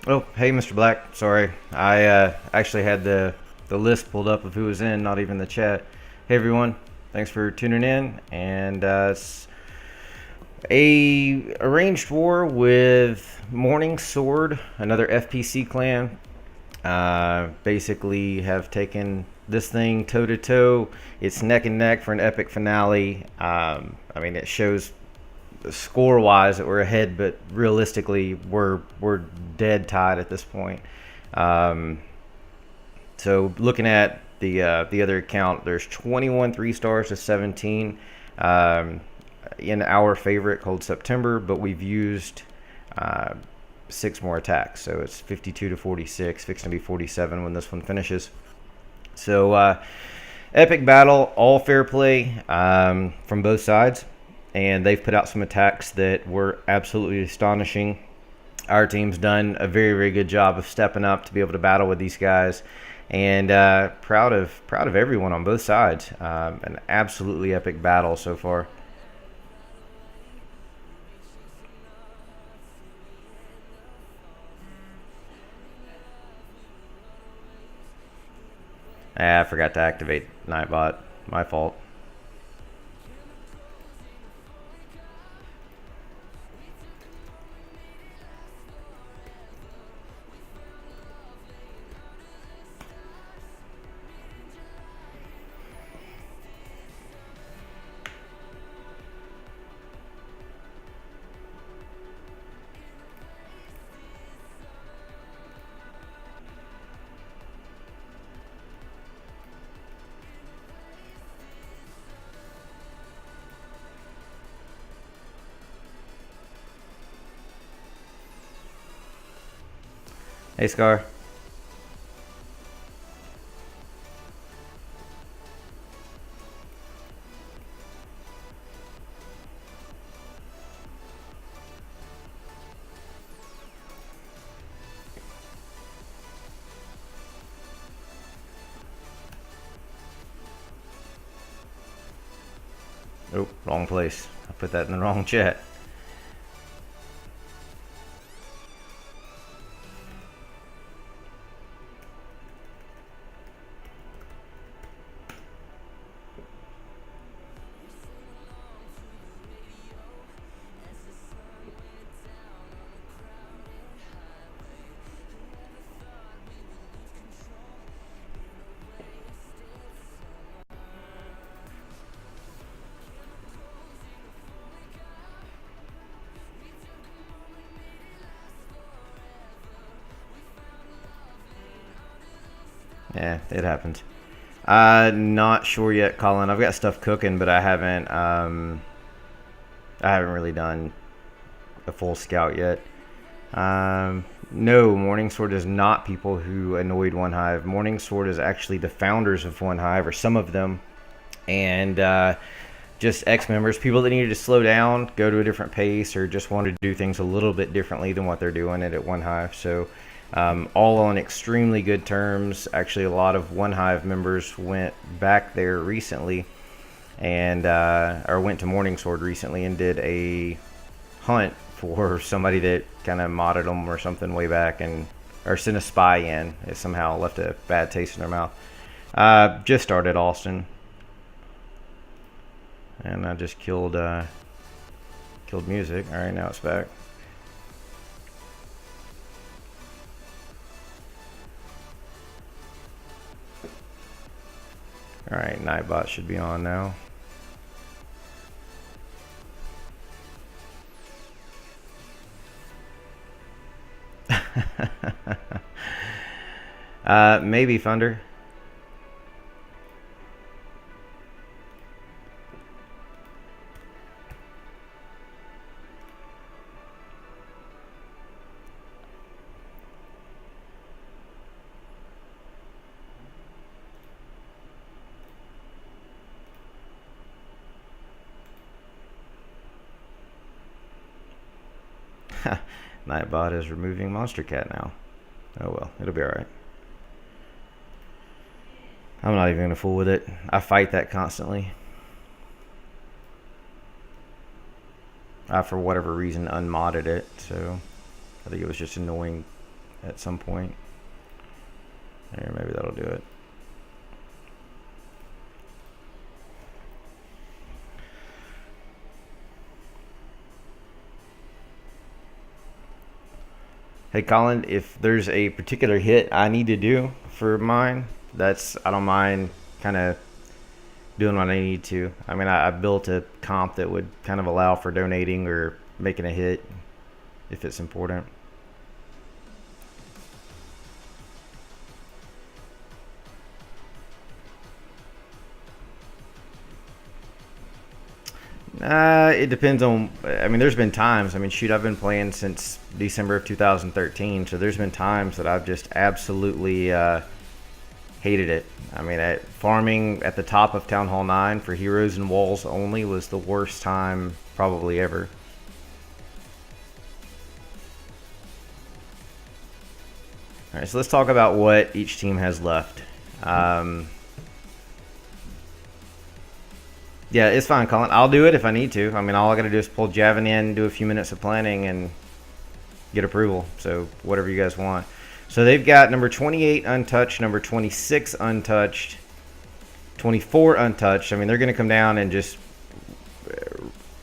Oh, hey, Mr. Black. Sorry, I actually had the list pulled up of who was in, not even the chat. Hey, everyone. Thanks for tuning in. And it's a arranged war with Morning Sword, another FPC clan. Basically, have taken this thing toe to toe. It's neck and neck for an epic finale. I mean, it shows score wise that we're ahead, but realistically we're dead tied at this point. Um, so looking at the other account, there's 21 3 stars to 17 um, in our favorite called September, but we've used uh, 6 more attacks, so it's 52 to 46, fixing to be 47 when this one finishes. So epic battle, all fair play from both sides, and they've put out some attacks that were absolutely astonishing. Our team's done a very, very good job of stepping up to be able to battle with these guys, and proud of everyone on both sides. An absolutely epic battle so far. I forgot to activate Nightbot. My fault. Hey, Scar. Oh, wrong place. I put that in the wrong chat. Yeah, it happens. Not sure yet, Colin. I've got stuff cooking, but I haven't really done a full scout yet. No, Morningsword is not people who annoyed One Hive. Morningsword is actually the founders of One Hive, or some of them, and just ex-members, people that needed to slow down, go to a different pace, or just wanted to do things a little bit differently than what they're doing at One Hive. So all on extremely good terms. Actually, a lot of One Hive members went back there recently, and or went to Morningsword recently and did a hunt for somebody that kind of modded them or something way back, and or sent a spy in. It somehow left a bad taste in their mouth. Just started Austin, and I just killed music. All right, now it's back. All right, Nightbot should be on now. Maybe Thunder. Nightbot is removing Monster Cat now. Oh well, it'll be alright. I'm not even gonna fool with it. I fight that constantly. I, for whatever reason, unmodded it, so I think it was just annoying at some point. There, maybe that'll do it. Hey Colin, if there's a particular hit I need to do for mine, I don't mind kind of doing what I need to. I mean, I built a comp that would kind of allow for donating or making a hit if it's important. It depends on. I mean, there's been times. I mean, shoot, I've been playing since December of 2013, so there's been times that I've just absolutely hated it. I mean, farming at the top of Town Hall 9 for heroes and walls only was the worst time probably ever. All right, so let's talk about what each team has left. Yeah, it's fine, Colin. I'll do it if I need to. I mean, all I got to do is pull Javin in, do a few minutes of planning, and get approval. So whatever you guys want. So they've got number 28 untouched, number 26 untouched, 24 untouched. I mean, they're going to come down and just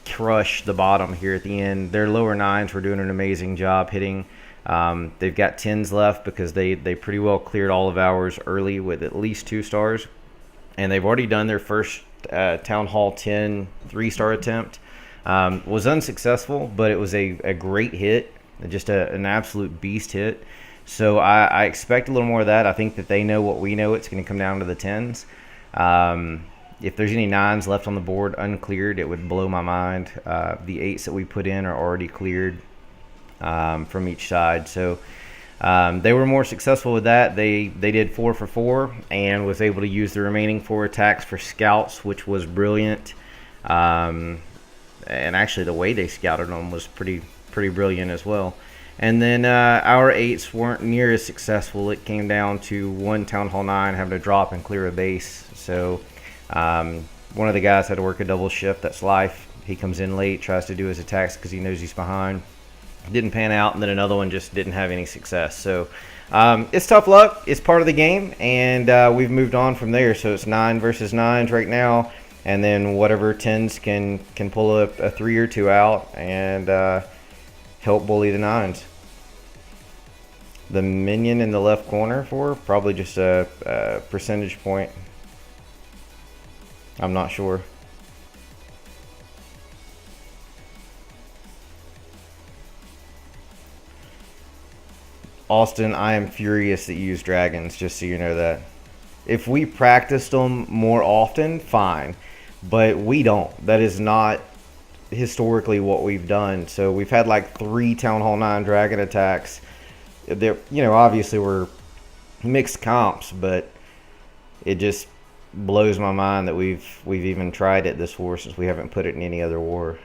crush the bottom here at the end. Their lower nines were doing an amazing job hitting. They've got 10s left because they pretty well cleared all of ours early with at least 2 stars. And they've already done their first Town Hall 10 3-star attempt. Was unsuccessful, but it was a great hit, just an absolute beast hit. So I expect a little more of that. I think that they know what we know. It's going to come down to the 10s. If there's any 9s left on the board uncleared, it would blow my mind. The 8s that we put in are already cleared from each side. So they were more successful with that. They did 4 for 4 and was able to use the remaining 4 attacks for scouts, which was brilliant. And actually, the way they scouted them was pretty brilliant as well. And then our 8s weren't near as successful. It came down to 1 Town Hall 9 having to drop and clear a base. So one of the guys had to work a double shift. That's life. He comes in late, tries to do his attacks because he knows he's behind. Didn't pan out, and then another one just didn't have any success. So it's tough luck. It's part of the game, and we've moved on from there. So it's 9 versus 9s right now, and then whatever 10s can pull a 3 or 2 out and help bully the 9s. The minion in the left corner for probably just a percentage point. I'm not sure. Austin, I am furious that you use dragons, just so you know that. If we practiced them more often, fine. But we don't. That is not historically what we've done. So we've had like 3 Town Hall 9 dragon attacks. They're, obviously we're mixed comps, but it just blows my mind that we've even tried it this war since we haven't put it in any other war.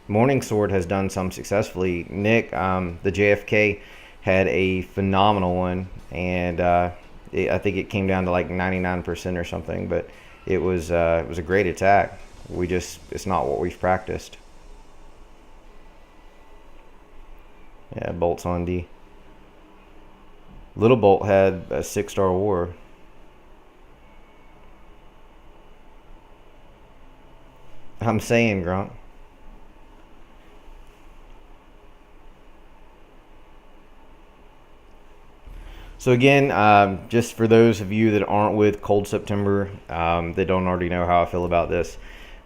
Morning Sword has done some successfully. Nick, the JFK, had a phenomenal one, and I think it came down to like 99% or something, but it was a great attack. It's not what we've practiced. Yeah, Bolt's on D. Little Bolt had a 6-star war. I'm saying, Grunt. So again, just for those of you that aren't with Cold September, that don't already know how I feel about this,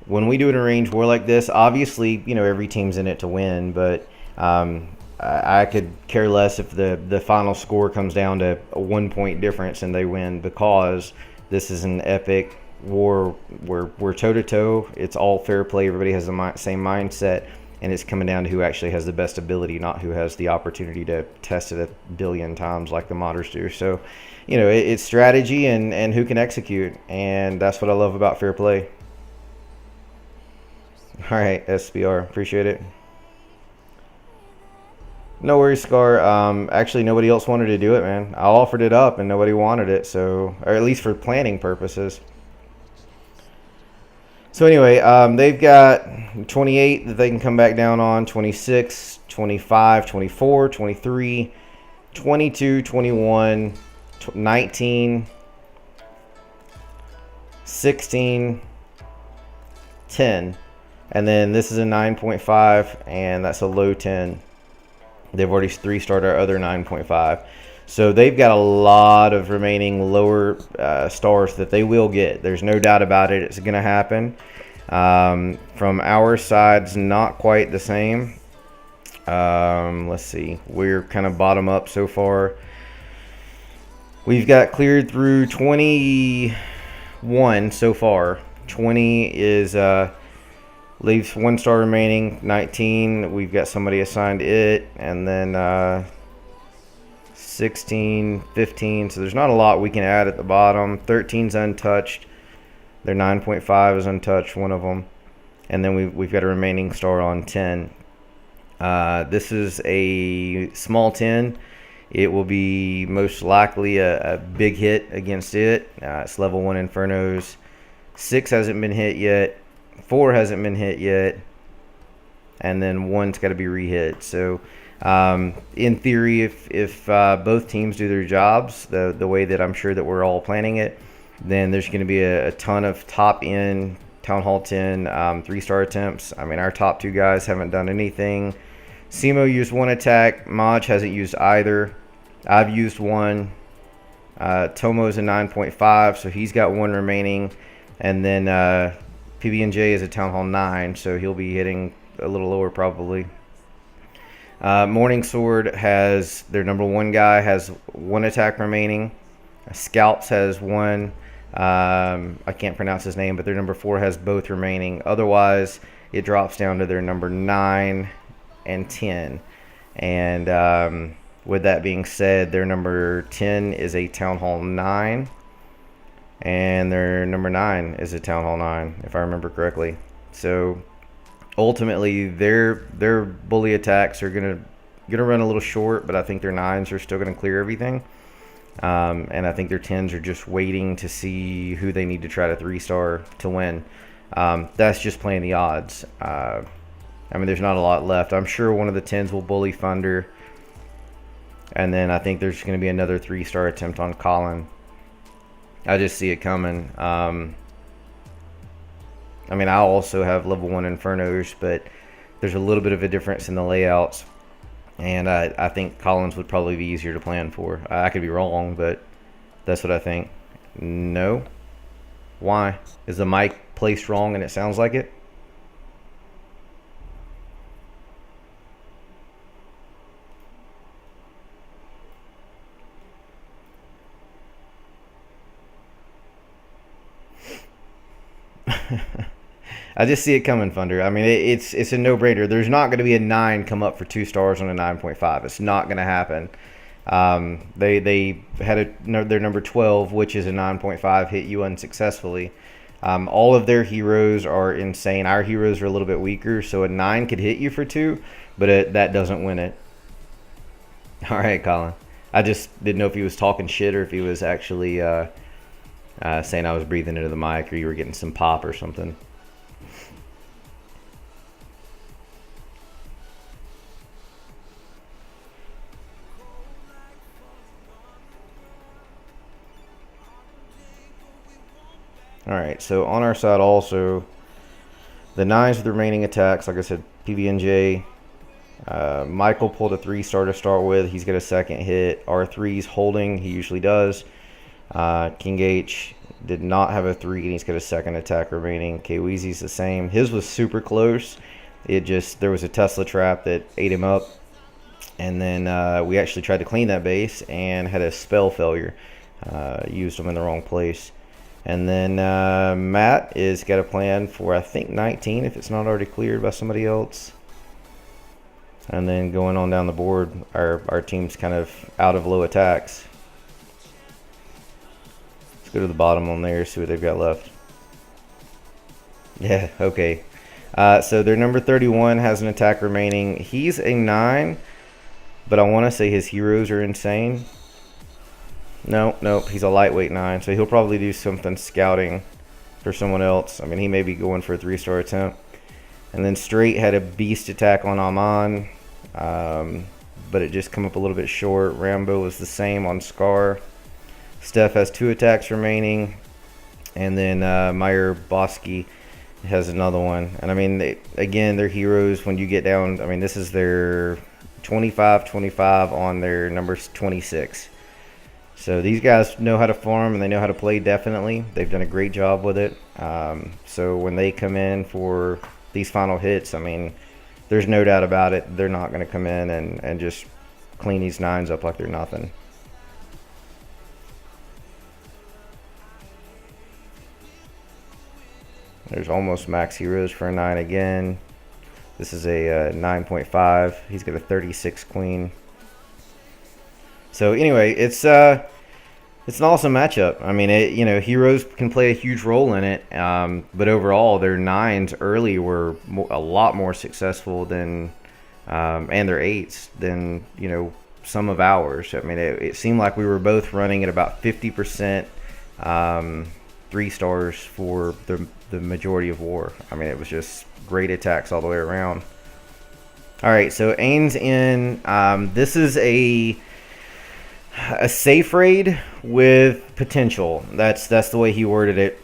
when we do an arranged war like this, obviously, every team's in it to win, but I could care less if the final score comes down to a 1-point difference and they win, because this is an epic war where we're toe-to-toe. It's all fair play. Everybody has the same mindset. And it's coming down to who actually has the best ability, not who has the opportunity to test it a billion times like the modders do. So, it's strategy and who can execute. And that's what I love about fair play. All right, SBR. Appreciate it. No worries, Scar. Actually, nobody else wanted to do it, man. I offered it up and nobody wanted it. So, or at least for planning purposes. So anyway, they've got 28 that they can come back down on, 26, 25, 24, 23, 22, 21, 19, 16, 10. And then this is a 9.5, and that's a low 10. They've already 3-starred our other 9.5. So they've got a lot of remaining lower stars that they will get. There's no doubt about it. It's going to happen. From our side's not quite the same. Let's see. We're kind of bottom up so far. We've got cleared through 21 so far. 20 is leaves 1 star remaining. 19, we've got somebody assigned it, and then 16, 15. So there's not a lot we can add at the bottom. 13's untouched. Their 9.5 is untouched, one of them, and then we've got a remaining star on 10. This is a small 10. It will be most likely a big hit against it. It's level 1 Infernos. 6 hasn't been hit yet. 4 hasn't been hit yet. And then 1's got to be rehit. So in theory, if both teams do their jobs the way that I'm sure that we're all planning it, then there's going to be a ton of top-end Town Hall 10 3-star attempts. I mean, our top 2 guys haven't done anything. Simo used 1 attack. Maj hasn't used either. I've used 1. Tomo's a 9.5, so he's got 1 remaining. And then PB&J is a Town Hall 9, so he'll be hitting a little lower probably. Morning Sword has their number 1 guy has 1 attack remaining. Scalps has 1. I can't pronounce his name, but their number 4 has both remaining. Otherwise, it drops down to their number 9 and 10. And with that being said, their number 10 is a Town Hall 9, and their number 9 is a Town Hall 9, if I remember correctly. So ultimately, their bully attacks are gonna run a little short, but I think their 9s are still gonna clear everything. And I think their 10s are just waiting to see who they need to try to 3-star to win. That's just playing the odds. I mean, there's not a lot left. I'm sure one of the 10s will bully Thunder. And then I think there's going to be another 3-star attempt on Colin. I just see it coming. I mean, I also have level 1 Infernos, but there's a little bit of a difference in the layouts. And I think Collins would probably be easier to plan for. I could be wrong, but that's what I think. No? Why? Is the mic placed wrong and it sounds like it? I just see it coming, Thunder. I mean, it's a no-brainer. There's not going to be a 9 come up for 2 stars on a 9.5. It's not going to happen. They had their number 12, which is a 9.5, hit you unsuccessfully. All of their heroes are insane. Our heroes are a little bit weaker, so a 9 could hit you for 2, but that doesn't win it. All right, Colin. I just didn't know if he was talking shit or if he was actually saying I was breathing into the mic or you were getting some pop or something. Alright, so on our side also, the 9s with the remaining attacks, like I said, PB&J. Michael pulled a 3-star to start with. He's got a second hit. R3's holding. He usually does. King H did not have a 3, and he's got a second attack remaining. K-Weezy's the same. His was super close. There was a Tesla trap that ate him up. And then we actually tried to clean that base and had a spell failure. Used them in the wrong place. And then Matt is got a plan for, I think, 19, if it's not already cleared by somebody else. And then going on down the board, our team's kind of out of low attacks. Let's go to the bottom on there, see what they've got left. Yeah, okay. So their number 31 has an attack remaining. He's a 9, but I want to say his heroes are insane. Nope, he's a lightweight 9, so he'll probably do something scouting for someone else. I mean, he may be going for a 3-star attempt. And then Straight had a beast attack on Aman. but it just come up a little bit short. Rambo was the same on Scar. Steph has 2 attacks remaining, and then Meyer Bosky has another one. And I mean, again, they're heroes when you get down. I mean, this is their 25-25 on their number 26. So these guys know how to farm and they know how to play. Definitely, they've done a great job with it. So when they come in for these final hits, I mean, there's no doubt about it. They're not going to come in and just clean these 9s up like they're nothing. There's almost max heroes for a 9 again. This is a 9.5. He's got a 36 queen. So anyway, it's an awesome matchup. I mean, heroes can play a huge role in it, but overall, their 9s early were a lot more successful than, and their 8s than some of ours. I mean, it seemed like we were both running at about 50% 3 stars for the majority of war. I mean, it was just great attacks all the way around. All right, so Ains in. This is a safe raid with potential. That's the way he worded it.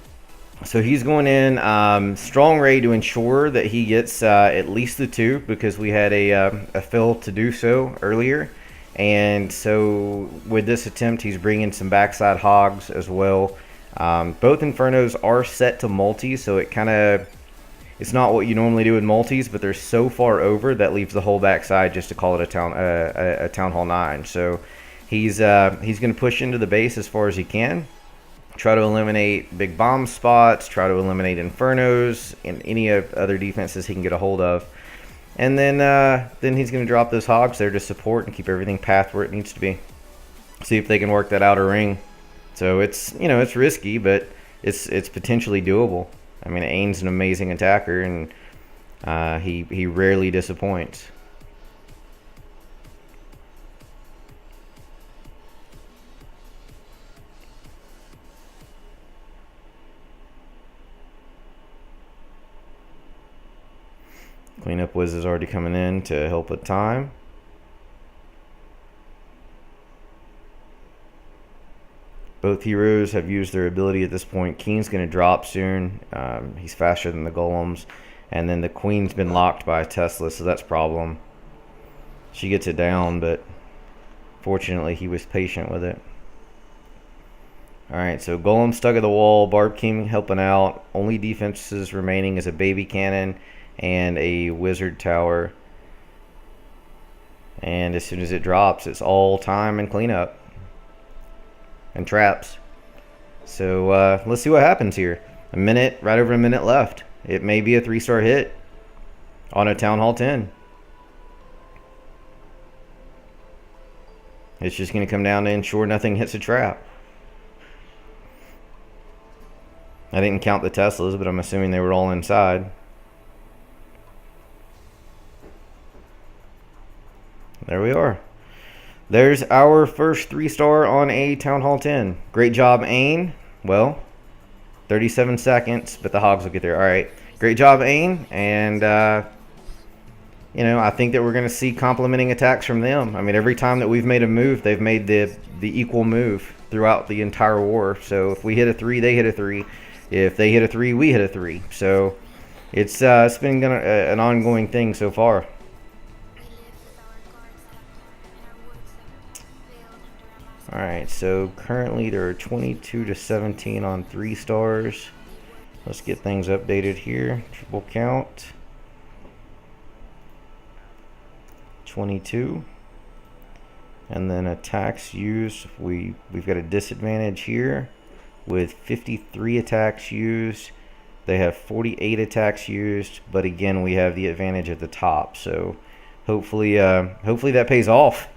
So he's going in strong raid to ensure that he gets at least the 2, because we had a fill to do so earlier. And so with this attempt, he's bringing some backside hogs as well. Both Infernos are set to multi, so it's not what you normally do with multis, but they're so far over that leaves the whole backside just to call it a town hall 9. So he's going to push into the base as far as he can, try to eliminate big bomb spots, try to eliminate Infernos and any other defenses he can get a hold of, and then he's going to drop those hogs there to support and keep everything pathed where it needs to be. See if they can work that outer ring. So it's risky, but it's potentially doable. I mean, Ain's an amazing attacker, and he rarely disappoints. Cleanup Wiz is already coming in to help with time. Both heroes have used their ability at this point. Keen's going to drop soon. He's faster than the golems. And then the queen's been locked by a Tesla, so that's a problem. She gets it down, but fortunately he was patient with it. Alright, so golem stuck at the wall. Barb King helping out. Only defenses remaining is a baby cannon and a wizard tower. And as soon as it drops, it's all time and cleanup. And traps. So let's see what happens here. Right over a minute left. It may be a 3-star hit on a Town Hall 10. It's just going to come down to ensure nothing hits a trap. I didn't count the Teslas, but I'm assuming they were all inside. There we are. There's our first 3-star on a Town Hall 10. Great job, Ain. Well, 37 seconds, but the hogs will get there. All right. Great job, Ain. And, I think that we're going to see complementing attacks from them. I mean, every time that we've made a move, they've made the equal move throughout the entire war. So if we hit a 3, they hit a 3. If they hit a 3, we hit a 3. So it's been an ongoing thing so far. Alright, so currently there are 22-17 on 3 stars. Let's get things updated here. Triple count. 22. And then attacks used. We've got a disadvantage here with 53 attacks used. They have 48 attacks used, but again we have the advantage at the top. So hopefully that pays off.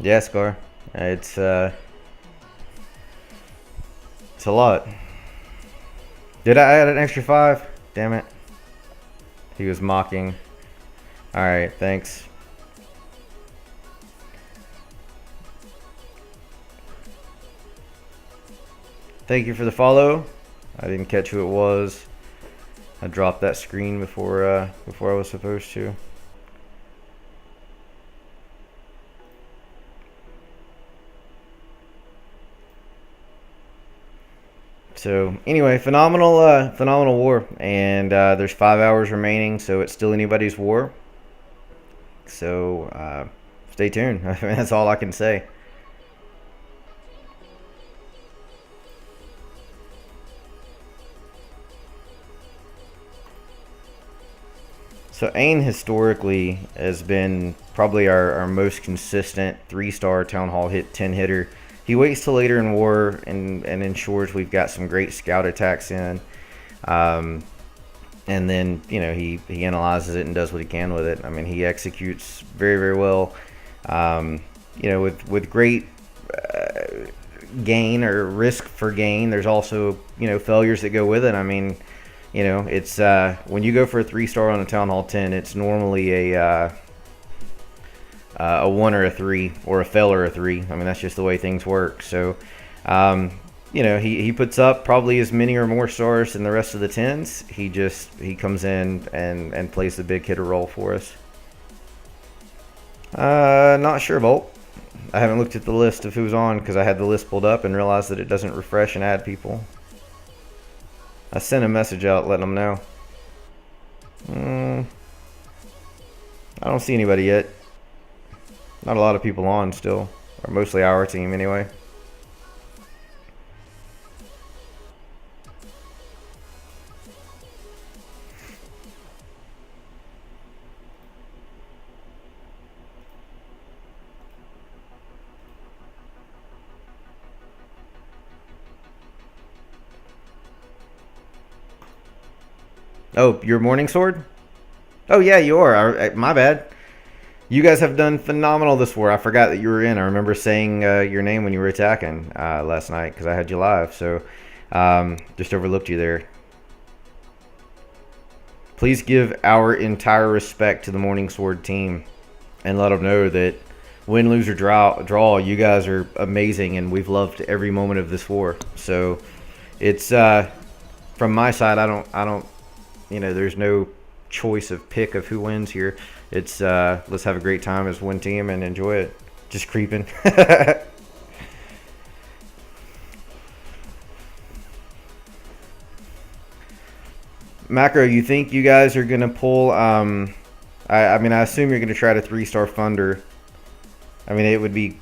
Yeah, Scar. It's a lot. Did I add an extra 5? Damn it. He was mocking. Alright, thanks. Thank you for the follow. I didn't catch who it was. I dropped that screen before I was supposed to. So anyway, phenomenal war, and there's 5 hours remaining, so it's still anybody's war. So stay tuned. I mean, that's all I can say. So Ain historically has been probably our most consistent 3-star Town Hall 10 hitter. He waits till later in war and ensures we've got some great scout attacks in. And then, he analyzes it and does what he can with it. I mean, he executes very, very well. With great gain or risk for gain, there's also, failures that go with it. I mean, it's when you go for a 3-star on a Town Hall 10, it's normally a 1 or a 3 or a fail or a 3. I mean, that's just the way things work. So, he puts up probably as many or more stars than the rest of the 10s. He comes in and plays the big hitter role for us. Not sure, Volt. I haven't looked at the list of who's on because I had the list pulled up and realized that it doesn't refresh and add people. I sent a message out letting them know. I don't see anybody yet. Not a lot of people on still, or mostly our team anyway. Oh, your Morning Sword? Oh yeah, you are. My bad. You guys have done phenomenal this war. I forgot that you were in. I remember saying your name when you were attacking last night because I had you live. So just overlooked you there. Please give our entire respect to the Morning Sword team and let them know that win, lose, or draw, you guys are amazing and we've loved every moment of this war. So it's from my side, I don't there's no choice of pick of who wins here. It's let's have a great time as one team and enjoy it. Just creeping. Macro, you think you guys are gonna pull? I mean, I assume you're gonna try to 3-star Thunder. I mean, it would be.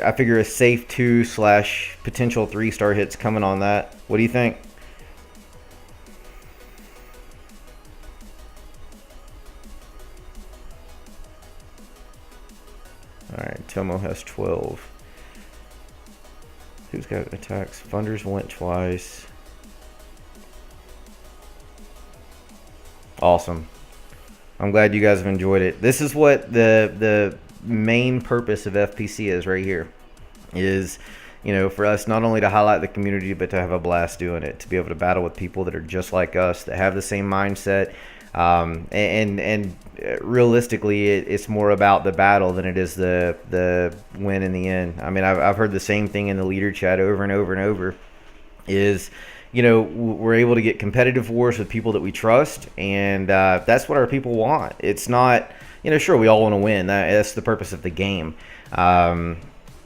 I figure a safe 2/ potential 3-star hits coming on that. What do you think? Alright, Tomo has 12. Who's got attacks? Thunders went twice. Awesome. I'm glad you guys have enjoyed it. This is what the main purpose of FPC is right here. Is, for us not only to highlight the community, but to have a blast doing it. To be able to battle with people that are just like us, that have the same mindset. And realistically, it's more about the battle than it is the win in the end. I mean, I've heard the same thing in the leader chat over and over and over. Is we're able to get competitive wars with people that we trust, and that's what our people want. It's not sure we all want to win. That's the purpose of the game, or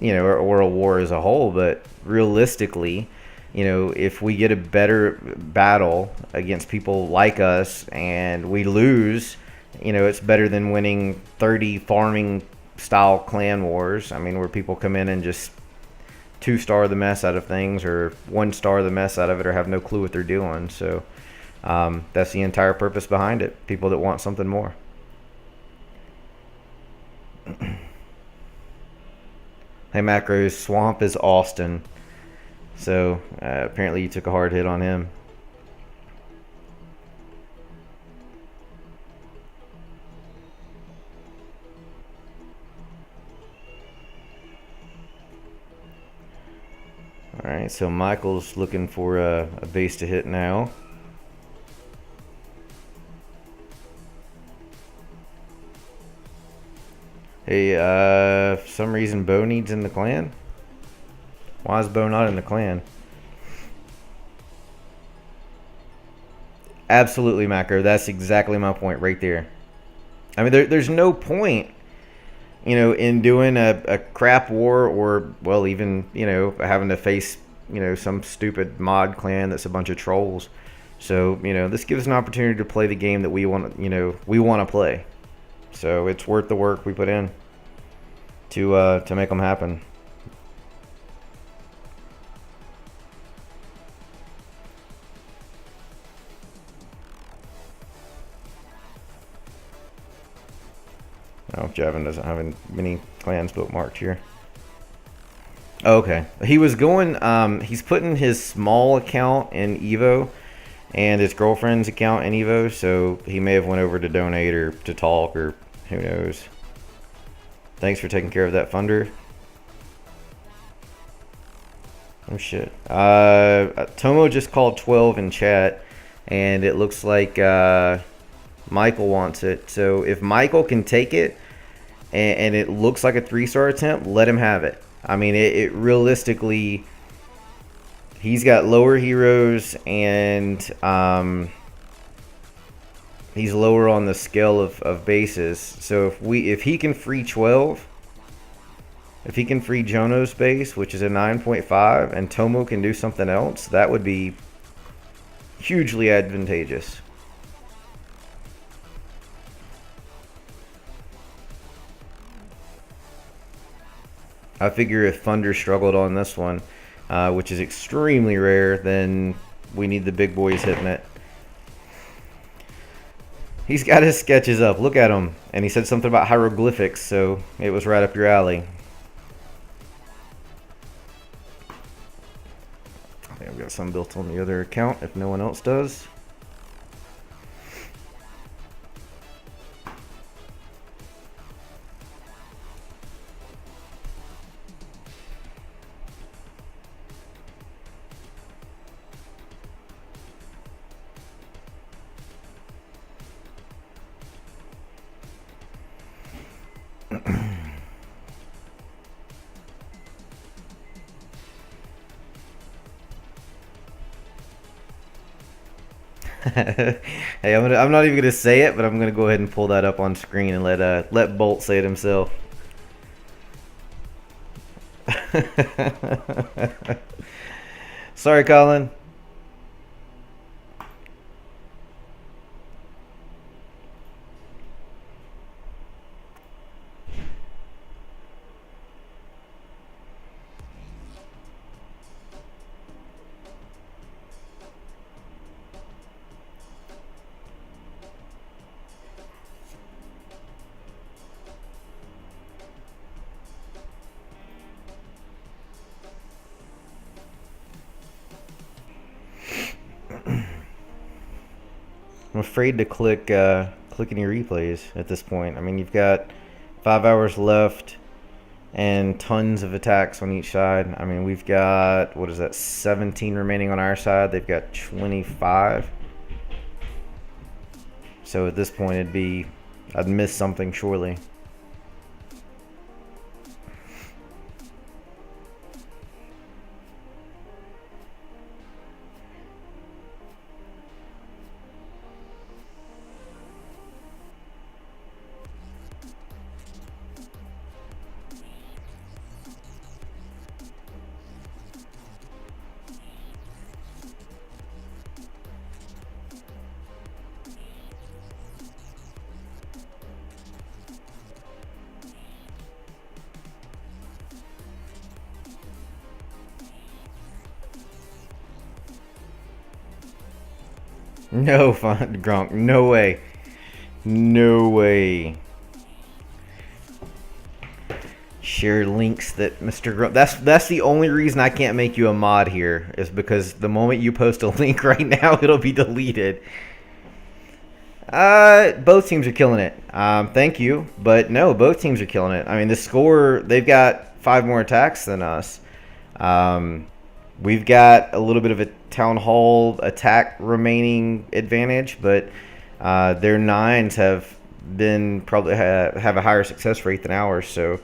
a war as a whole. But realistically, if we get a better battle against people like us and we lose, it's better than winning 30 farming style clan wars. I mean, where people come in and just 2-star the mess out of things or 1-star the mess out of it or have no clue what they're doing. So that's the entire purpose behind it. People that want something more. Hey, Macros, Swamp is Austin. So apparently you took a hard hit on him. All right, so Michael's looking for a base to hit now. Hey, for some reason Bo needs in the clan. Why is Bo not in the clan? Absolutely, Macro. That's exactly my point right there. I mean, there's no point, in doing a crap war or, well, even, having to face, some stupid mod clan that's a bunch of trolls. So, this gives us an opportunity to play the game that we want, we want to play. So it's worth the work we put in to make them happen. Oh, Javin doesn't have many clans bookmarked here. Okay, he was going. He's putting his small account in Evo, and his girlfriend's account in Evo. So he may have went over to donate or to talk or who knows. Thanks for taking care of that, Thunder. Oh shit. Tomo just called 12 in chat, and it looks like Michael wants it. So if Michael can take it, and it looks like a 3-star attempt, let him have it. I mean, it realistically, he's got lower heroes, and he's lower on the scale of bases. So if he can free 12, if he can free Jono's base, which is a 9.5, and Tomo can do something else, that would be hugely advantageous. I figure if Thunder struggled on this one, which is extremely rare, then we need the big boys hitting it. He's got his sketches up. Look at him. And he said something about hieroglyphics, so it was right up your alley. I think I've got some built on the other account if no one else does. Hey, I'm not even gonna say it, but I'm gonna go ahead and pull that up on screen and let Bolt say it himself. Sorry, Colin. I'm afraid to click any replays at this point. I mean, you've got 5 hours left and tons of attacks on each side. I mean, we've got, what is that, 17 remaining on our side. They've got 25. So at this point, I'd miss something surely. No fun, Gronk. No way. No way. Share links that Mr. Gronk. That's the only reason I can't make you a mod here, is because the moment you post a link right now, it'll be deleted. Both teams are killing it. Thank you, but no, both teams are killing it. I mean, the score, they've got 5 more attacks than us. We've got a little bit of a Town Hall attack remaining advantage, but their nines have been probably have a higher success rate than ours, so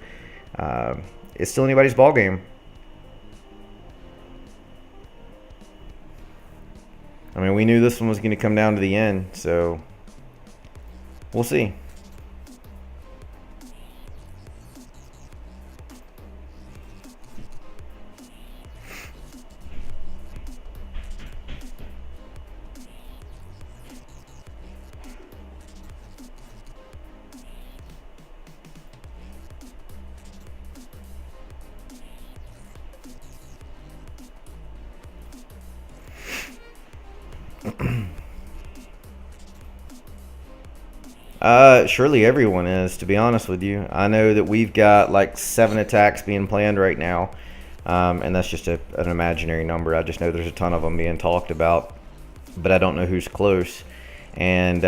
it's still anybody's ball game. I mean, we knew this one was going to come down to the end, so we'll see. Surely everyone is, to be honest with you. I know that we've got like 7 attacks being planned right now, and that's just an imaginary number. I just know there's a ton of them being talked about, but I don't know who's close. And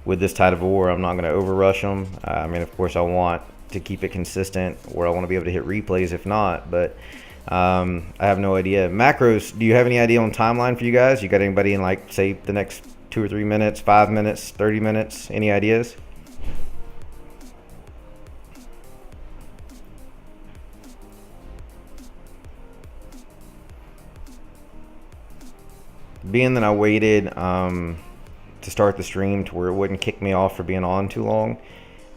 with this tide of war, I'm not going to overrush them. I mean, of course, I want to keep it consistent, or I want to be able to hit replays if not, but I have no idea. Macros, do you have any idea on timeline for you guys? You got anybody in, like, say, the next 2 or 3 minutes, 5 minutes, 30 minutes? Any ideas? Being that I waited to start the stream to where it wouldn't kick me off for being on too long,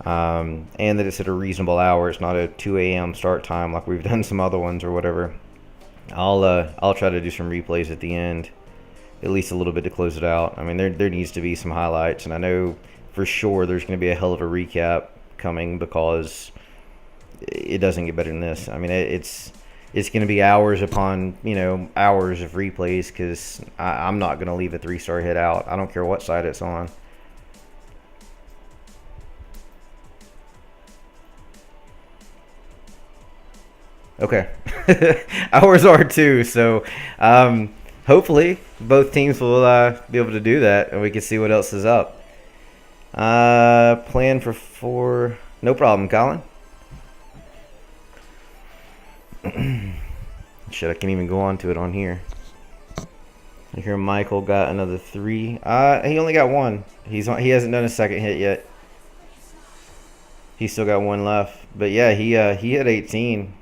and that it's at a reasonable hour, it's not a 2 a.m. start time like we've done some other ones or whatever, I'll try to do some replays at the end, at least a little bit to close it out. I mean, there needs to be some highlights, and I know for sure there's going to be a hell of a recap coming because it doesn't get better than this. I mean, it's going to be hours upon, hours of replays because I'm not going to leave a 3-star hit out. I don't care what side it's on. Okay. Ours are too, so hopefully both teams will be able to do that, and we can see what else is up. Plan for 4. No problem, Colin. Shit, I can't even go on to it on here. I hear Michael got another 3. He only got 1. He hasn't done a second hit yet. He's still got 1 left. But yeah, he hit 18.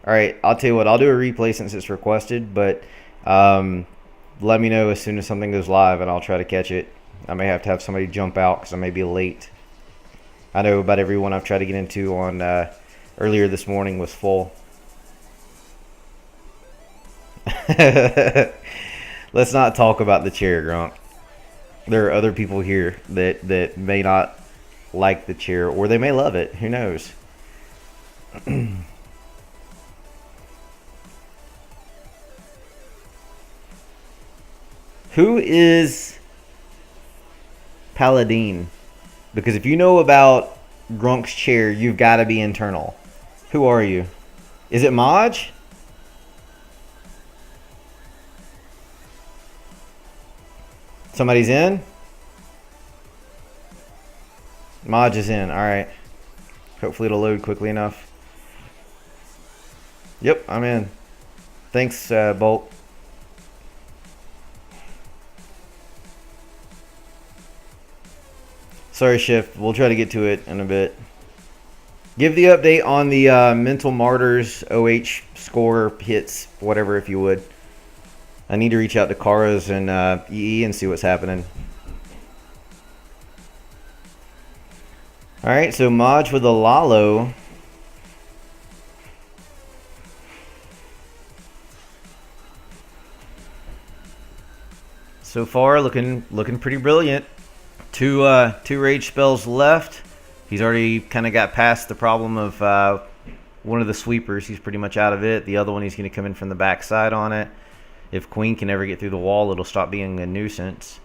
All right, I'll tell you what. I'll do a replay since it's requested, but let me know as soon as something goes live, and I'll try to catch it. I may have to have somebody jump out because I may be late. I know about everyone I've tried to get into on earlier this morning was full. Let's not talk about the chair, Gronk. There are other people here that may not like the chair, or they may love it. Who knows? Who is Paladin? Because if you know about Grunk's chair, you've got to be internal. Who are you? Is it Maj? Somebody's in? Maj is in. Alright. Hopefully it'll load quickly enough. Yep, I'm in. Thanks, Bolt. Sorry, Shift. We'll try to get to it in a bit. Give the update on the Mental Martyrs OH score hits, whatever, if you would. I need to reach out to Karas and EE and see what's happening. Alright, so Maj with a Lalo. So far, looking pretty brilliant. Two rage spells left. He's already kind of got past the problem of one of the sweepers. He's pretty much out of it. The other one, he's going to come in from the backside on it. If Queen can ever get through the wall, it'll stop being a nuisance.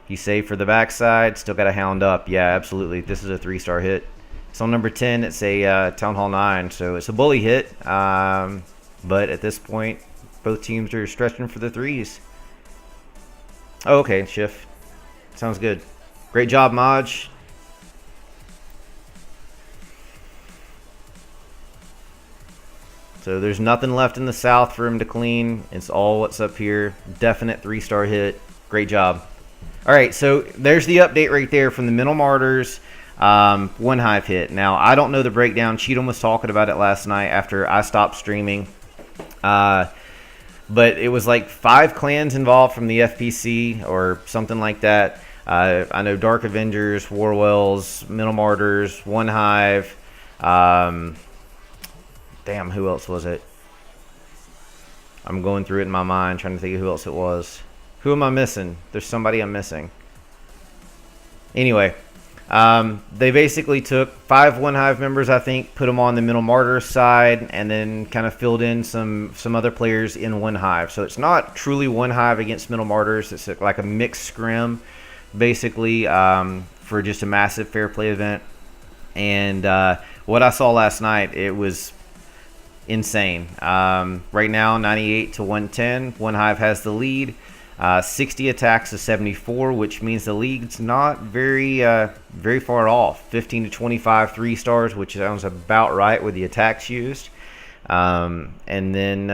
He's safe for the backside. Still got a Hound up. Yeah, absolutely. This is a 3-star hit. It's on number 10. It's a Town Hall 9, so it's a bully hit. But at this point, both teams are stretching for the 3s. Oh, okay, Shift. Sounds good. Great job, Maj. So there's nothing left in the south for him to clean. It's all what's up here. Definite 3-star hit. Great job. All right, so there's the update right there from the Mental Martyrs. One hive hit. Now, I don't know the breakdown. Cheatham was talking about it last night after I stopped streaming. But it was like 5 clans involved from the FPC or something like that. I know Dark Avengers, Warwells, Mental Martyrs, One Hive. Damn, who else was it? I'm going through it in my mind, trying to think of who else it was. Who am I missing? There's somebody I'm missing. Anyway, they basically took 5 One Hive members, I think, put them on the Mental Martyrs side, and then kind of filled in some other players in One Hive. So it's not truly One Hive against Mental Martyrs. It's like a mixed scrim, basically, for just a massive fair play event. And what I saw last night, it was insane. Right now, 98 to 110. One Hive has the lead. 60 attacks to 74, which means the league's not very far off. 15 to 25 3-stars, which sounds about right with the attacks used. And then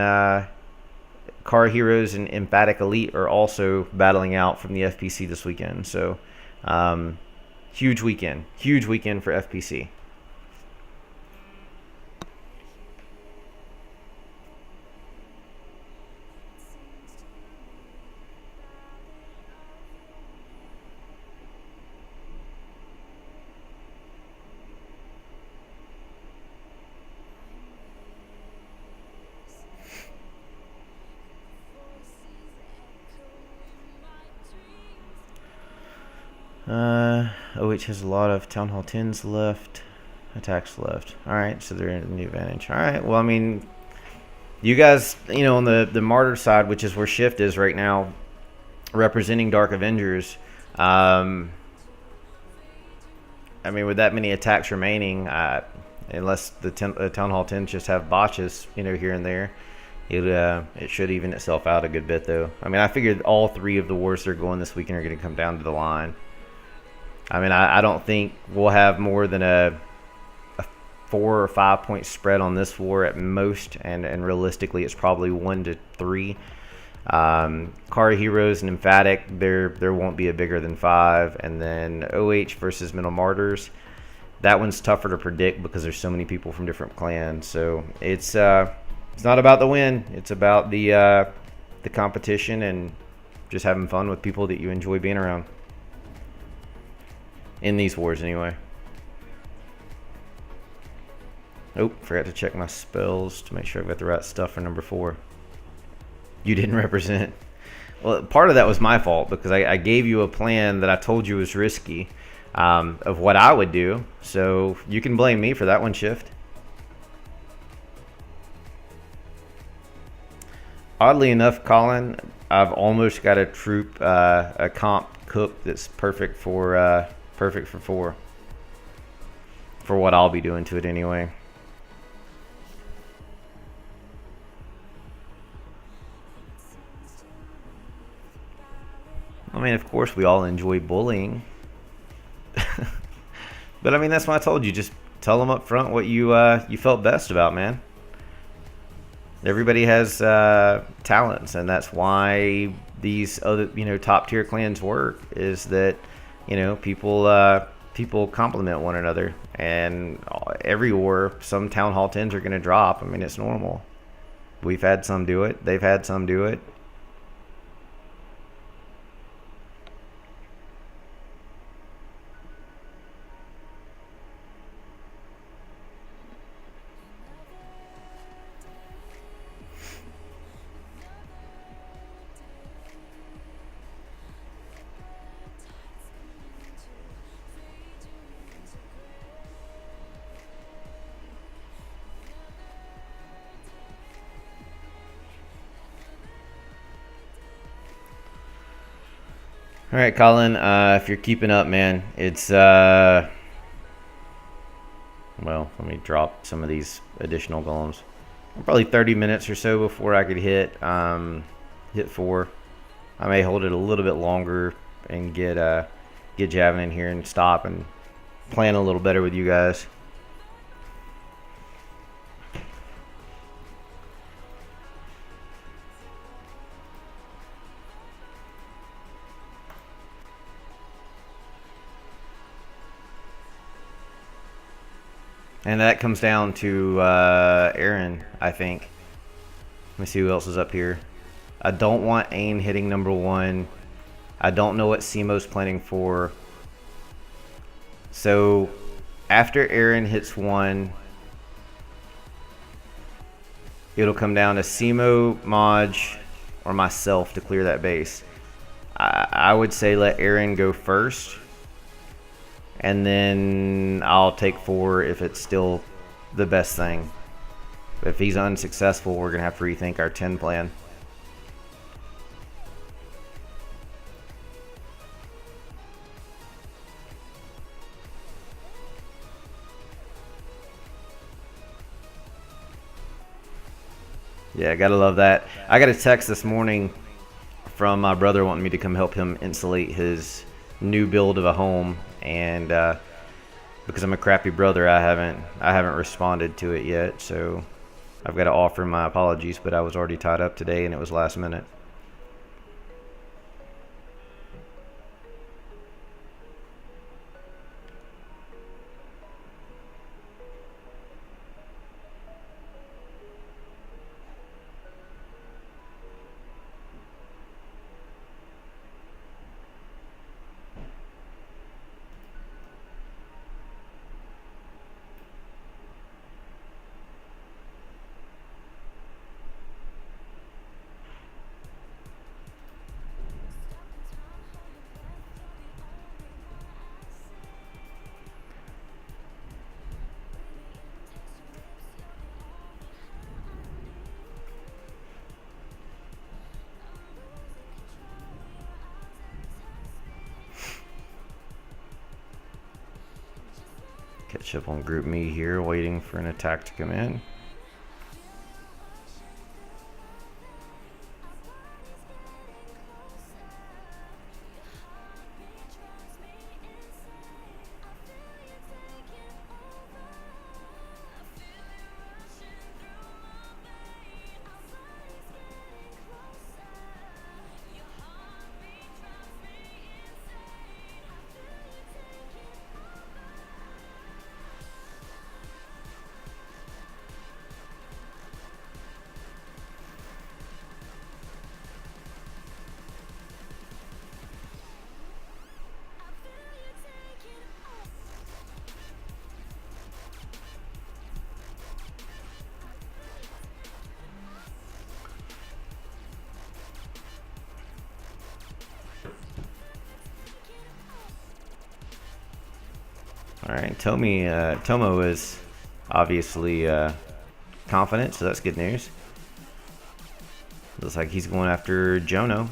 Car Heroes and Emphatic Elite are also battling out from the FPC this weekend. So huge weekend for FPC. OH has a lot of Town Hall 10s left, attacks left. Alright, so they're in the advantage. Alright, well, I mean, you guys, on the Martyr side, which is where Shift is right now, representing Dark Avengers, I mean, with that many attacks remaining, unless the Town Hall 10s just have botches, here and there, it should even itself out a good bit, though. I mean, I figured all 3 of the wars that are going this weekend are going to come down to the line. I mean, I don't think we'll have more than a 4 or 5 point spread on this war at most, and realistically, it's probably 1 to 3. Car Heroes and Emphatic, there won't be a bigger than 5, and then OH versus Mental Martyrs, that one's tougher to predict because there's so many people from different clans. So it's not about the win; it's about the competition and just having fun with people that you enjoy being around. In these wars, anyway. Oh, forgot to check my spells to make sure I've got the right stuff for number 4. You didn't represent. Well, part of that was my fault because I gave you a plan that I told you was risky of what I would do. So you can blame me for that one, Shift. Oddly enough, Colin, I've almost got a troop, a comp cook that's perfect for 4. For what I'll be doing to it anyway. I mean, of course, we all enjoy bullying. But I mean, that's why I told you. Just tell them up front what you felt best about, man. Everybody has talents, and that's why these other top tier clans work. Is that people complement one another, and every war some Town Hall 10s are going to drop. I mean, it's normal. We've had some do it. They've had some do it. All right, Colin, if you're keeping up, man, it's, well, let me drop some of these additional golems. Probably 30 minutes or so before I could hit 4. I may hold it a little bit longer and get Javin in here and stop and plan a little better with you guys. And that comes down to Aaron, I think. Let me see who else is up here. I don't want Ain hitting number 1. I don't know what Simo's planning for. So after Aaron hits 1, it'll come down to Simo, Maj, or myself to clear that base. I would say let Aaron go first, and then I'll take 4 if it's still the best thing. If he's unsuccessful, we're going to have to rethink our 10 plan. Yeah, gotta love that. I got a text this morning from my brother wanting me to come help him insulate his new build of a home, and because I'm a crappy brother, I haven't responded to it yet. So I've got to offer my apologies, but I was already tied up today, and it was last minute. Catch up on group me here, waiting for an attack to come in. All right, Tomo is obviously confident, so that's good news. Looks like he's going after Jono.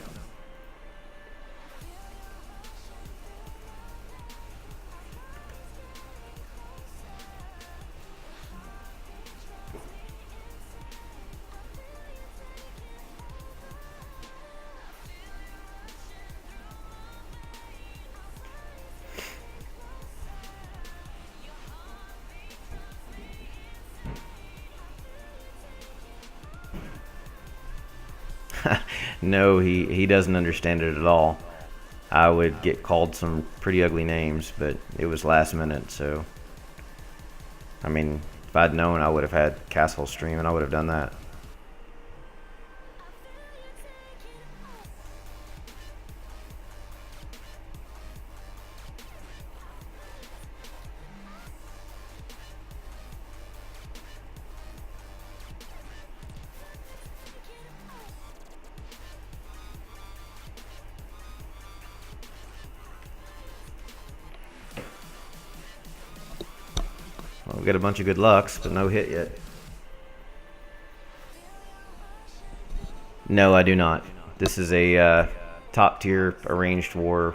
No, he doesn't understand it at all. I would get called some pretty ugly names, but it was last minute, so I mean, if I'd known, I would have had Castle stream and I would have done that. Well, we got a bunch of good lucks, but no hit yet. No, I do not. This is a top tier arranged war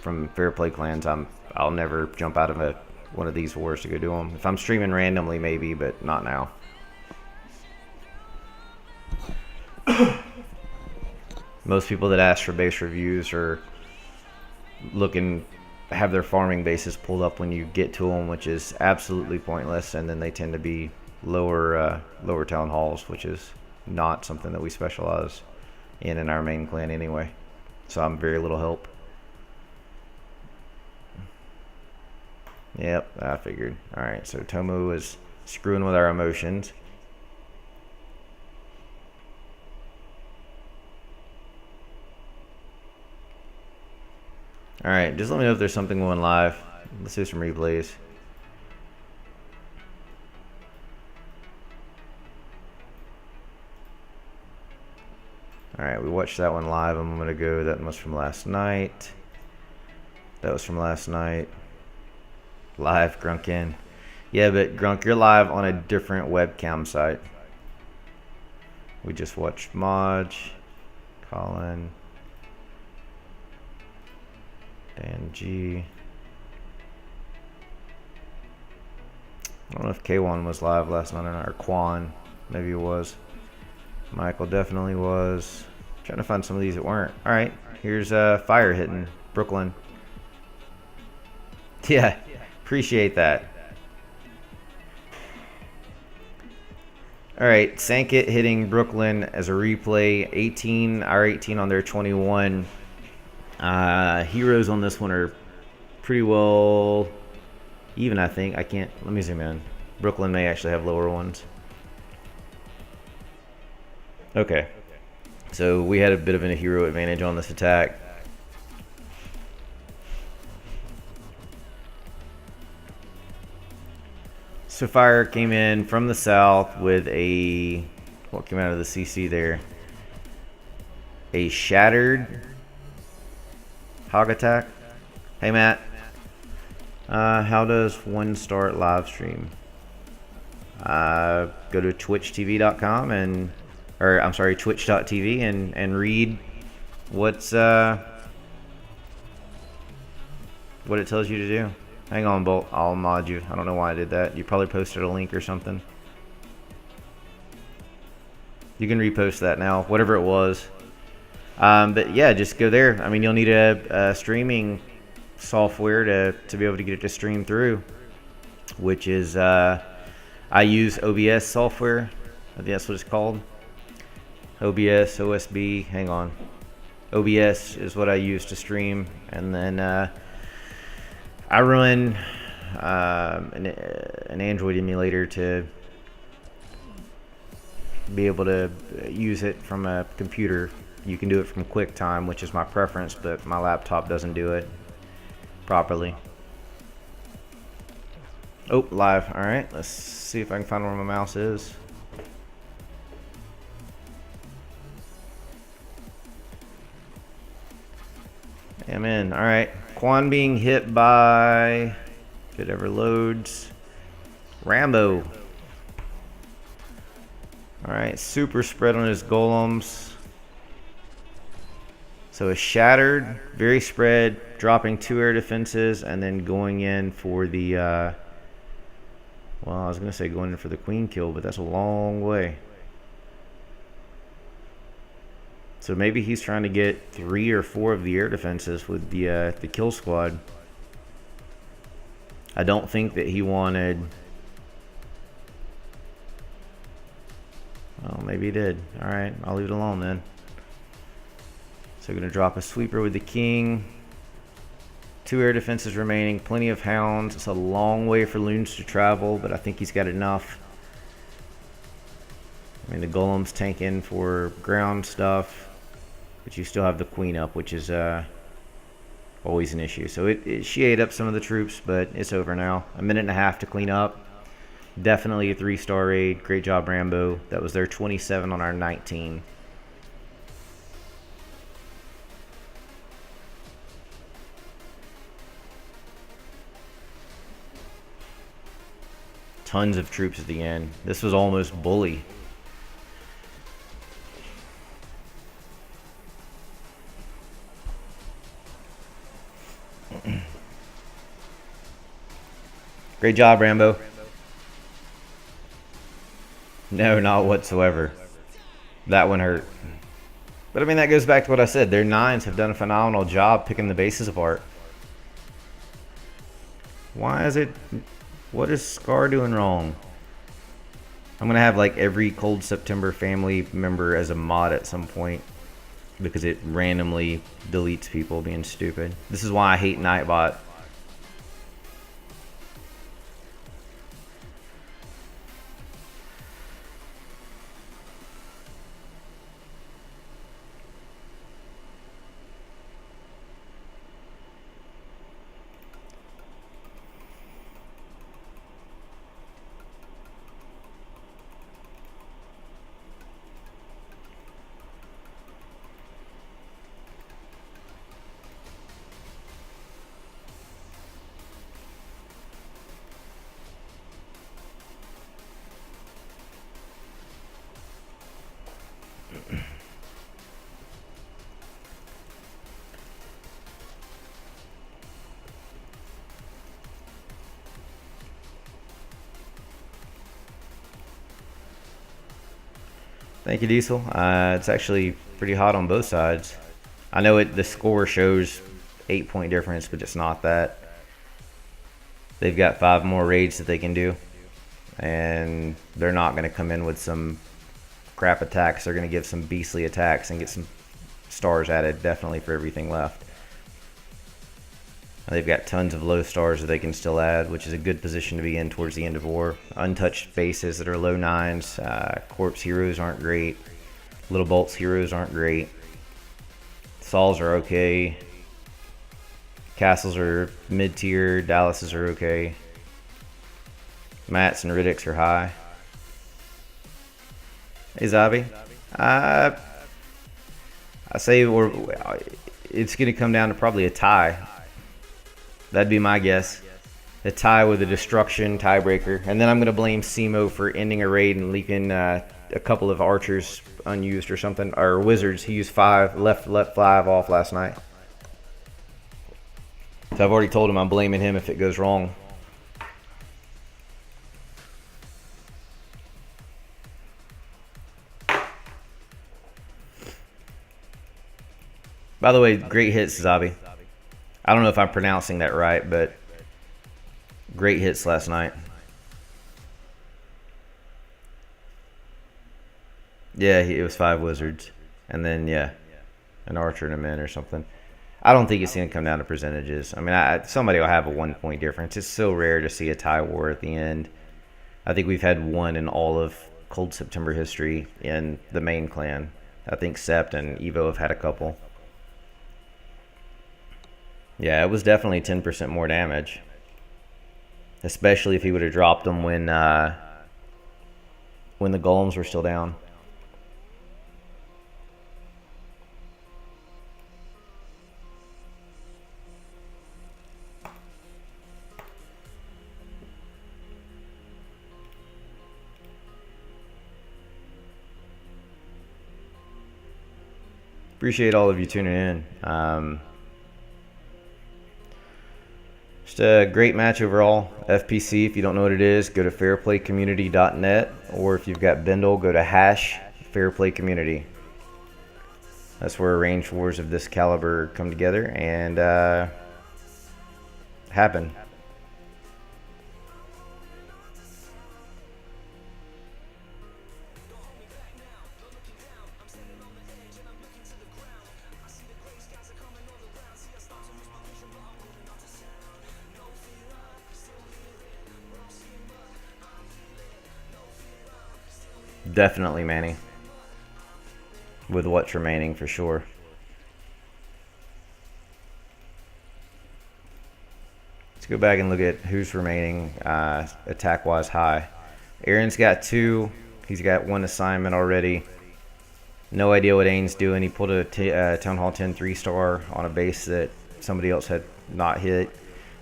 from Fair Play Clans. I'll never jump out of one of these wars to go do them. If I'm streaming randomly, maybe, but not now. Most people that ask for base reviews are looking, have their farming bases pulled up when you get to them, which is absolutely pointless, and then they tend to be lower town halls, which is not something that we specialize in our main clan anyway. So I'm very little help. Yep, I figured. Alright, so Tomu is screwing with our emotions. Alright, just let me know if there's something going live. Let's do some replays. Alright, we watched that one live. I'm going to go. That was from last night. That was from last night. Live, Grunkin. Yeah, but Grunk, you're live on a different webcam site. We just watched Maj, Colin, Dan G. I don't know if K1 was live last night or not, or Quan. Maybe it was. Michael definitely was. Trying to find some of these that weren't. Alright, here's Fire hitting Brooklyn. Yeah, appreciate that. Alright, Sankit hitting Brooklyn as a replay. 18, our 18 on their 21. Heroes on this one are pretty well even, I think. I can't, let me zoom in. Brooklyn may actually have lower ones. Okay, so we had a bit of a hero advantage on this attack. So Fire came in from the south with a, what came out of the CC there? A shattered hog attack. Hey Matt, how does one start live stream? Go to twitchtv.com and, or I'm sorry, twitch.tv and read what's what it tells you to do. Hang on, Bolt. I'll mod you. I don't know why I did that. You probably posted a link or something. You can repost that now, whatever it was. But yeah, just go there. I mean, you'll need a streaming software to be able to get it to stream through, which is I use OBS software. I think that's what it's called. OBS, OSB. Hang on. OBS is what I use to stream, and then I run an Android emulator to be able to use it from a computer. You can do it from QuickTime, which is my preference, but my laptop doesn't do it properly. Oh, live. All right, let's see if I can find where my mouse is. I'm in. All right. Quan being hit by, if it ever loads, Rambo. All right. Super spread on his golems. So a shattered, very spread, dropping 2 air defenses, and then going in for the, well, I was going to say going in for the queen kill, but that's a long way. So maybe he's trying to get 3 or 4 of the air defenses with the kill squad. I don't think that he wanted. Oh, maybe he did. All right, I'll leave it alone then. So we're gonna drop a sweeper with the king. 2 air defenses remaining. Plenty of hounds. It's a long way for loons to travel, but I think he's got enough. I mean, the golem's tanking for ground stuff. But you still have the queen up, which is always an issue. So she ate up some of the troops, but it's over now. A minute and a half to clean up. Definitely a 3-star raid. Great job, Rambo. That was their 27 on our 19. Tons of troops at the end. This was almost bully. Great job, Rambo. No, not whatsoever. That one hurt. But I mean, that goes back to what I said. Their 9s have done a phenomenal job picking the bases apart. Why is it... What is Scar doing wrong? I'm going to have like every Cold September family member as a mod at some point. Because it randomly deletes people being stupid. This is why I hate Nightbot. Thank you, Diesel. It's actually pretty hot on both sides. I know the score shows 8-point difference, but it's not that. They've got 5 more raids that they can do, and they're not going to come in with some crap attacks. They're going to give some beastly attacks and get some stars added, definitely, for everything left. They've got tons of low stars that they can still add, which is a good position to be in towards the end of war. Untouched bases that are low 9s. Corpse heroes aren't great. Little bolts heroes aren't great. Sauls are okay. Castles are mid-tier. Dallases are okay. Mats and Riddicks are high. Hey, Zabi. I say it's going to come down to probably a tie. That'd be my guess. A tie with a destruction tiebreaker. And then I'm going to blame Simo for ending a raid and leaving a couple of archers unused or something. Or wizards. He used 5, left 5 off last night. So I've already told him I'm blaming him if it goes wrong. By the way, great hits, Zabi. I don't know if I'm pronouncing that right, but great hits last night. Yeah, it was 5 wizards. And then, yeah, an archer and a min or something. I don't think it's going to come down to percentages. I mean, somebody will have a 1-point difference. It's so rare to see a tie war at the end. I think we've had one in all of Cold September history in the main clan. I think Sept and Evo have had a couple. Yeah, it was definitely 10% more damage. Especially if he would have dropped them when the golems were still down. Appreciate all of you tuning in. Just a great match overall. FPC, if you don't know what it is, go to fairplaycommunity.net, or if you've got Bindle, go to #fairplaycommunity. That's where range wars of this caliber come together and happen. Definitely Manny. With what's remaining, for sure. Let's go back and look at who's remaining attack-wise high. Aaron's got 2. He's got 1 assignment already. No idea what Ains doing. He pulled a Town Hall 10 3-star on a base that somebody else had not hit.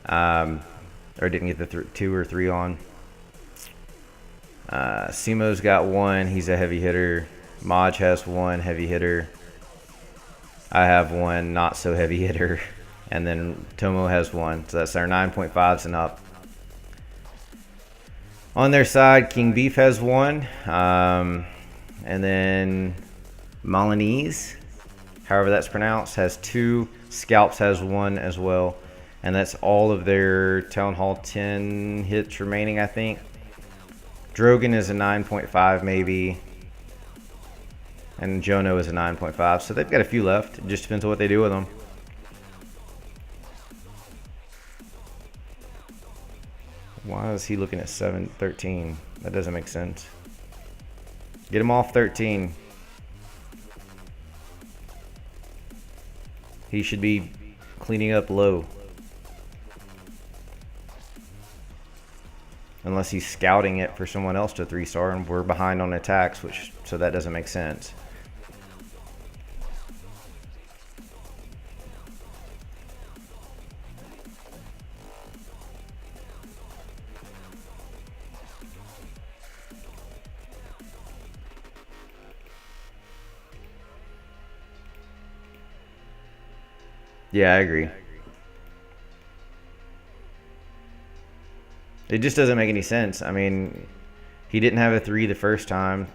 Or didn't get the 2 or 3 on. Simo's got 1. He's a heavy hitter. Maj has 1 heavy hitter. I have 1 not so heavy hitter. And then Tomo has 1. So that's our 9.5s and up. On their side, King Beef has 1. And then Milanese, however that's pronounced, has 2. Scalps has 1 as well. And that's all of their Town Hall 10 hits remaining, I think. Drogon is a 9.5 maybe. And Jono is a 9.5. So they've got a few left. It just depends on what they do with them. Why is he looking at 13? That doesn't make sense. Get him off 13. He should be cleaning up low. Unless he's scouting it for someone else to 3-star and we're behind on attacks, so that doesn't make sense. Yeah, I agree. It just doesn't make any sense. I mean, he didn't have a 3 the first time.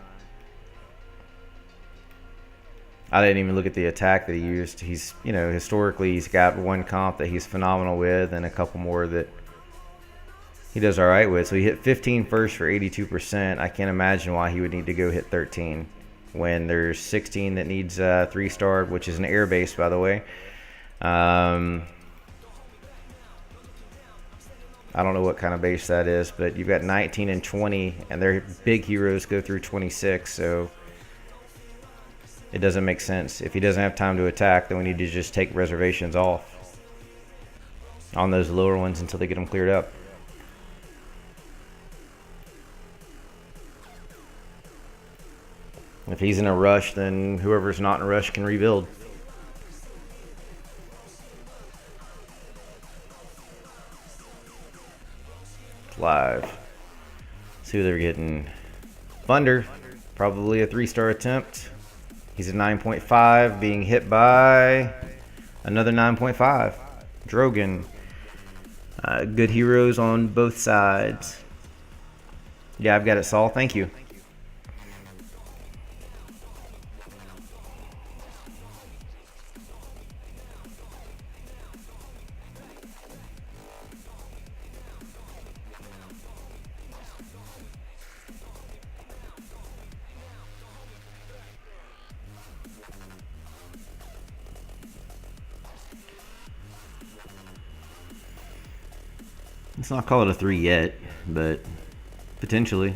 I didn't even look at the attack that he used. He's, you know, historically he's got one comp that he's phenomenal with and a couple more that he does all right with. So he hit 15 first for 82%. I can't imagine why he would need to go hit 13 when there's 16 that needs 3-star, which is an air base, by the way. I don't know what kind of base that is, but you've got 19 and 20, and their big heroes go through 26, so it doesn't make sense. If he doesn't have time to attack, then we need to just take reservations off on those lower ones until they get them cleared up. If he's in a rush, then whoever's not in a rush can rebuild. Live. See who they're getting. Thunder, probably a 3-star attempt. He's a 9.5, being hit by another 9.5. Drogon. Good heroes on both sides. Yeah, I've got it, Saul. Thank you. Let's not call it a 3 yet, but potentially.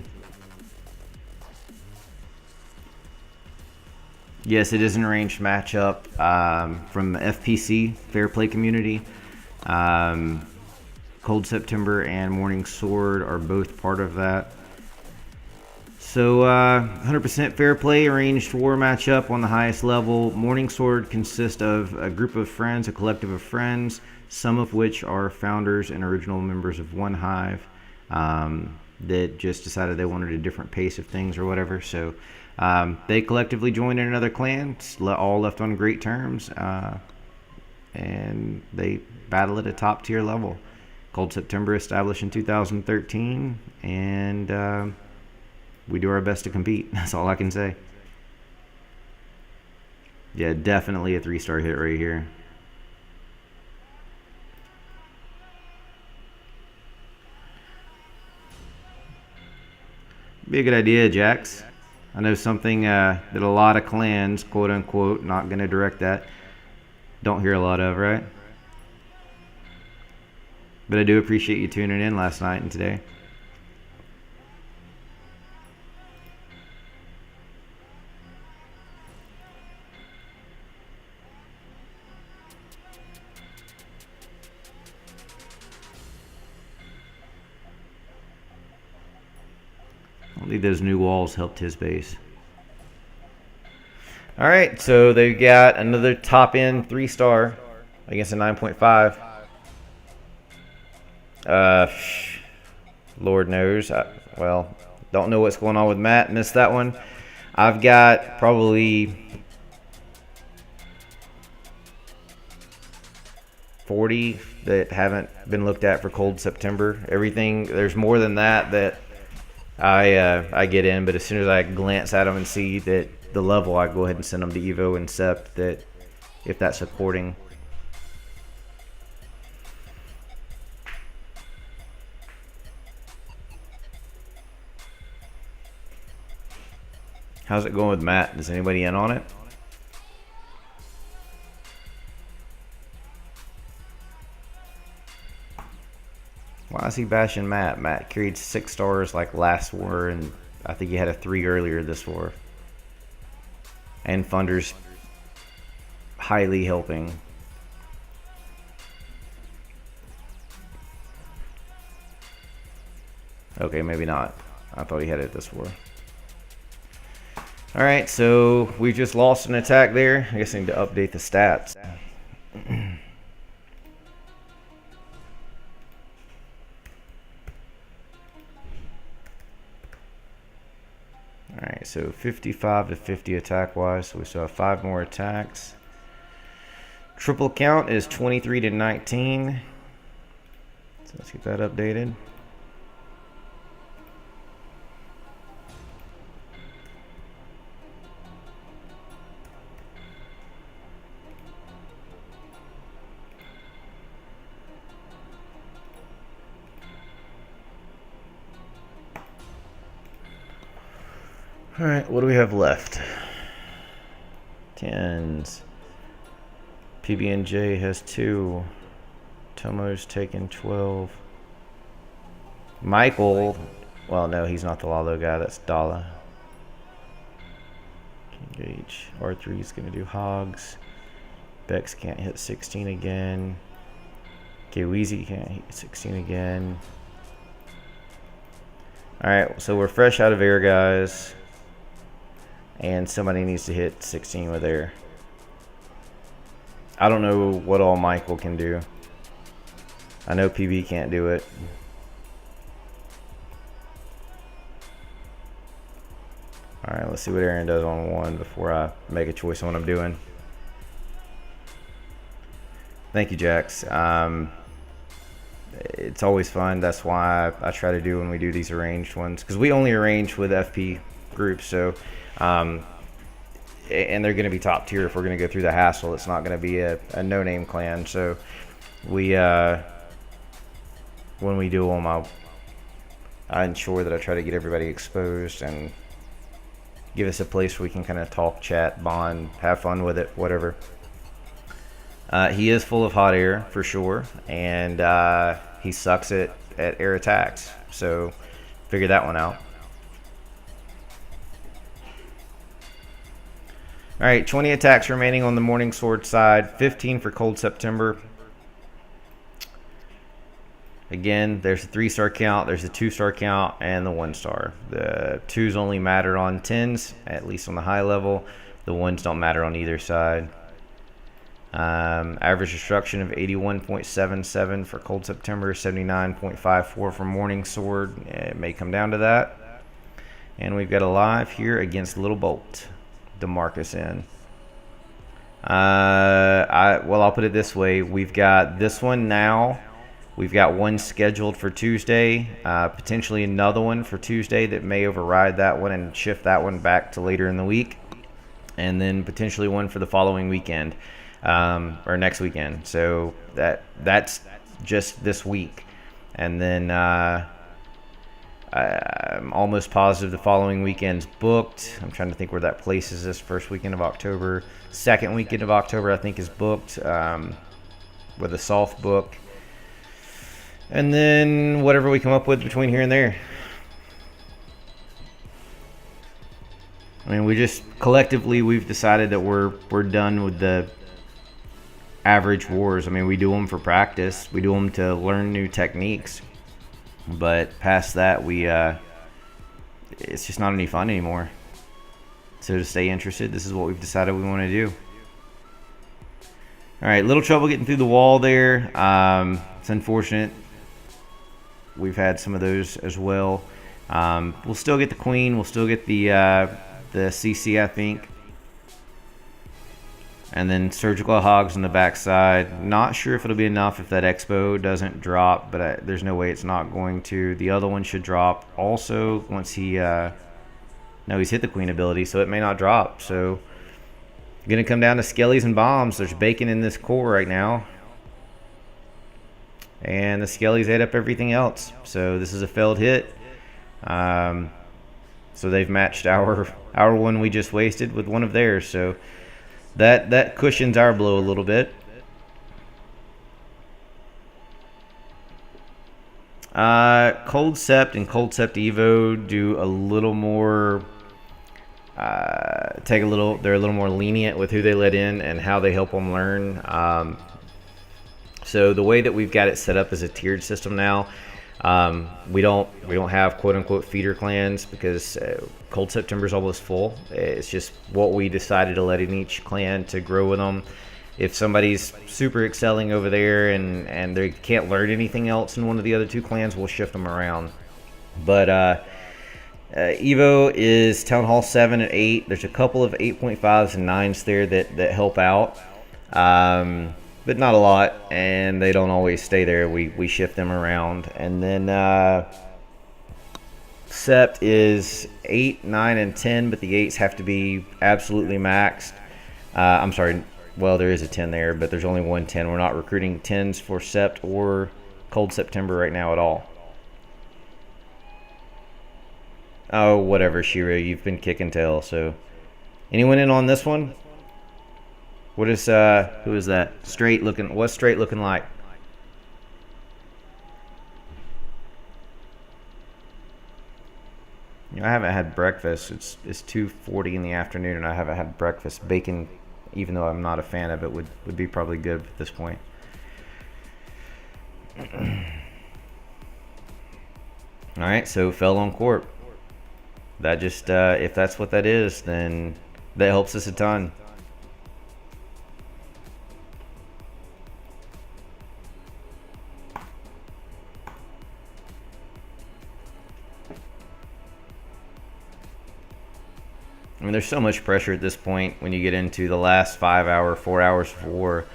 Yes, it is an arranged matchup from the FPC, Fair Play Community. Cold September and Morning Sword are both part of that. So 100% fair play, arranged war matchup on the highest level. Morning Sword consists of a group of friends, a collective of friends, some of which are founders and original members of one hive that just decided they wanted a different pace of things or whatever. So they collectively joined in another clan, all left on great terms, and they battle at a top tier level. Cold September established in 2013, and we do our best to compete. That's all I can say. Yeah, definitely a 3-star hit right here. Be a good idea, Jax. I know something that a lot of clans, quote unquote, not going to direct that, don't hear a lot of, right? But I do appreciate you tuning in last night and today. Only those new walls helped his base. All right, so they got another top end 3-star against a 9.5. Lord knows. Well, don't know what's going on with Matt. Missed that one. I've got probably 40 that haven't been looked at for Cold September. Everything, there's more than that I get in, but as soon as I glance at them and see that the level, I go ahead and send them to Evo and Sept, that if that's supporting. How's it going with Matt? Is anybody in on it? Why is he bashing Matt? Matt carried 6 stars like last war, and I think he had a 3 earlier this war. And Thunder's highly helping. Okay, maybe not. I thought he had it this war. Alright, so we just lost an attack there. I guess I need to update the stats. Alright, so 55 to 50 attack wise, so we still have 5 more attacks. Triple count is 23 to 19. So let's get that updated. All right, what do we have left? 10s. PB&J has 2. Tomo's taking 12. Michael, well, no, he's not the Lalo guy. That's Dala. Engage. R3 is going to do hogs. Bex can't hit 16 again. Weezy can't hit 16 again. Alright, so we're fresh out of air, guys. And somebody needs to hit 16 with air. I don't know what all Michael can do. I know PB can't do it. Alright, let's see what Aaron does on 1 before I make a choice on what I'm doing. Thank you, Jax. It's always fun. That's why I try to do when we do these arranged ones. Because we only arrange with FP groups, so... and they're going to be top tier if we're going to go through the hassle. It's not going to be a no-name clan. So we... when we do them, I ensure that I try to get everybody exposed and give us a place where we can kind of talk, chat, bond, have fun with it, whatever. He is full of hot air for sure, and he sucks at air attacks. So figure that one out. All right, 20 attacks remaining on the Morning Sword side, 15 for Cold September. Again, there's a 3-star count, there's a 2-star count, and the 1-star. The 2s only matter on 10s, at least on the high level. The 1s don't matter on either side. Average destruction of 81.77 for Cold September, 79.54 for Morning Sword. It may come down to that. And we've got a live here against Little Bolt. DeMarcus in. Well, I'll put it this way. We've got this one now. We've got one scheduled for Tuesday, potentially another one for Tuesday that may override that one and shift that one back to later in the week, and then potentially one for the following weekend, or next weekend. So that's just this week. And then I'm almost positive the following weekend's booked. I'm trying to think where that places this first weekend of October. Second weekend of October, I think, is booked with a soft book. And then whatever we come up with between here and there. I mean, we just collectively we've decided that we're done with the average wars. I mean, we do them for practice. We do them to learn new techniques. But past that, it's just not any fun anymore. So to stay interested, this is what we've decided we want to do. All right, little trouble getting through the wall there. It's unfortunate. We've had some of those as well. We'll still get the queen. We'll still get the CC, I think. And then surgical hogs on the backside. Not sure if it'll be enough if that expo doesn't drop, but there's no way it's not going to. The other one should drop also once he... no, he's hit the queen ability, so it may not drop. So, going to come down to skellies and bombs. There's bacon in this core right now. And the skellies ate up everything else. So this is a failed hit. So they've matched our one we just wasted with one of theirs. So that cushions our blow a little bit. Cold Sept and Cold Sept Evo do a little more. They're a little more lenient with who they let in and how they help them learn. So the way that we've got it set up is a tiered system now. We don't have quote unquote feeder clans because Cold September is almost full. It's just what we decided to let in each clan to grow with them. If somebody's super excelling over there and they can't learn anything else in one of the other two clans, we'll shift them around. But Evo is Town Hall 7 and 8. There's a couple of 8.5s and 9s there that help out. But not a lot, and they don't always stay there. We shift them around. And then Sept is 8, 9, and 10, but the 8s have to be absolutely maxed. I'm sorry, well, there is a 10 there, but there's only one 10. We're not recruiting 10s for Sept or Cold September right now at all. Oh, whatever, Shiro. You've been kicking tail. So, anyone in on this one? What is who is that? Straight looking. What's straight looking like? I haven't had breakfast. It's 2:40 in the afternoon, and I haven't had breakfast. Bacon, even though I'm not a fan of it, would be probably good at this point. All right, so fell on corp. That just if that's what that is, then that helps us a ton. I mean, there's so much pressure at this point when you get into the last 4 hours of war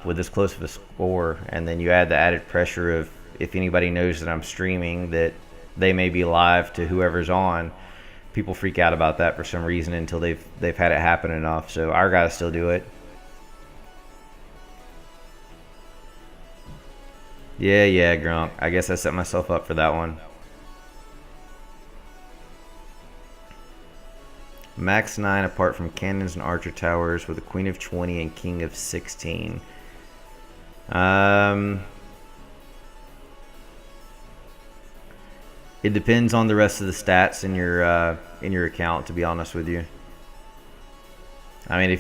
with this close of a score, and then you add the added pressure of if anybody knows that I'm streaming, that they may be live to whoever's on. People freak out about that for some reason until they've had it happen enough. So our guys still do it. Yeah, Grunk. I guess I set myself up for that one. Max 9 apart from cannons and archer towers with a queen of 20 and king of 16. It depends on the rest of the stats in your account, to be honest with you. I mean,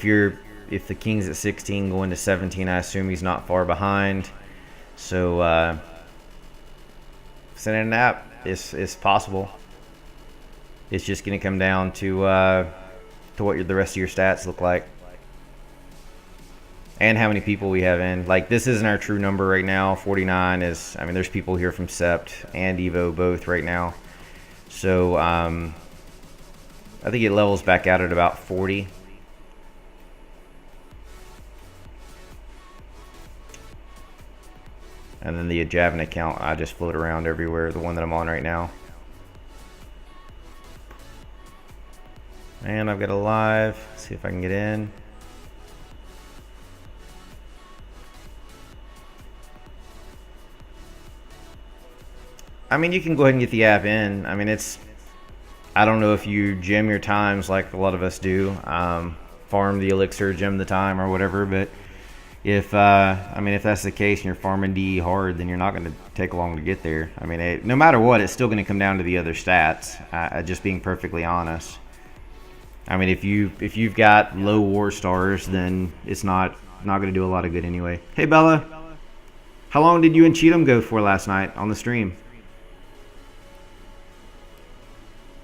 if the king's at 16 going to 17, I assume he's not far behind. So sending a nap is possible. It's just going to come down to what the rest of your stats look like, and how many people we have in. Like, this isn't our true number right now. 49 is. I mean, there's people here from Sept and Evo both right now. So I think it levels back out at about 40. And then the Javin account, I just float around everywhere. The one that I'm on right now. And I've got a live. See if I can get in. I mean, you can go ahead and get the app in. I mean, I don't know if you gem your times like a lot of us do. Farm the elixir, gem the time or whatever. But if that's the case and you're farming DE hard, then you're not going to take long to get there. I mean, no matter what, it's still going to come down to the other stats. Just being perfectly honest. I mean, if you've got low war stars, then it's not going to do a lot of good anyway. Hey, Bella. How long did you and Cheatham go for last night on the stream?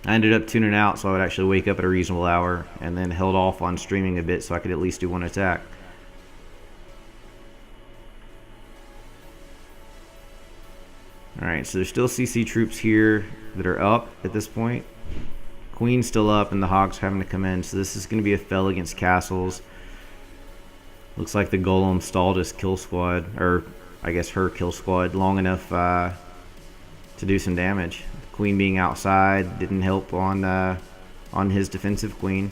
I ended up tuning out, so I would actually wake up at a reasonable hour, and then held off on streaming a bit so I could at least do one attack. Alright, so there's still CC troops here that are up at this point. Queen's still up and the Hogs having to come in, so this is going to be a fell against castles. Looks like the Golem stalled his kill squad, or I guess her kill squad, long enough to do some damage. The Queen being outside didn't help on his defensive Queen.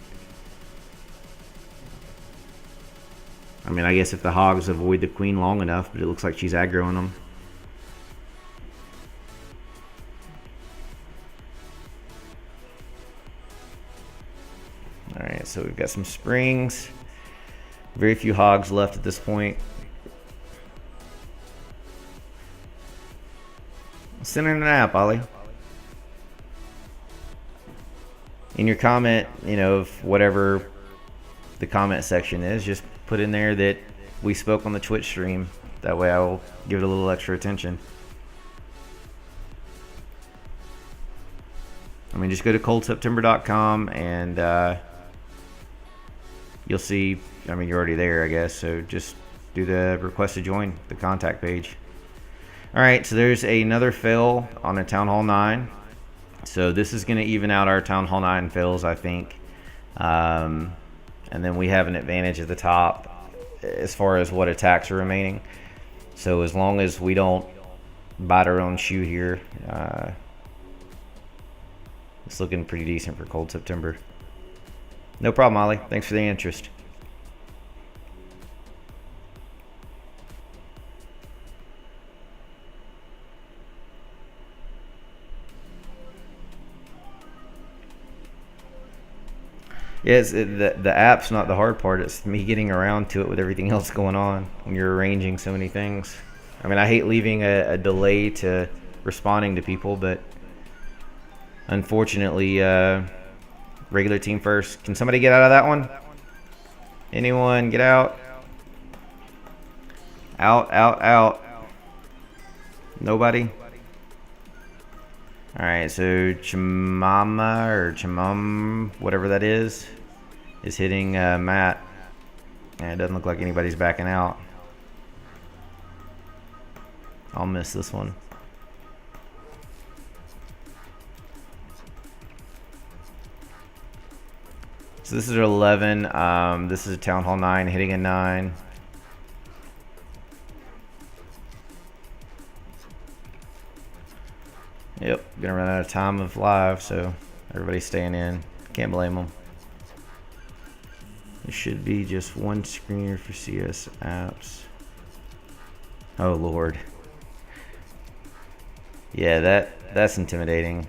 I mean, I guess if the Hogs avoid the Queen long enough, but it looks like she's aggroing them. Alright, so we've got some springs. Very few Hogs left at this point. Send in an app, Ollie. In your comment, of whatever the comment section is, just put in there that we spoke on the Twitch stream. That way I will give it a little extra attention. I mean, just go to coldseptember.com and you'll see, I mean, you're already there, I guess, so just do the request to join the contact page. Alright, so there's another fail on a Town Hall 9. So this is going to even out our Town Hall 9 fails, I think. And then we have an advantage at the top as far as what attacks are remaining. So as long as we don't bite our own shoe here, it's looking pretty decent for Cold September. No problem, Ollie. Thanks for the interest. Yeah, the app's not the hard part. It's me getting around to it with everything else going on when you're arranging so many things. I mean, I hate leaving a delay to responding to people, but unfortunately, regular team first. Can somebody get out of that one? Anyone get out? Out, out, out. Nobody? Alright, so Chimama or Chimum, whatever that is hitting Matt. And it doesn't look like anybody's backing out. I'll miss this one. So this is 11. This is a Town Hall 9 hitting a 9. Yep, gonna run out of time of live, so everybody's staying in. Can't blame them. It should be just one screener for CS apps. Oh Lord. Yeah, that's intimidating.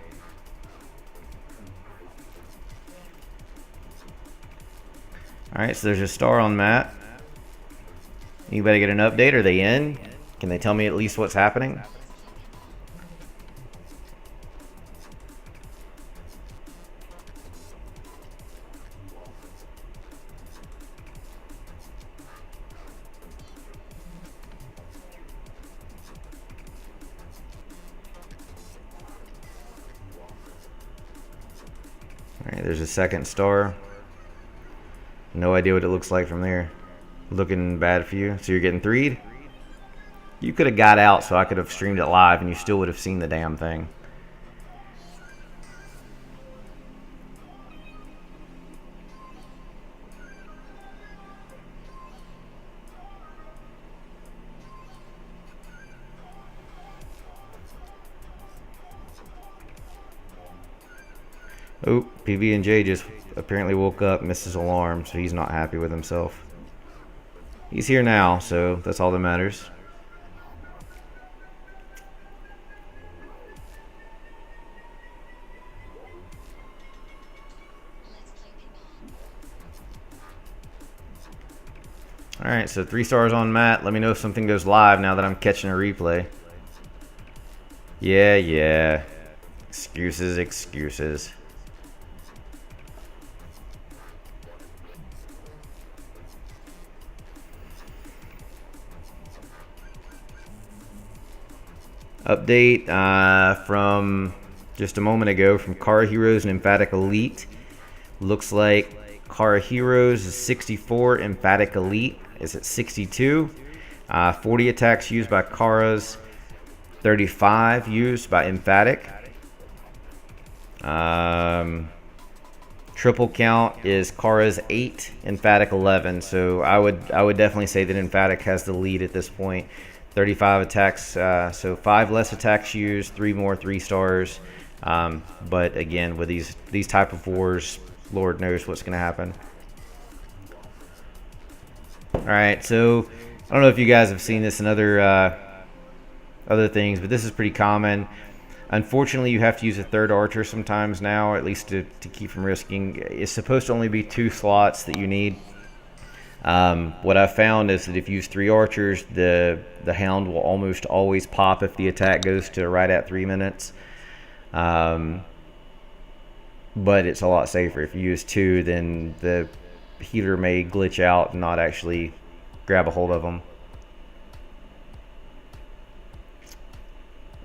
Alright, so there's a star on Matt. Anybody get an update? Are they in? Can they tell me at least what's happening? Alright, there's a second star. No idea what it looks like from there. Looking bad for you. So you're getting 3'd? You could have got out so I could have streamed it live and you still would have seen the damn thing. Oh, PB&J just apparently woke up, missed his alarm, so he's not happy with himself. He's here now, so that's all that matters. Alright, so 3 stars on Matt. Let me know if something goes live now that I'm catching a replay. Yeah. Excuses. Update from just a moment ago from Car Heroes and Emphatic Elite. Looks like Car Heroes is 64, Emphatic Elite is at 62. 40 attacks used by Kara's, 35 used by Emphatic. Triple count is Kara's 8, Emphatic 11. So I would definitely say that Emphatic has the lead at this point. 35 attacks, so 5 less attacks used, 3 more 3 stars. But again, with these type of wars, Lord knows what's going to happen. All right, so I don't know if you guys have seen this in other things, but this is pretty common. Unfortunately, you have to use a third archer sometimes now, at least to keep from risking. It's supposed to only be 2 slots that you need. What I've found is that if you use 3 archers, the hound will almost always pop if the attack goes to right at 3 minutes. But it's a lot safer. If you use 2, then the heater may glitch out and not actually grab a hold of them.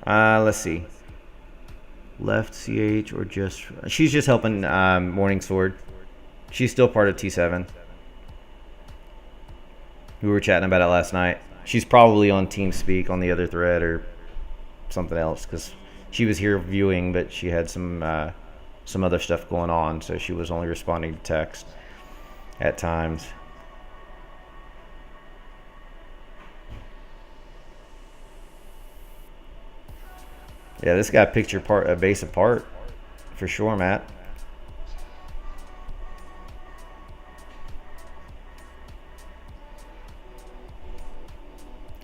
Let's see. Left CH or just... She's just helping Morning Sword. She's still part of T7. We were chatting about it last night. She's probably on TeamSpeak on the other thread or something else because she was here viewing, but she had some other stuff going on, so she was only responding to text at times. Yeah, this guy picked your base apart for sure, Matt.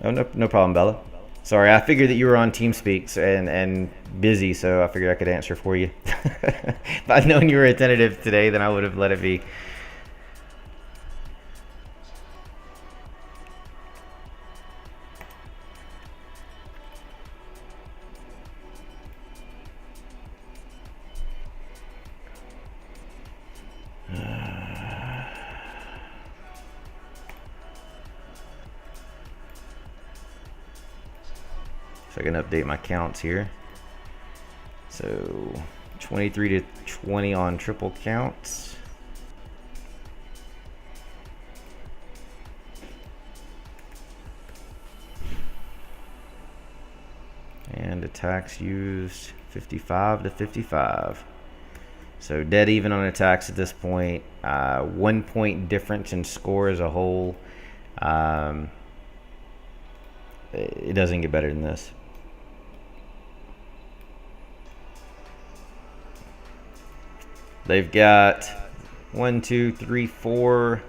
Oh, no problem, Bella. Sorry, I figured that you were on TeamSpeak and busy, so I figured I could answer for you. If I'd known you were attentive today, then I would have let it be. So I can update my counts here. So 23 to 20 on triple counts. And attacks used 55 to 55. So dead even on attacks at this point. 1 point difference in score as a whole. It doesn't get better than this. They've got 1, 2, 3, 4.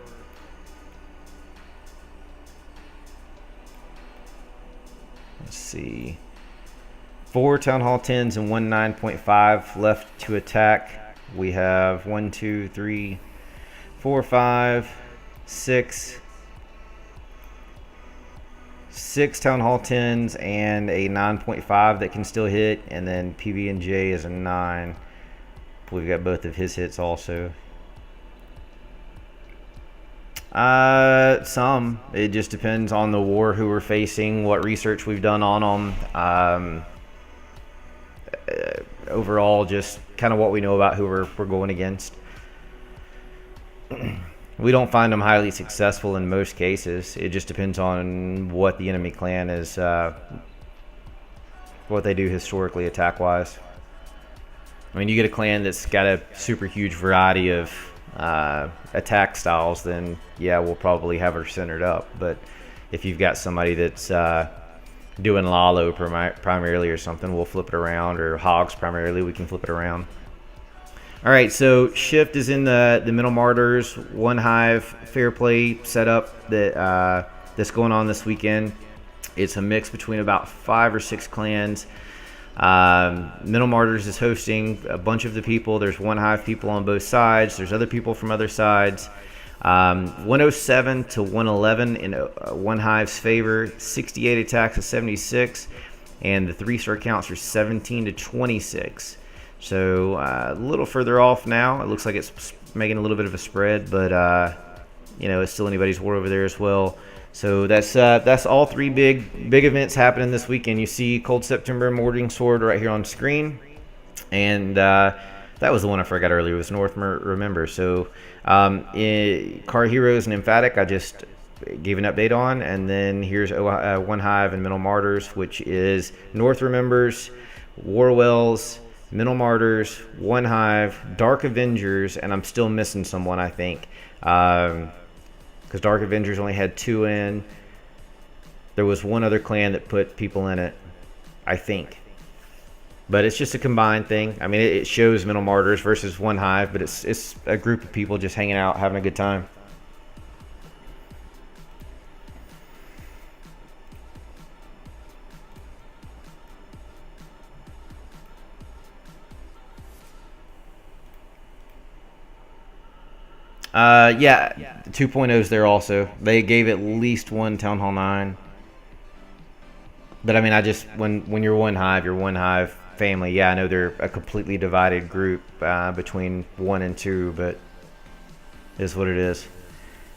Let's see. 4 Town Hall 10s and 1 9.5 left to attack. We have 1, 2, 3, 4, 5, 6. 6 Town Hall 10s and a 9.5 that can still hit, and then PB&J is a 9. We've got both of his hits also. Some. It just depends on the war, who we're facing, what research we've done on them. Overall, just kind of what we know about who we're going against. We don't find them highly successful in most cases. It just depends on what the enemy clan is, what they do historically attack-wise. I mean, you get a clan that's got a super huge variety of attack styles, then yeah, we'll probably have her centered up. But if you've got somebody that's doing Lalo primarily or something, we'll flip it around, or Hogs primarily, we can flip it around. All right, so Shift is in the Middle Martyrs, One Hive Fair Play setup that's going on this weekend. It's a mix between about 5 or 6 clans. Middle Martyrs is hosting a bunch of the people. There's One Hive people on both sides. There's other people from other sides. 107 to 111 in One Hive's favor. 68 attacks to 76, and the 3-star counts are 17 to 26. So a little further off now. It looks like it's making a little bit of a spread, but it's still anybody's war over there as well. So that's all 3 big events happening this weekend. You see Cold September Morning Sword right here on screen, and that was the one I forgot earlier. It was North Remember. So Car Heroes and Emphatic, I just gave an update on, and then here's One Hive and Middle Martyrs, which is North Remembers, Warwells, Middle Martyrs, One Hive, Dark Avengers, and I'm still missing someone, I think. Because Dark Avengers only had 2 in. There was one other clan that put people in it, I think. But it's just a combined thing. I mean, it shows Middle Martyrs versus One Hive, but it's a group of people just hanging out, having a good time. Yeah, the 2.0's there also. They gave at least 1 Town Hall 9. But I mean, when you're One Hive, you're One Hive family. Yeah, I know they're a completely divided group between 1 and 2, but it is what it is.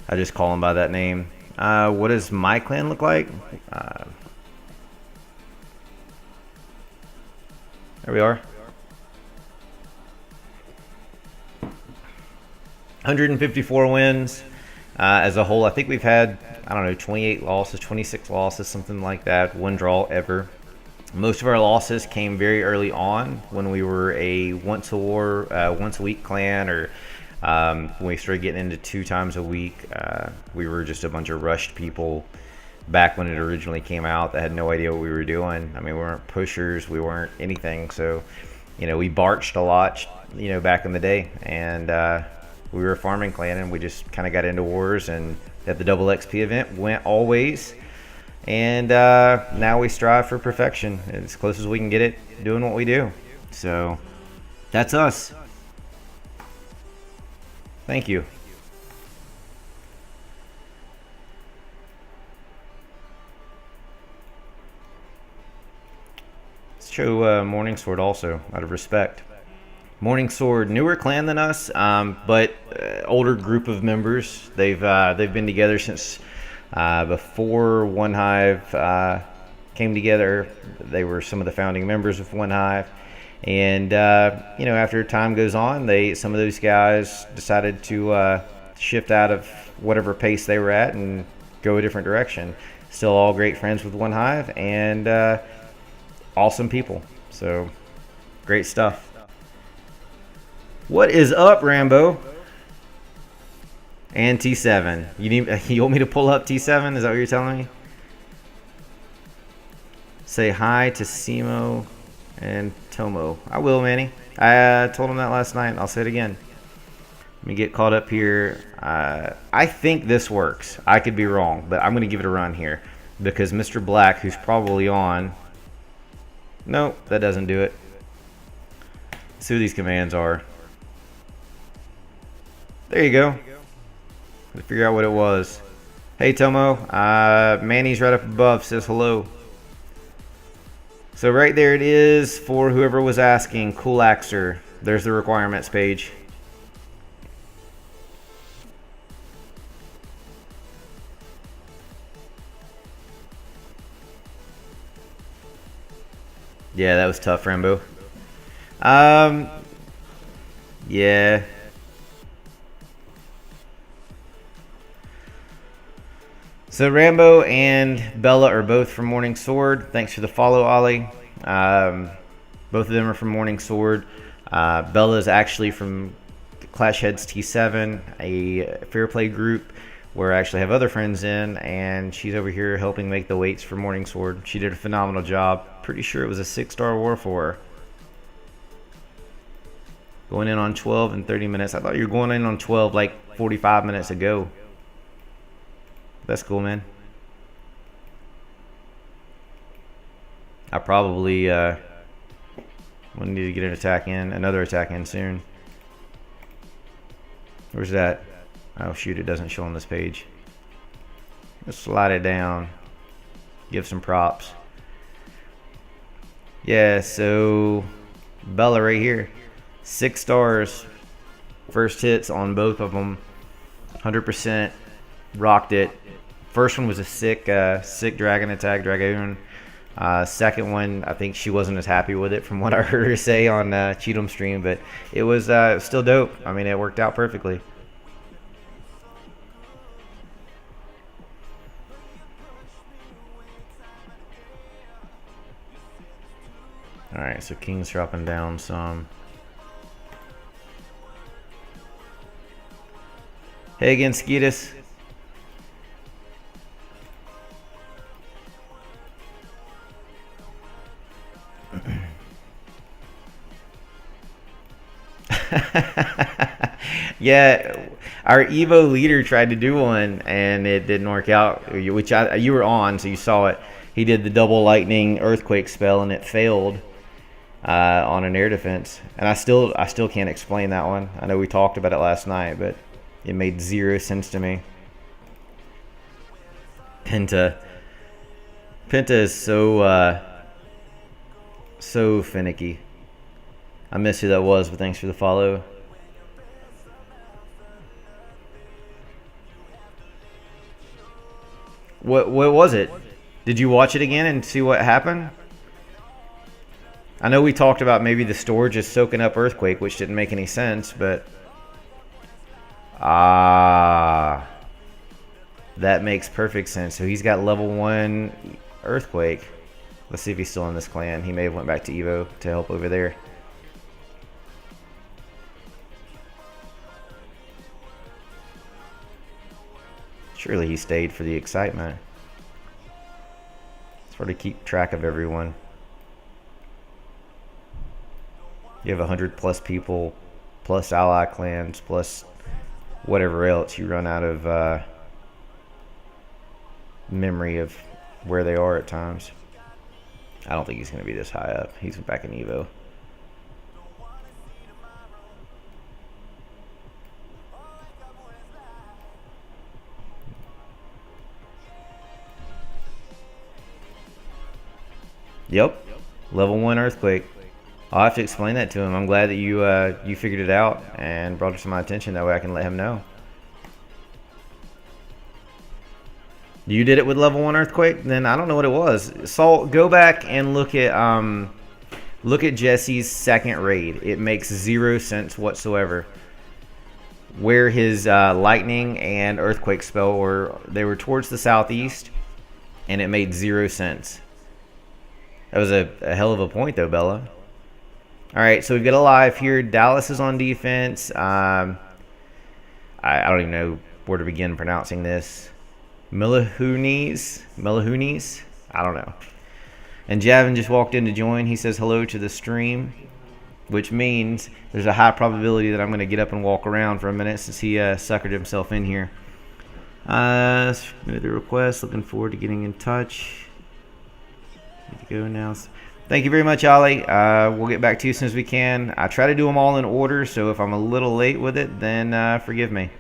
I just call them by that name. What does my clan look like? There we are. 154 wins as a whole. I think we've had, 28 losses, 26 losses, something like that. 1 draw ever. Most of our losses came very early on when we were a once a week clan, or when we started getting into 2 times a week. We were just a bunch of rushed people back when it originally came out that had no idea what we were doing. I mean, we weren't pushers, we weren't anything. So, we barched a lot, back in the day, and we were a farming clan, and we just kind of got into wars, and at the double XP event went always. And now we strive for perfection as close as we can get it, doing what we do. So that's us. Thank you. Let's show Morning Sword also, out of respect. Morning Sword, newer clan than us, but older group of members. They've been together since before One Hive came together. They were some of the founding members of One Hive, and after time goes on, some of those guys decided to shift out of whatever pace they were at and go a different direction. Still all great friends with One Hive and awesome people. So great stuff. What is up, Rambo? And T7. You want me to pull up T7? Is that what you're telling me? Say hi to Simo and Tomo. I will, Manny. I told him that last night. I'll say it again. Let me get caught up here. I think this works. I could be wrong, but I'm going to give it a run here because Mr. Black, who's probably on. Nope, that doesn't do it. Let's see what these commands are. There you go. Let's figure out what it was. Hey, Tomo. Manny's right up above. Says hello. So right there it is for whoever was asking. Cool Axer. There's the requirements page. Yeah, that was tough, Rambo. Yeah. So Rambo and Bella are both from Morning Sword. Thanks for the follow, Ollie. Both of them are from Morning Sword. Bella is actually from Clash Heads T7, a fair play group where I actually have other friends in, and she's over here helping make the weights for Morning Sword. She did a phenomenal job. Pretty sure it was a 6-star war for her. Going in on 12 in 30 minutes. I thought you were going in on 12 like 45 minutes ago. That's cool, man. I probably will need to get another attack in soon. Where's that? Oh shoot, it doesn't show on this page. Let's slide it down. Give some props. Yeah, so Bella right here. 6 stars. First hits on both of them. 100%. Rocked it. First one was a sick dragon attack, Dragoon. Second one, I think she wasn't as happy with it from what I heard her say on Cheatham stream, but it was still dope. I mean, it worked out perfectly. Alright, so King's dropping down some. Hey again, Skeetus. Yeah, our Evo leader tried to do one and it didn't work out, which you were on, so you saw it. He did the double lightning earthquake spell and it failed on an air defense. And I still can't explain that one. I know we talked about it last night, but it made 0 sense to me. Penta is so finicky. I missed who that was, but thanks for the follow. What was it? Did you watch it again and see what happened? I know we talked about maybe the storage is soaking up earthquake, which didn't make any sense, but that makes perfect sense. So he's got level 1 earthquake. Let's see if he's still in this clan. He may have went back to Evo to help over there. Surely he stayed for the excitement. It's hard to keep track of everyone. You have 100+ people, plus ally clans, plus whatever else. You run out of memory of where they are at times. I don't think he's going to be this high up. He's back in Evo. Yep. Level 1 earthquake. I'll have to explain that to him. I'm glad that you figured it out and brought it to my attention. That way I can let him know. You did it with level 1 earthquake? Then I don't know what it was. Salt, go back and look at Jesse's second raid. It makes 0 sense whatsoever. Where his lightning and earthquake spell were, they were towards the southeast, and it made 0 sense. That was a hell of a point, though, Bella. All right, so we've got a live here. Dallas is on defense. I don't even know where to begin pronouncing this. Milahunis. I don't know. And Javin just walked in to join. He says hello to the stream, which means there's a high probability that I'm going to get up and walk around for a minute since he suckered himself in here. Submitted the request. Looking forward to getting in touch. Need to go now. Thank you very much, Ollie. We'll get back to you as soon as we can. I try to do them all in order, so if I'm a little late with it, then forgive me.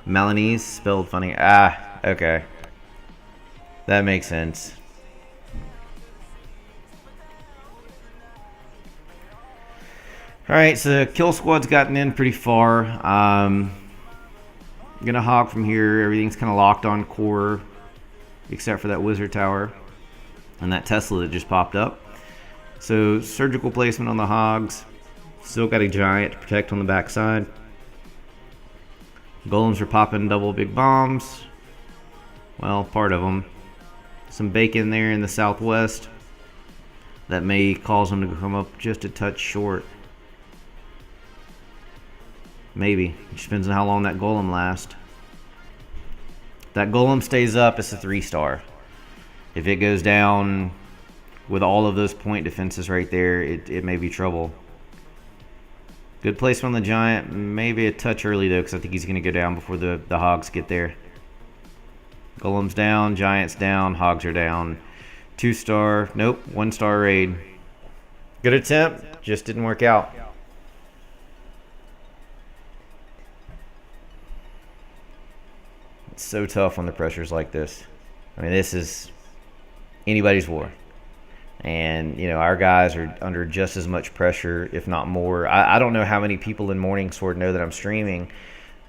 Melanese, spelled funny. Ah, okay. That makes sense. Alright, so the kill squad's gotten in pretty far. I'm gonna hog from here. Everything's kind of locked on core, except for that wizard tower and that Tesla that just popped up. So surgical placement on the hogs. Still got a giant to protect on the backside. Golems are popping double big bombs. Well, part of them. Some bacon there in the southwest. That may cause them to come up just a touch short. Maybe. It just depends on how long that golem lasts. If that golem stays up, it's a 3-star. If it goes down with all of those point defenses right there, it may be trouble. Good placement on the giant. Maybe a touch early, though, because I think he's going to go down before the hogs get there. Golem's down, giant's down, hogs are down. 2-star. Nope, 1-star raid. Good attempt. Just didn't work out. It's so tough when the pressure's like this. I mean, this is anybody's war. And, you know, our guys are under just as much pressure, if not more. I don't know how many people in Morningsword know that I'm streaming,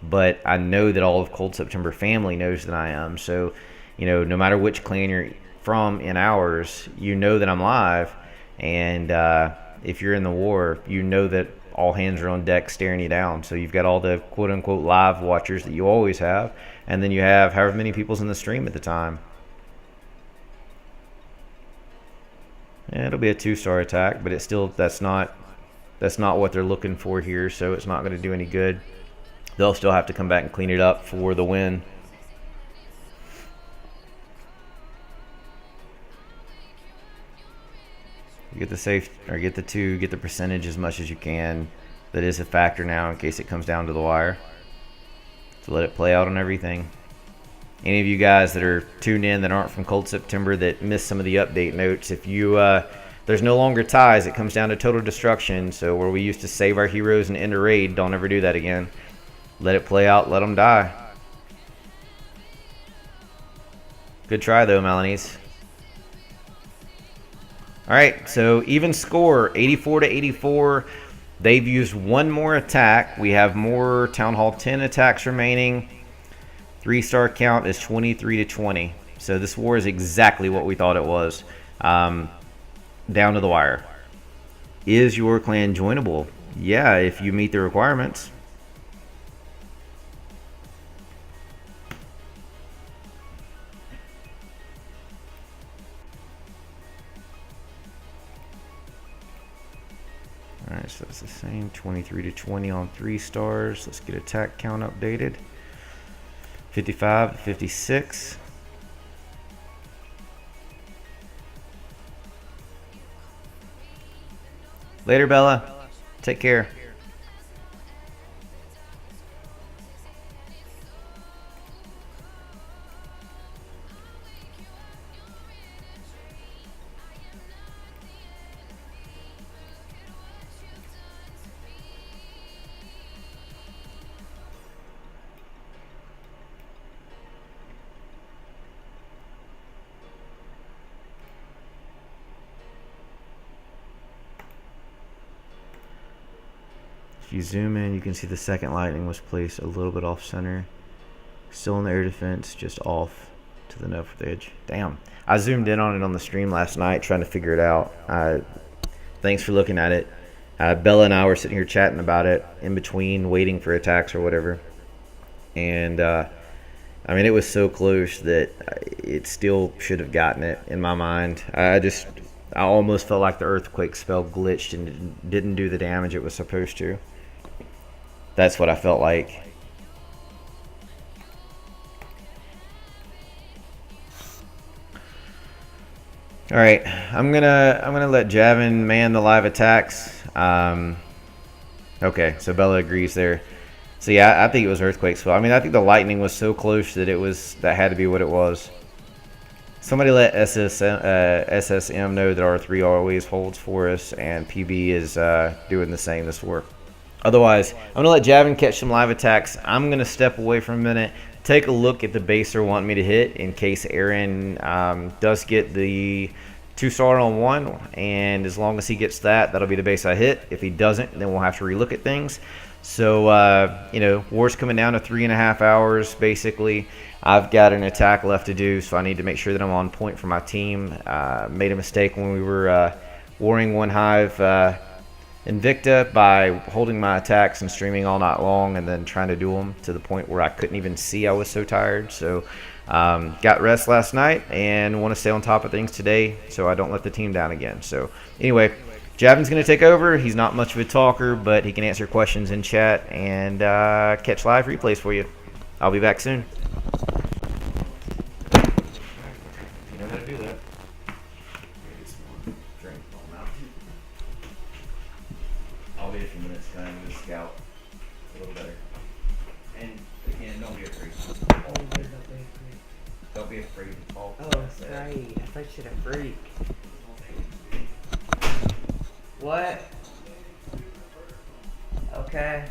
but I know that all of Cold September family knows that I am. So, you know, no matter which clan you're from in ours, you know that I'm live. And if you're in the war, you know that all hands are on deck staring you down. So you've got all the quote-unquote live watchers that you always have. And then you have however many people's in the stream at the time. Yeah, it'll be a 2-star attack, but it's still that's not what they're looking for here, so it's not going to do any good. They'll still have to come back and clean it up for the win. Get the safe or get the 2, get the percentage as much as you can. That is a factor now in case it comes down to the wire. So let it play out on everything. Any of you guys that are tuned in that aren't from Cold September that missed some of the update notes, if you there's no longer ties, it comes down to total destruction. So where we used to save our heroes and end a raid, don't ever do that again. Let it play out, let them die. Good try though, Melanese. Alright, so even score, 84 to 84. They've used one more attack. We have more Town Hall 10 attacks remaining. 3-star count is 23 to 20. So this war is exactly what we thought it was. Down to the wire. Is your clan joinable? Yeah, if you meet the requirements. Alright, so it's the same. 23 to 20 on 3 stars. Let's get attack count updated. 55 to 56. Later, Bella. Take care. you zoom in, you can see the second lightning was placed a little bit off center. Still in the air defense, just off to the north edge. Damn. I zoomed in on it on the stream last night trying to figure it out. Thanks for looking at it. Bella and I were sitting here chatting about it in between waiting for attacks or whatever. And, I mean, it was so close that it still should have gotten it in my mind. I almost felt like the earthquake spell glitched and didn't do the damage it was supposed to. That's what I felt like. All right, I'm gonna let Javin man the live attacks. Okay, so Bella agrees there. So yeah, I think it was earthquake spell. I mean, I think the lightning was so close that that had to be what it was. Somebody let SSM know that R3 always holds for us, and PB is doing the same this war. Otherwise, I'm going to let Javin catch some live attacks. I'm going to step away for a minute, take a look at the base they're wanting me to hit in case Aaron does get the 2-star on 1, and as long as he gets that, that'll be the base I hit. If he doesn't, then we'll have to relook at things. So, war's coming down to 3.5 hours, basically. I've got an attack left to do, so I need to make sure that I'm on point for my team. Made a mistake when we were warring one hive Invicta by holding my attacks and streaming all night long and then trying to do them to the point where I couldn't even see. I was so tired. So, got rest last night and want to stay on top of things today so I don't let the team down again. So, anyway, Javin's going to take over. He's not much of a talker, but he can answer questions in chat and catch live replays for you. I'll be back soon. You know how to do that. I'll be a few minutes kind of scout a little better. And again, don't be afraid. Don't be afraid to talk. Oh, right. I thought you said a freak. What? Okay.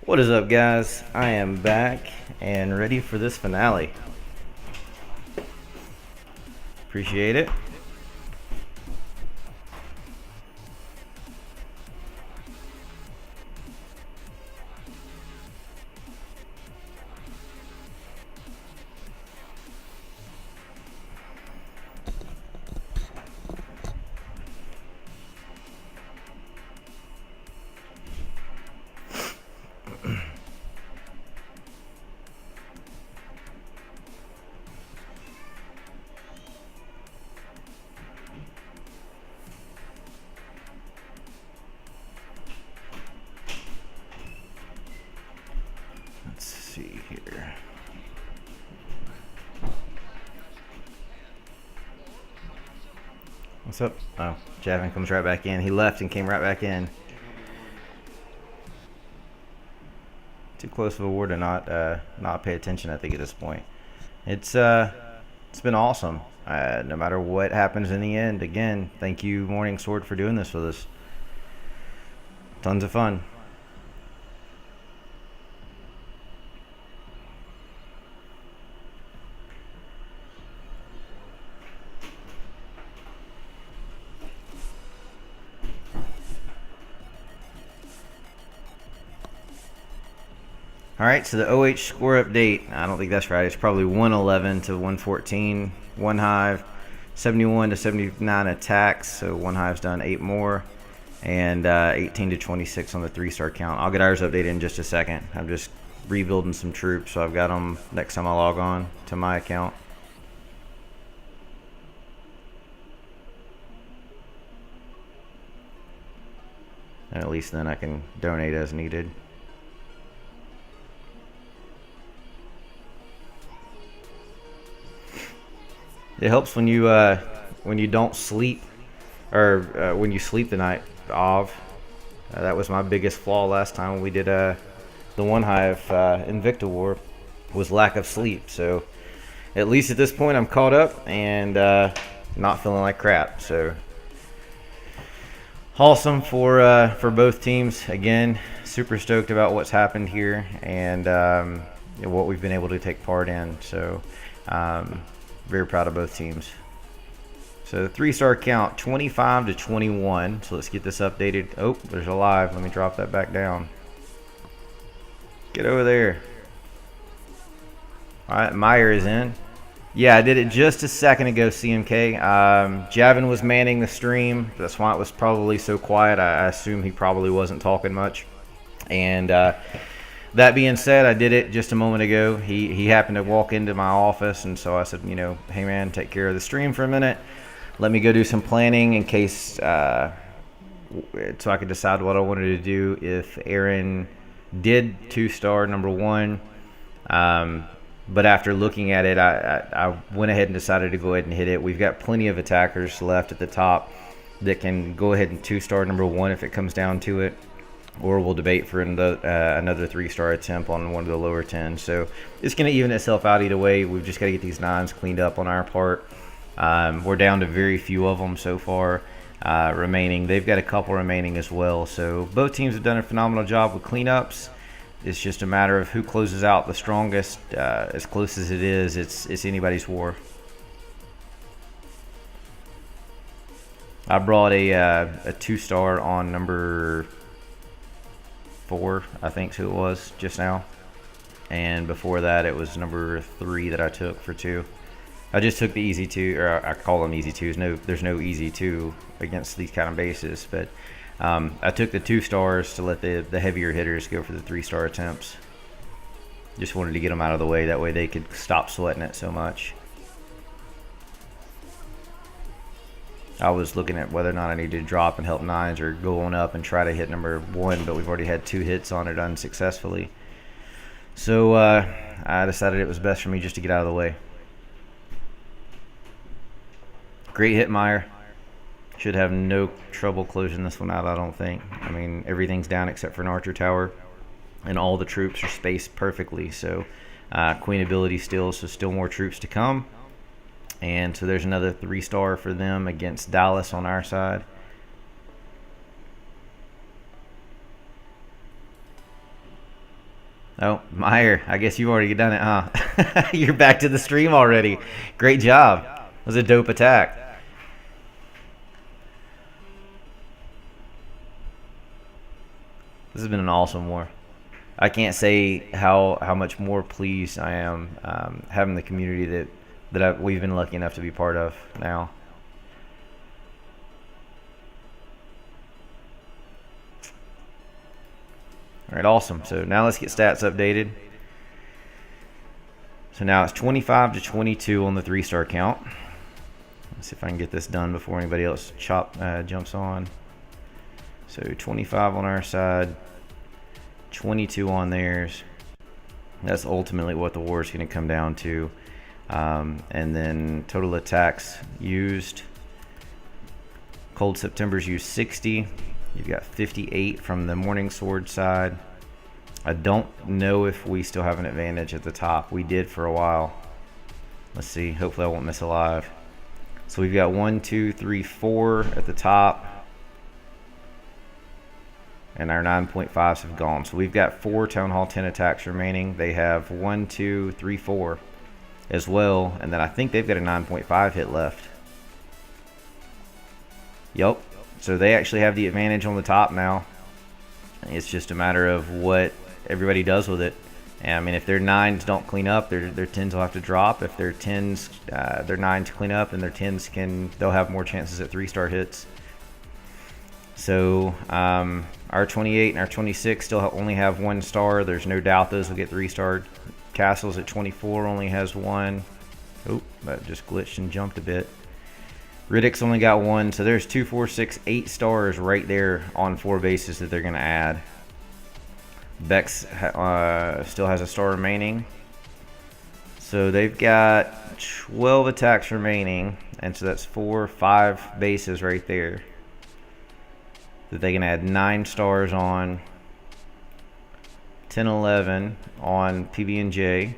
What is up, guys? I am back and ready for this finale. Appreciate it. Let's see here. What's up? Oh, Javin comes right back in. He left and came right back in. Too close of a war to not pay attention, I think, at this point. It's been awesome. No matter what happens in the end, again, thank you, Morning Sword, for doing this with us. Tons of fun. All right, so the OH score update, I don't think that's right. It's probably 111 to 114. One hive, 71 to 79 attacks. So one hive's done 8 more, and 18 to 26 on the 3-star count. I'll get ours updated in just a second. I'm just rebuilding some troops, so I've got them next time I log on to my account. And at least then I can donate as needed. It helps when you don't sleep, or when you sleep the night of. That was my biggest flaw last time when we did the one hive Invicta War, was lack of sleep. So at least at this point I'm caught up and not feeling like crap. So awesome for both teams. Again, super stoked about what's happened here and what we've been able to take part in. So very proud of both teams. So the 3-star count, 25 to 21. So let's get this updated. Oh, there's a live. Let me drop that back down. Get over there. All right, Meyer is in. Yeah, I did it just a second ago, CMK. Javin was manning the stream. That's why it was probably so quiet. I assume he probably wasn't talking much. And that being said, I did it just a moment ago. He happened to walk into my office, and so I said, hey man, take care of the stream for a minute. Let me go do some planning in case, so I could decide what I wanted to do if Aaron did 2-star number 1. But after looking at it, I went ahead and decided to go ahead and hit it. We've got plenty of attackers left at the top that can go ahead and 2-star number 1 if it comes down to it. Or we'll debate for another 3-star attempt on one of the lower 10. So it's going to even itself out either way. We've just got to get these 9s cleaned up on our part. We're down to very few of them so far remaining. They've got a couple remaining as well. So both teams have done a phenomenal job with cleanups. It's just a matter of who closes out the strongest. As close as it is, it's anybody's war. I brought a 2-star on number 4, I think who it was just now, and before that it was number 3 that I took for 2. I just took the easy 2, or I call them easy 2s. There's no easy 2 against these kind of bases, but I took the 2-stars to let the heavier hitters go for the 3-star attempts. Just wanted to get them out of the way, that way they could stop sweating it so much. I was looking at whether or not I needed to drop and help 9s or go on up and try to hit number 1, but we've already had 2 hits on it unsuccessfully. So I decided it was best for me just to get out of the way. Great hit, Meyer. Should have no trouble closing this one out, I don't think. I mean, everything's down except for an archer tower, and all the troops are spaced perfectly. So Queen ability still, so still more troops to come. And so there's another 3-star for them against Dallas on our side. Oh, Meyer, I guess you've already done it, huh? You're back to the stream already. Great job. It was a dope attack. This has been an awesome war. I can't say how much more pleased I am having the community that we've been lucky enough to be part of now. All right, awesome. So now let's get stats updated. So now it's 25 to 22 on the 3-star count. Let's see if I can get this done before anybody else jumps on. So 25 on our side, 22 on theirs. That's ultimately what the war is going to come down to. And then total attacks used. Cold September's used 60. You've got 58 from the Morning Sword side. I don't know if we still have an advantage at the top. We did for a while. Let's see. Hopefully I won't miss a live. So we've got 1, 2, 3, 4 at the top. And our 9.5s have gone. So we've got 4 Town Hall 10 attacks remaining. They have 1, 2, 3, 4 as well. And then I think they've got a 9.5 hit left. Yep. So they actually have the advantage on the top now. It's just a matter of what everybody does with it. And I mean, if their 9s don't clean up, their 10s will have to drop. If their 10s, their 9s clean up, and their 10s they'll have more chances at 3-star hits. So our 28 and our 26 still only have 1 star. There's no doubt those will get 3-starred. Castles at 24 only has 1. Oh, that just glitched and jumped a bit. Riddick's only got 1, so there's 2, 4, 6, 8 stars right there on 4 bases that they're going to add. Bex still has a star remaining. So they've got 12 attacks remaining, and so that's 4, 5 bases right there that they can add 9 stars on. 10, 11 on PB&J.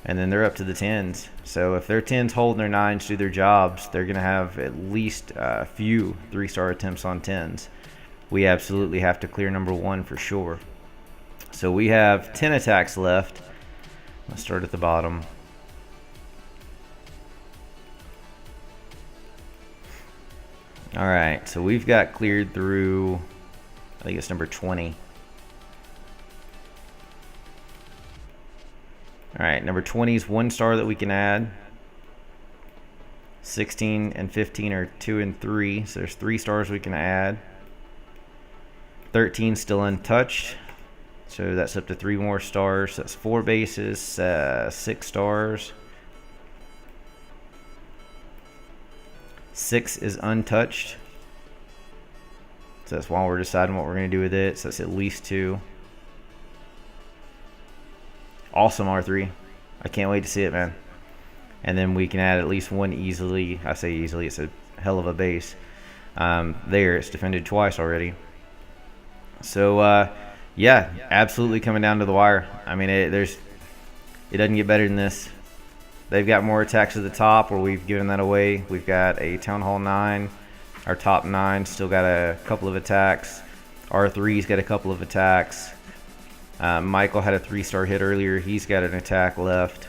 And then they're up to the 10s. So if their 10s hold and their 9s do their jobs, they're going to have at least a few 3-star attempts on 10s. We absolutely have to clear number 1 for sure. So we have 10 attacks left. Let's start at the bottom. All right, so we've got cleared through, I think it's number 20. All right, number 20 is 1 star that we can add. 16 and 15 are 2 and 3, so there's 3 stars we can add. 13 still untouched, so that's up to 3 more stars. That's 4 bases, 6 stars. 6 is untouched, so that's why we're deciding what we're going to do with it. So that's at least 2. Awesome R3. I can't wait to see it, man. And then we can add at least 1 easily. I say easily, it's a hell of a base. There, it's defended twice already. So, yeah, absolutely coming down to the wire. I mean, it doesn't get better than this. They've got more attacks at the top, where we've given that away. We've got a Town Hall 9. Our top 9 still got a couple of attacks. R3's got a couple of attacks. Michael had a 3-star hit earlier. He's got an attack left.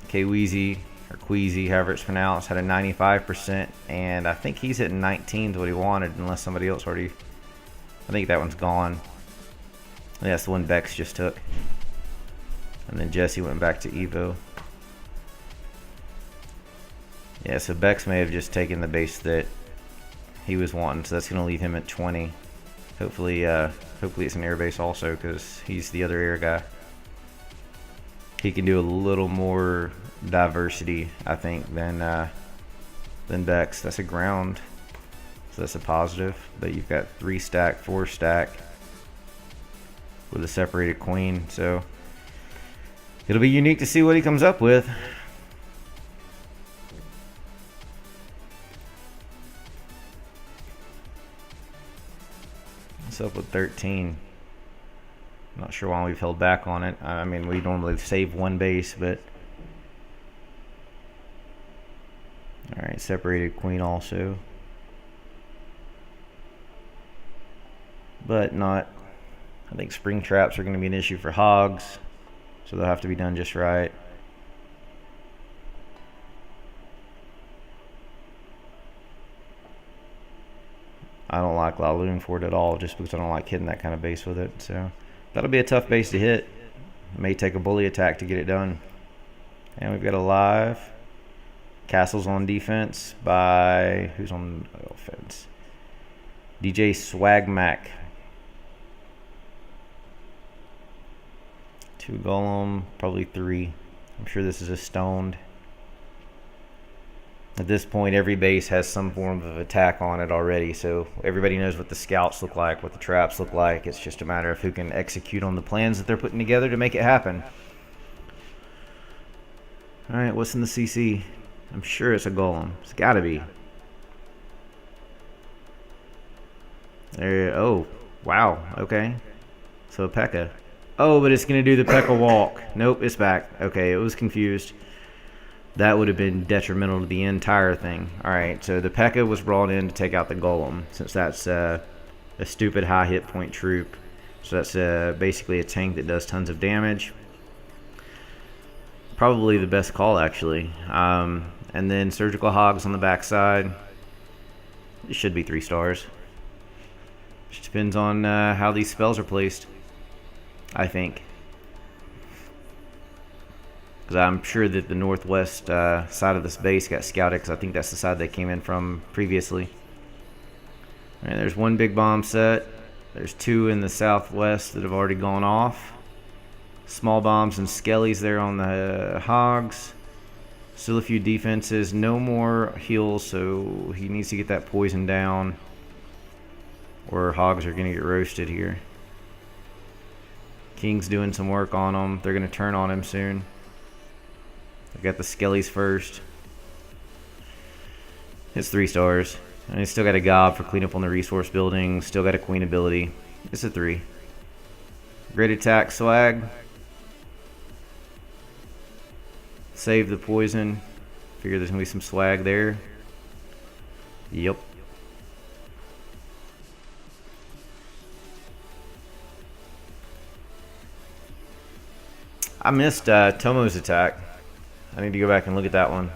Kwezi, or Queasy, however it's pronounced, had a 95%, and I think he's hitting 19 is what he wanted, unless somebody else already. I think that one's gone. Yeah, that's the one Bex just took. And then Jesse went back to Evo. Yeah, so Bex may have just taken the base that he was wanting, so that's going to leave him at 20. Hopefully it's an air base also, because he's the other air guy. He can do a little more diversity, I think, than Bex. That's a ground, so that's a positive. But you've got 3 stack, 4 stack with a separated queen, so it'll be unique to see what he comes up with. What's up with 13? Not sure why we've held back on it. I mean, we normally save 1 base, but all right, separated queen also. but not. I think spring traps are going to be an issue for hogs, so they'll have to be done just right. I don't like Laloon for it at all, just because I don't like hitting that kind of base with it. So that'll be a tough base to hit. It may take a bully attack to get it done. And we've got a live. Castle's on defense by... Who's on offense? DJ Swag Mac. 2 golem, probably 3. I'm sure this is a stoned. At this point, every base has some form of attack on it already, so everybody knows what the scouts look like, what the traps look like. It's just a matter of who can execute on the plans that they're putting together to make it happen. Alright, what's in the CC? I'm sure it's a golem. It's gotta be. There. Oh, wow. Okay. So a P.E.K.K.A. Oh, but it's going to do the P.E.K.K.A walk. Nope, it's back. Okay, it was confused. That would have been detrimental to the entire thing. Alright, so the P.E.K.K.A was brought in to take out the golem, since that's a stupid high hit point troop. So that's basically a tank that does tons of damage. Probably the best call, actually. And then surgical hogs on the backside. It should be 3 stars. Just depends on how these spells are placed, I think. Because I'm sure that the northwest side of this base got scouted, because I think that's the side they came in from previously. Alright, there's 1 big bomb set. There's 2 in the southwest that have already gone off. Small bombs and skellies there on the hogs. Still a few defenses. No more heals, so he needs to get that poison down, or hogs are going to get roasted here. King's doing some work on them. They're going to turn on him soon. I got the skellies first. It's 3 stars. And he's still got a gob for cleanup on the resource building. Still got a queen ability. It's a 3. Great attack swag. Save the poison. Figure there's going to be some swag there. Yep. I missed Tomo's attack. I need to go back and look at that one.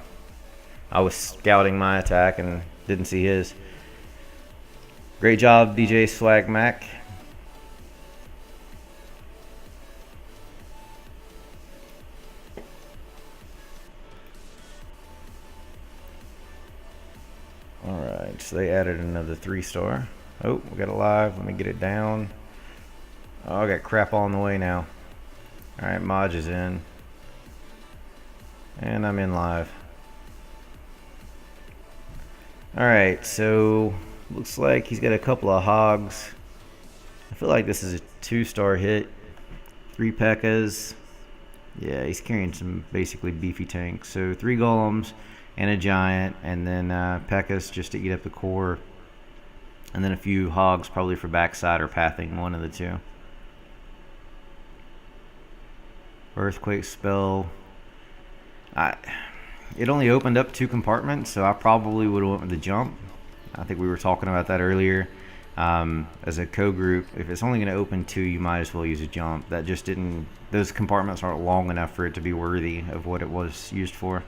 I was scouting my attack and didn't see his. Great job, DJ Swag Mac. Alright, so they added another 3 star. Oh, we got a live. Let me get it down. Oh, I got crap all in the way now. Alright, Maj is in. And I'm in live. Alright, so looks like he's got a couple of hogs. I feel like this is a 2-star hit. 3 P.E.K.K.A s. Yeah, he's carrying some basically beefy tanks. So 3 golems and a giant, and then P.E.K.K.A s just to eat up the core. And then a few hogs probably for backside or pathing, one of the 2. Earthquake spell. It only opened up 2 compartments, so I probably would have went with the jump. I think we were talking about that earlier. As a co-group, if it's only going to open 2, you might as well use a jump. That just didn't... Those compartments aren't long enough for it to be worthy of what it was used for.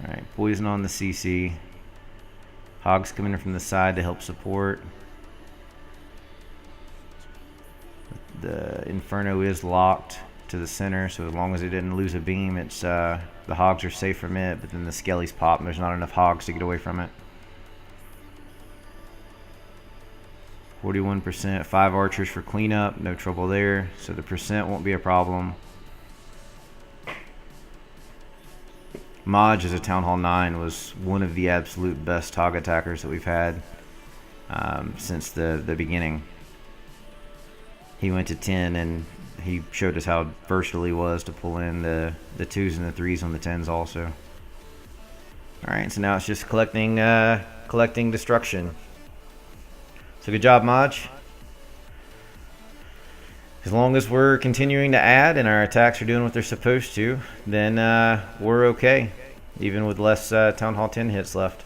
Alright, poison on the CC. Hogs coming in from the side to help support. The Inferno is locked to the center, so as long as it didn't lose a beam, it's the hogs are safe from it, but then the skellies pop and there's not enough hogs to get away from it. 41%, 5 archers for cleanup, no trouble there, so the percent won't be a problem. Maj as a Town Hall 9 was one of the absolute best hog attackers that we've had since the beginning. He went to 10 and he showed us how versatile he was to pull in the 2s and the 3s on the 10s also. Alright, so now it's just collecting destruction. So good job, Maj. As long as we're continuing to add and our attacks are doing what they're supposed to, then we're okay, even with less Town Hall 10 hits left.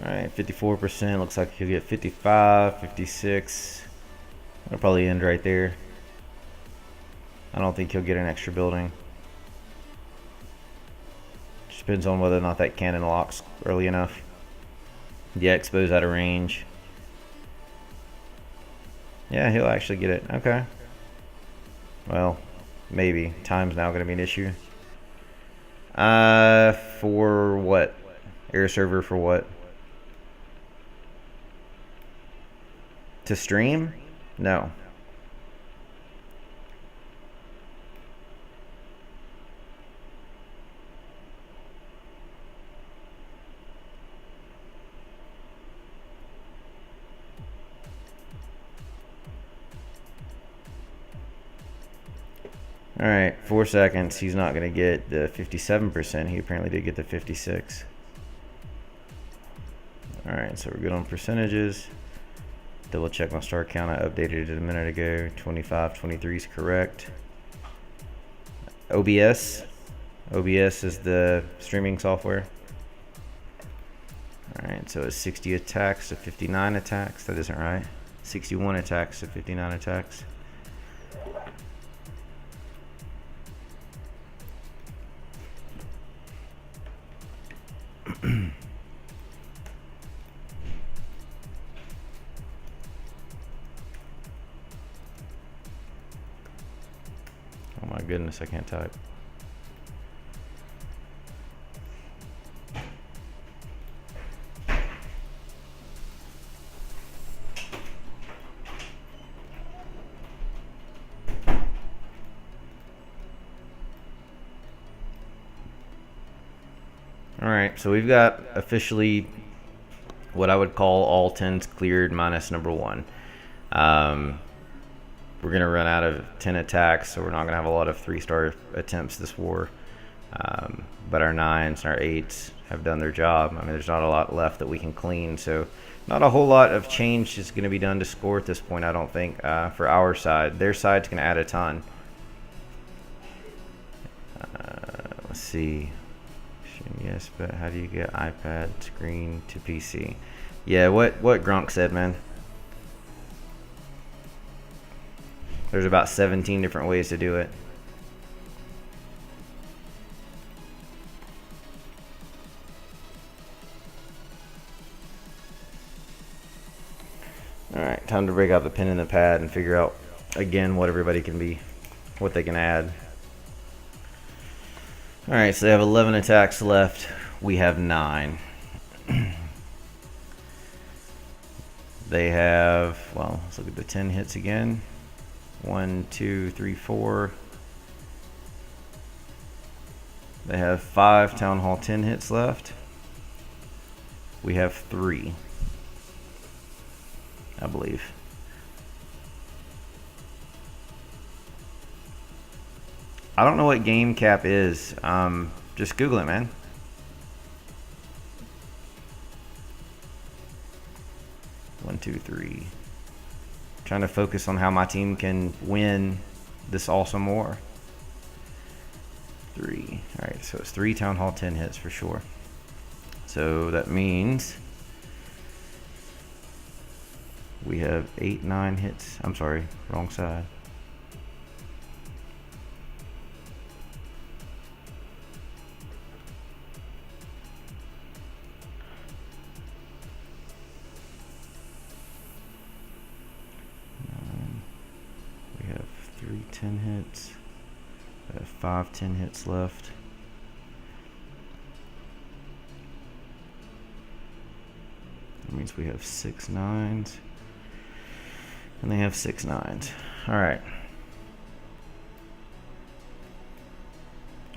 Alright, 54%. Looks like he'll get 55, 56. It'll probably end right there. I don't think he'll get an extra building. Just depends on whether or not that cannon locks early enough. Yeah, expo's out of range. Yeah, he'll actually get it. Okay. Well, maybe. Time's now going to be an issue. For what? Air server for what? To stream? No. Alright, 4 seconds. He's not going to get the 57%. He apparently did get the 56. Alright, so we're good on percentages. Double check my star count. I updated it a minute ago. 25, 23 is correct. OBS. OBS is the streaming software. Alright, so it's 60 attacks to 59 attacks. That isn't right. 61 attacks to 59 attacks. Oh my goodness, I can't type. Alright, so we've got officially what I would call all 10s cleared minus number 1. We're going to run out of 10 attacks, so we're not going to have a lot of 3-star attempts this war. But our 9s and our 8s have done their job. I mean, there's not a lot left that we can clean, so not a whole lot of change is going to be done to score at this point, I don't think, for our side. Their side's going to add a ton. Let's see. Yes, but how do you get iPad screen to PC? Yeah, what Gronk said, man. There's about 17 different ways to do it. Alright, time to break out the pen and the pad and figure out again what everybody can be, what they can add. Alright, so they have 11 attacks left. We have 9. They have, well, let's look at the 10 hits again. 1, 2, 3, 4. They have 5 Town Hall 10 hits left. We have 3, I believe. I don't know what game cap is. Just Google it, man. One, two, three. Trying to focus on how my team can win this awesome war. 3. Alright, so it's 3 Town Hall 10 hits for sure. So that means we have 8, 9 hits. I'm sorry, wrong side. We have 3 10 hits. We have 5 10 hits left. That means we have 6 9s. And they have 6 9s. Alright.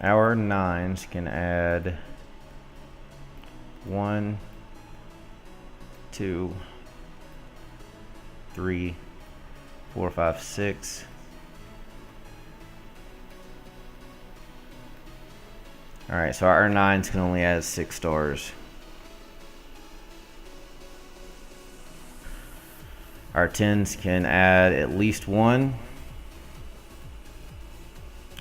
Our 9s can add 1, 2, 3, 4, 5, 6. Alright, so our 9s can only add 6 stars. Our 10s can add at least 1.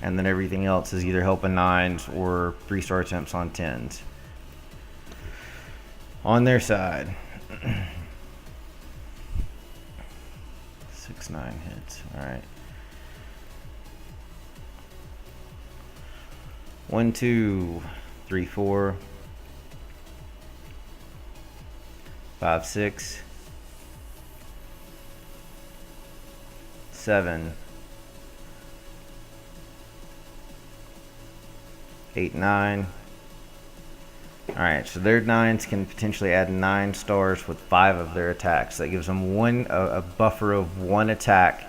And then everything else is either helping 9s or 3-star attempts on 10s. on their side. 6-9 hits. All right. 1, 2, 3, 4, 5, 6, 7, 8, 9. Alright, so their 9s can potentially add 9 stars with 5 of their attacks. That gives them a buffer of 1 attack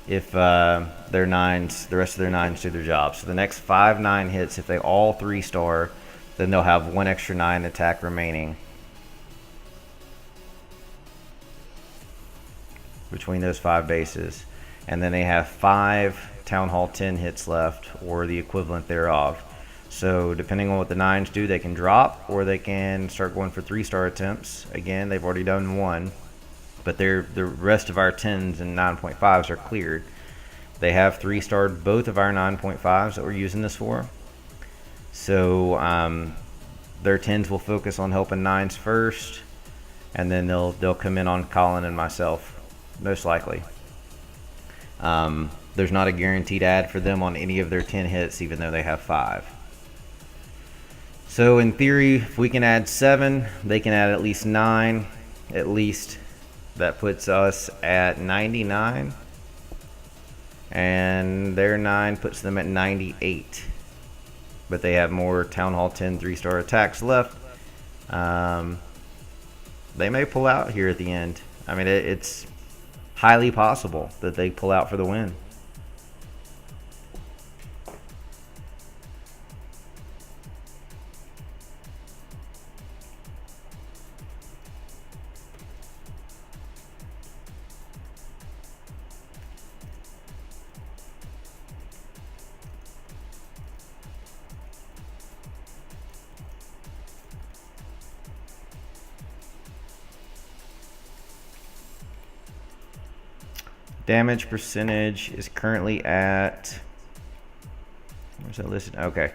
if their 9s, the rest of their 9s do their job. So the next 5 9 hits, if they all 3-star, then they'll have 1 extra 9 attack remaining between those 5 bases. And then they have 5 Town Hall 10 hits left, or the equivalent thereof. So depending on what the 9s do, they can drop, or they can start going for 3-star attempts. Again, they've already done 1, but the rest of our 10s and 9.5s are cleared. They have 3-starred both of our 9.5s that we're using this for. So their 10s will focus on helping 9s first, and then they'll come in on Colin and myself, most likely. There's not a guaranteed add for them on any of their 10 hits, even though they have 5. So in theory, if we can add 7, they can add at least 9. At least that puts us at 99. And their 9 puts them at 98. But they have more Town Hall 10 3-star attacks left. They may pull out here at the end. I mean, it's highly possible that they pull out for the win. Damage percentage is currently at, where's that listed? Okay.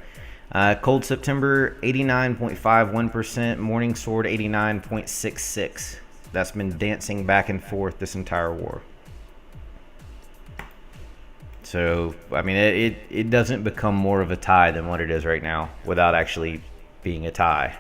Cold September 89.51%, Morning Sword 89.66. That's been dancing back and forth this entire war. So, I mean, it doesn't become more of a tie than what it is right now without actually being a tie.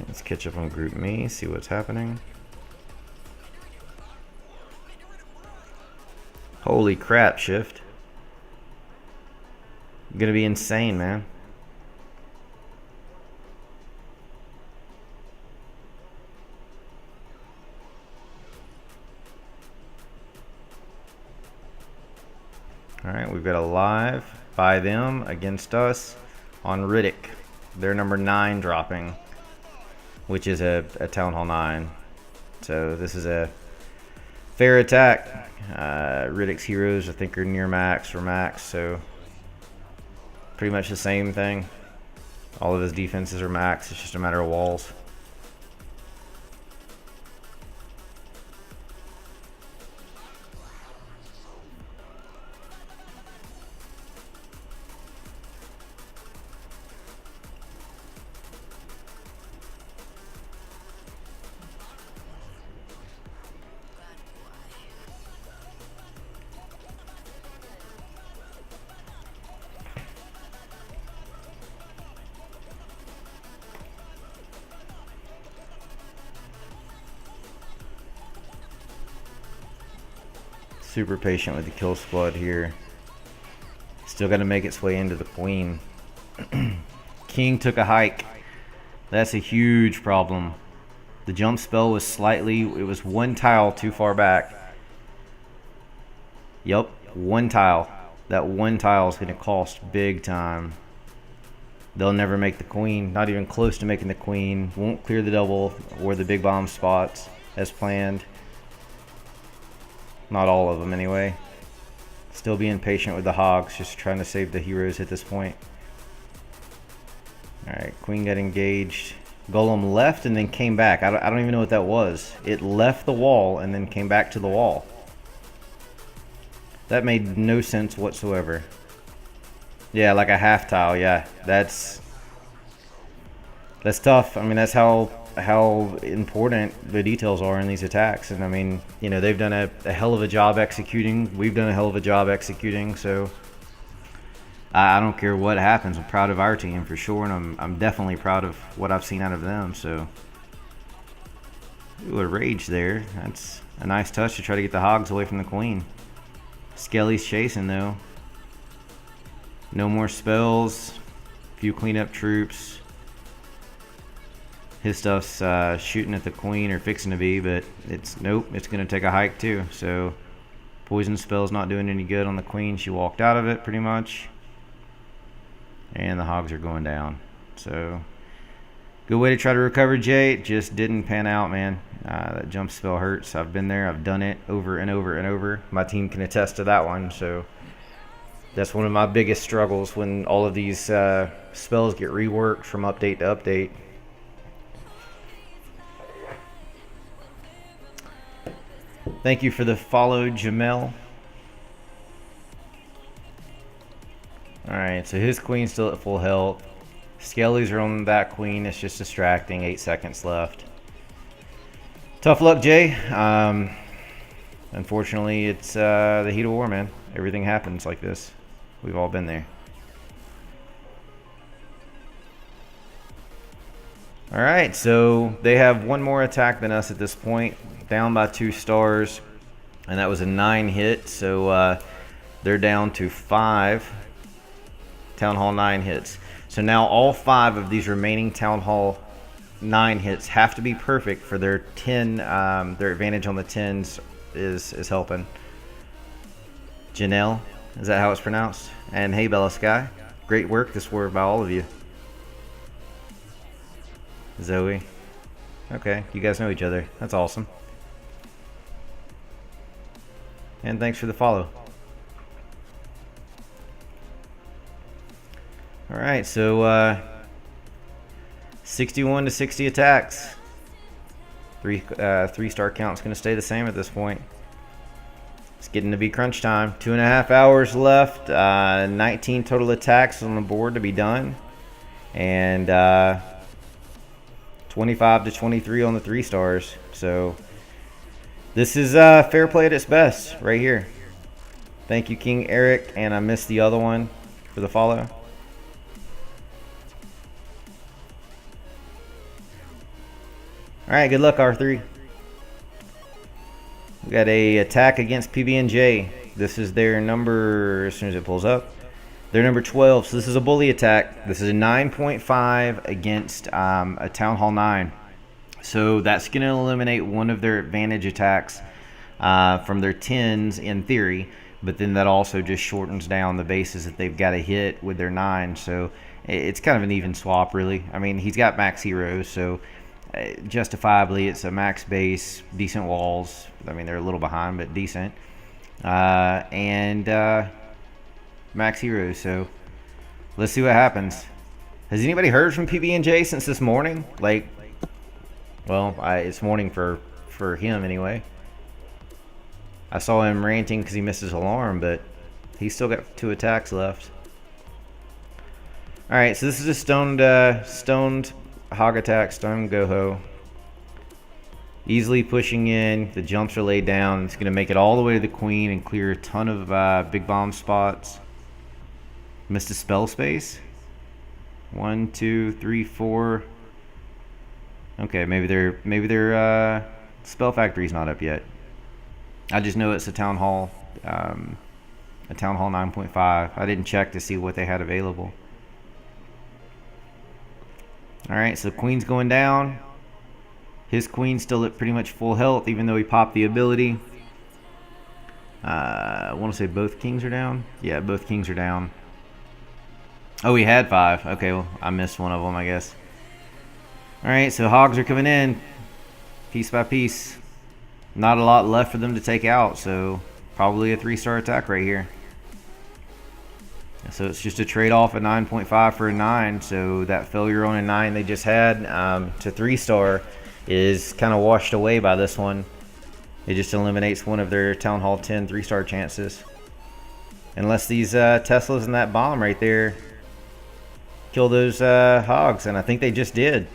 Let's catch up on Group Me, see what's happening. Holy crap, Shift. Gonna be insane, man. Alright, we've got a live by them against us on Riddick. They're number 9 dropping, which is a Town Hall 9. So this is a fair attack. Riddick's heroes I think are near max or max, so pretty much the same thing. All of his defenses are max, it's just a matter of walls. Super patient with the kill squad here. Still got to make its way into the queen. King took a hike. That's a huge problem. The jump spell was it was 1 tile too far back. Yup, 1 tile. That 1 tile is going to cost big time. They'll never make the queen, not even close to making the queen. Won't clear the double or the big bomb spots as planned. Not all of them, anyway. Still being patient with the hogs, just trying to save the heroes at this point. Alright, queen got engaged. Golem left and then came back. I don't even know what that was. It left the wall and then came back to the wall. That made no sense whatsoever. Yeah, like a half tile. Yeah, that's tough. I mean, that's how important the details are in these attacks. And I mean, you know, they've done a hell of a job executing. We've done a hell of a job executing. So I don't care what happens. I'm proud of our team for sure, and I'm definitely proud of what I've seen out of them. So, ooh, a rage there. That's a nice touch to try to get the hogs away from the queen. Skelly's chasing though. No more spells. Few cleanup troops. His stuff's shooting at the queen or fixing to be, but it's nope. It's gonna take a hike too. So, poison spell's not doing any good on the queen. She walked out of it pretty much. And the hogs are going down. So, good way to try to recover, Jay. It just didn't pan out, man. That jump spell hurts. I've been there. I've done it over and over and over. My team can attest to that one. So, that's one of my biggest struggles when all of these spells get reworked from update to update. Thank you for the follow, Jamel. Alright, so his queen's still at full health. Skellies are on that queen. It's just distracting. 8 seconds left. Tough luck, Jay. Unfortunately, it's the heat of war, man. Everything happens like this. We've all been there. Alright, so they have one more attack than us at this point. Down by 2 stars. And that was a 9 hit. So they're down to 5 Town Hall 9 hits. So now all 5 of these remaining Town Hall 9 hits have to be perfect for their 10. Their advantage on the 10s is helping. Janelle, is that how it's pronounced? And hey, Bella Sky, great work this war by all of you. Zoe, okay, you guys know each other. That's awesome. And thanks for the follow. All right, so 61 to 60 attacks. 3-star count's going to stay the same at this point. It's getting to be crunch time. 2.5 hours left. 19 total attacks on the board to be done, and 25 to 23 on the 3 stars. So this is fair play at its best right here. Thank you, King Eric, and I missed the other one for the follow. Alright, good luck, R3. We got a attack against PB&J. This is their number, as soon as it pulls up, they're number 12. So this is a bully attack. This is a 9.5 against a Town Hall 9. So that's going to eliminate one of their advantage attacks from their 10s in theory. But then that also just shortens down the bases that they've got to hit with their 9. So it's kind of an even swap, really. I mean, he's got max heroes, so justifiably it's a max base, decent walls. I mean, they're a little behind, but decent. And max heroes, so let's see what happens. Has anybody heard from PB&J since this morning? Like, well, it's morning for him anyway. I saw him ranting because he missed his alarm, but he's still got 2 attacks left. Alright, so this is a stoned hog attack, stone goho. Easily pushing in. The jumps are laid down. It's going to make it all the way to the queen and clear a ton of big bomb spots. Missed a spell space. 1, 2, 3, 4. Okay, maybe their spell factory's not up yet. I just know it's a town hall 9.5. I didn't check to see what they had available. All right, so queen's going down. His queen's still at pretty much full health, even though he popped the ability. I want to say both kings are down. Yeah, both kings are down. Oh, he had 5. Okay, well, I missed one of them, I guess. All right, so hogs are coming in piece by piece. Not a lot left for them to take out, so probably a 3-star attack right here. So it's just a trade-off a 9.5 for a 9. So that failure on a 9 they just had to 3-star is kind of washed away by this one. It just eliminates one of their Town Hall 10 3-star chances. Unless these Teslas and that bomb right there kill those hogs, and I think they just did.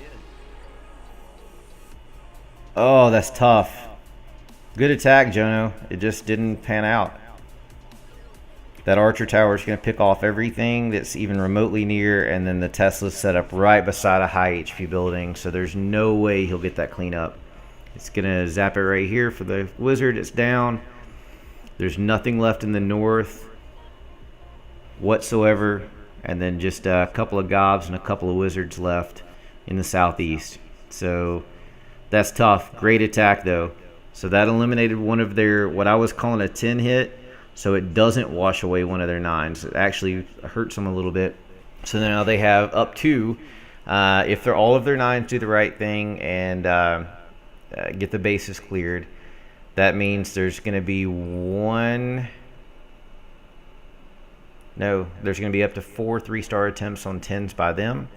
Oh, that's tough. Good attack, Jono. It just didn't pan out. That Archer Tower is going to pick off everything that's even remotely near, and then the Tesla's set up right beside a high HP building, so there's no way he'll get that clean up. It's going to zap it right here for the Wizard. It's down. There's nothing left in the north whatsoever, and then just a couple of gobs and a couple of Wizards left in the southeast. So that's tough. Great attack, though. So that eliminated one of their, what I was calling a 10 hit, so it doesn't wash away one of their 9s. It actually hurts them a little bit. So now they have up to, if they're all of their 9s do the right thing and get the bases cleared, that means there's going to be there's going to be up to 4 3-star attempts on 10s by them.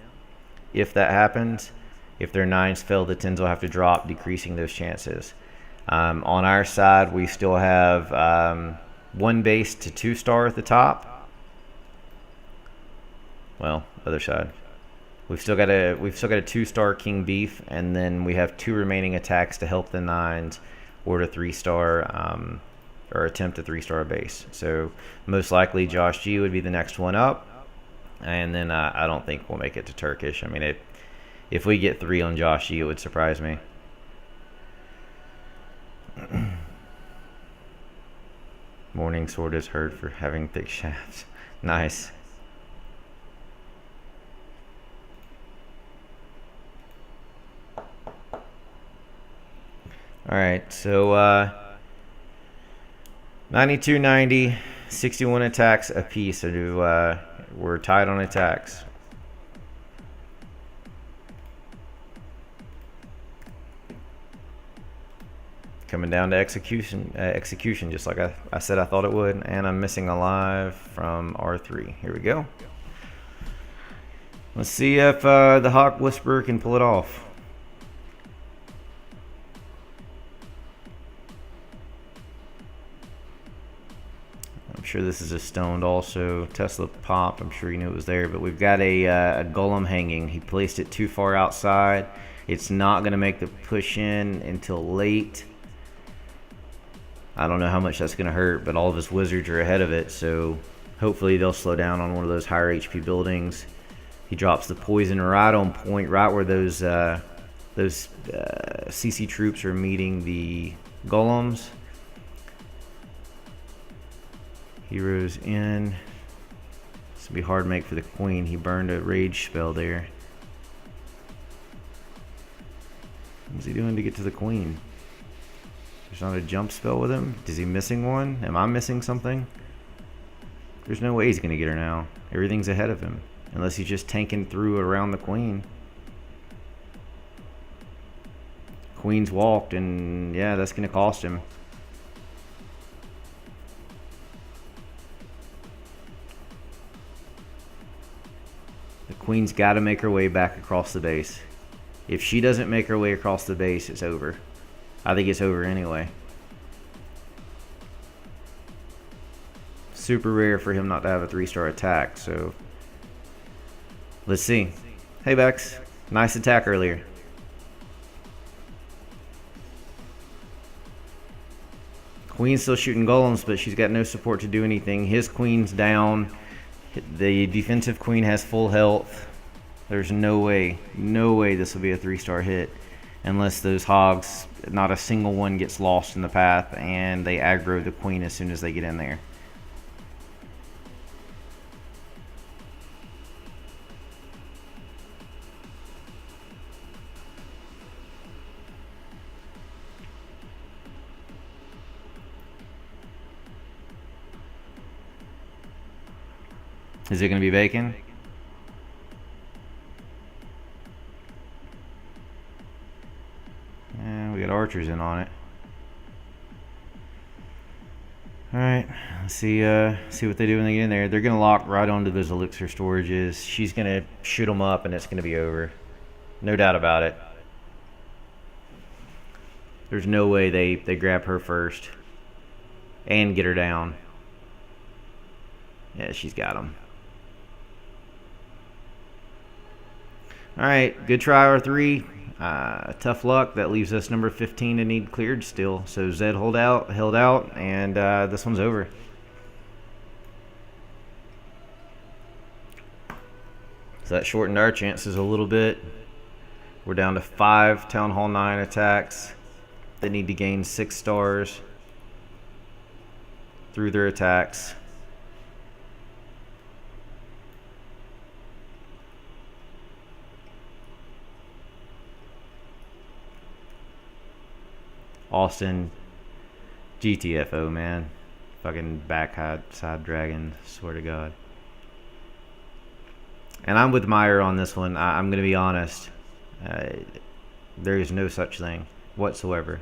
If that happens, if their 9s fail, the 10s will have to drop, decreasing those chances. On our side, we still have 1 base to 2-star at the top. Well, other side. We've still got a 2-star King Beef, and then we have 2 remaining attacks to help the 9s or to 3-star or attempt a 3-star base. So most likely Josh G would be the next one up, and then I don't think we'll make it to Turkish. I mean, if we get 3 on Josh G, it would surprise me. Morning Sword is heard for having thick shafts. Nice. Alright, so 92-90, 61 attacks apiece. So we're tied on attacks. Coming down to execution, just like I said I thought it would. And I'm missing a live from R3. Here we go. Let's see if the Hawk Whisperer can pull it off. I'm sure this is a stoned also. Tesla popped. I'm sure you knew it was there. But we've got a Golem hanging. He placed it too far outside. It's not going to make the push in until late. I don't know how much that's going to hurt, but all of his Wizards are ahead of it, so hopefully they'll slow down on one of those higher HP buildings. He drops the poison right on point, right where those CC troops are meeting the Golems. Heroes in. This will be hard to make for the Queen. He burned a rage spell there. What's he doing to get to the Queen? There's not a jump spell with him. Is he missing one? Am I missing something? There's no way he's going to get her now. Everything's ahead of him. Unless he's just tanking through around the Queen. Queen's walked, and yeah, that's going to cost him. The Queen's got to make her way back across the base. If she doesn't make her way across the base, it's over. I think it's over anyway. Super rare for him not to have a 3-star attack, so let's see. Hey Bex, nice attack earlier. Queen's still shooting golems, but she's got no support to do anything. His Queen's down. The defensive Queen has full health. There's no way this will be a 3-star hit unless those hogs, not a single one gets lost in the path and they aggro the Queen as soon as they get in there. Is it going to be vacant? Yeah, we got archers in on it. All right, let's see what they do when they get in there. They're gonna lock right onto those elixir storages. She's gonna shoot them up, and it's gonna be over. No doubt about it. There's no way they grab her first and get her down. Yeah, she's got them. All right, good try, R3. Tough luck. That leaves us number 15 to need cleared still. So Zed held out, and this one's over. So that shortened our chances a little bit. We're down to 5 Town Hall 9 attacks. They need to gain 6 stars through their attacks. Austin, GTFO, man. Fucking backside dragon, swear to God. And I'm with Meyer on this one. I'm going to be honest. There is no such thing whatsoever.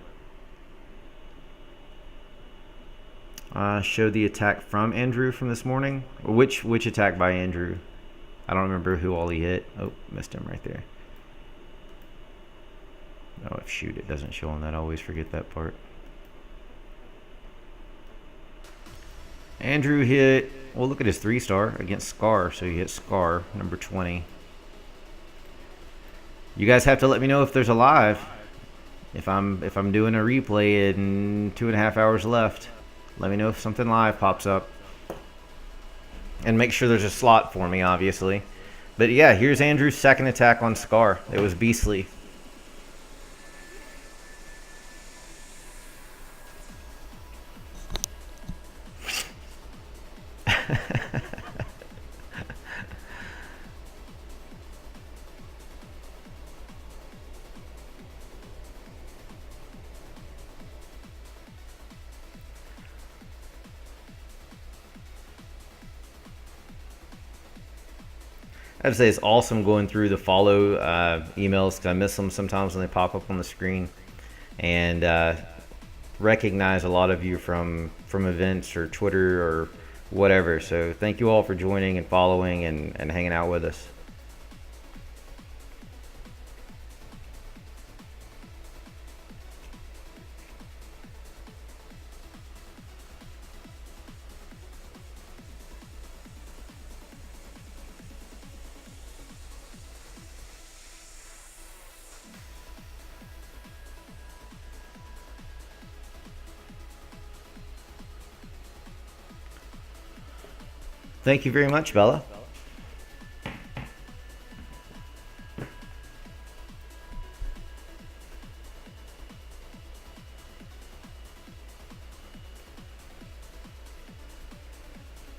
Show the attack from Andrew from this morning. Which attack by Andrew? I don't remember who all he hit. Oh, missed him right there. Oh, shoot, it doesn't show on that. I always forget that part. Andrew hit, well, look at his 3-star against Scar. So he hit Scar, number 20. You guys have to let me know if there's a live. If I'm doing a replay in 2.5 hours left, let me know if something live pops up. And make sure there's a slot for me, obviously. But yeah, here's Andrew's second attack on Scar. It was beastly. I'd say it's awesome going through the follow emails because I miss them sometimes when they pop up on the screen, and recognize a lot of you from events or Twitter or whatever. So thank you all for joining and following and hanging out with us. Thank you very much, Bella.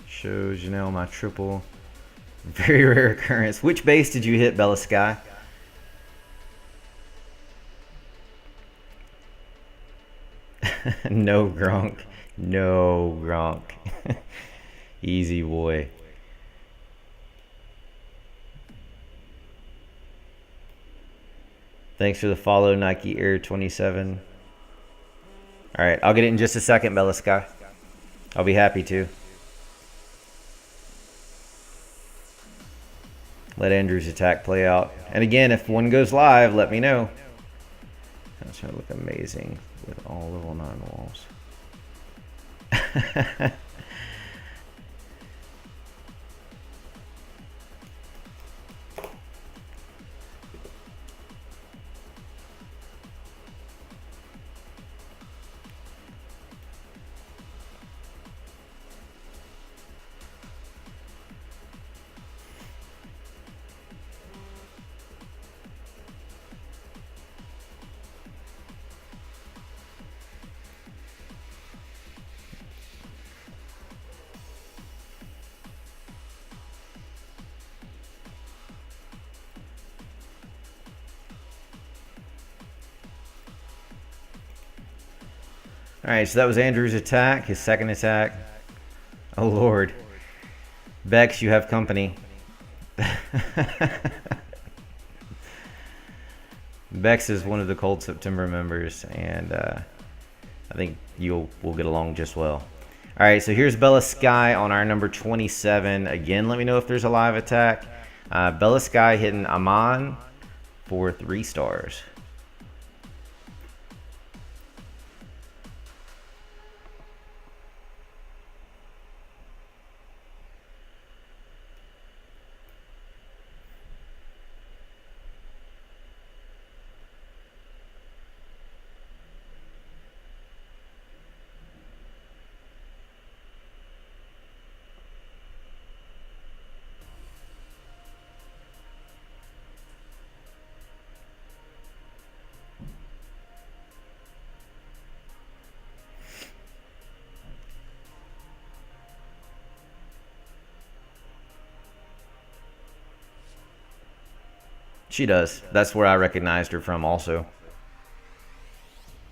Show Janelle my triple. Very rare occurrence. Which base did you hit, Bella Sky? No Gronk. No Gronk. Easy boy. Thanks for the follow, Nike Air 27. All right, I'll get it in just a second, Bella Sky. I'll be happy to. Let Andrew's attack play out. And again, if one goes live, let me know. That's going to look amazing with all level 9 walls. All right, so that was Andrew's attack, his second attack. Oh, Lord. Bex, you have company. Bex is one of the Cold September members, and I think we'll get along just well. All right, so here's Bella Sky on our number 27. Again, let me know if there's a live attack. Bella Sky hitting Amon for 3 stars. She does. That's where I recognized her from also.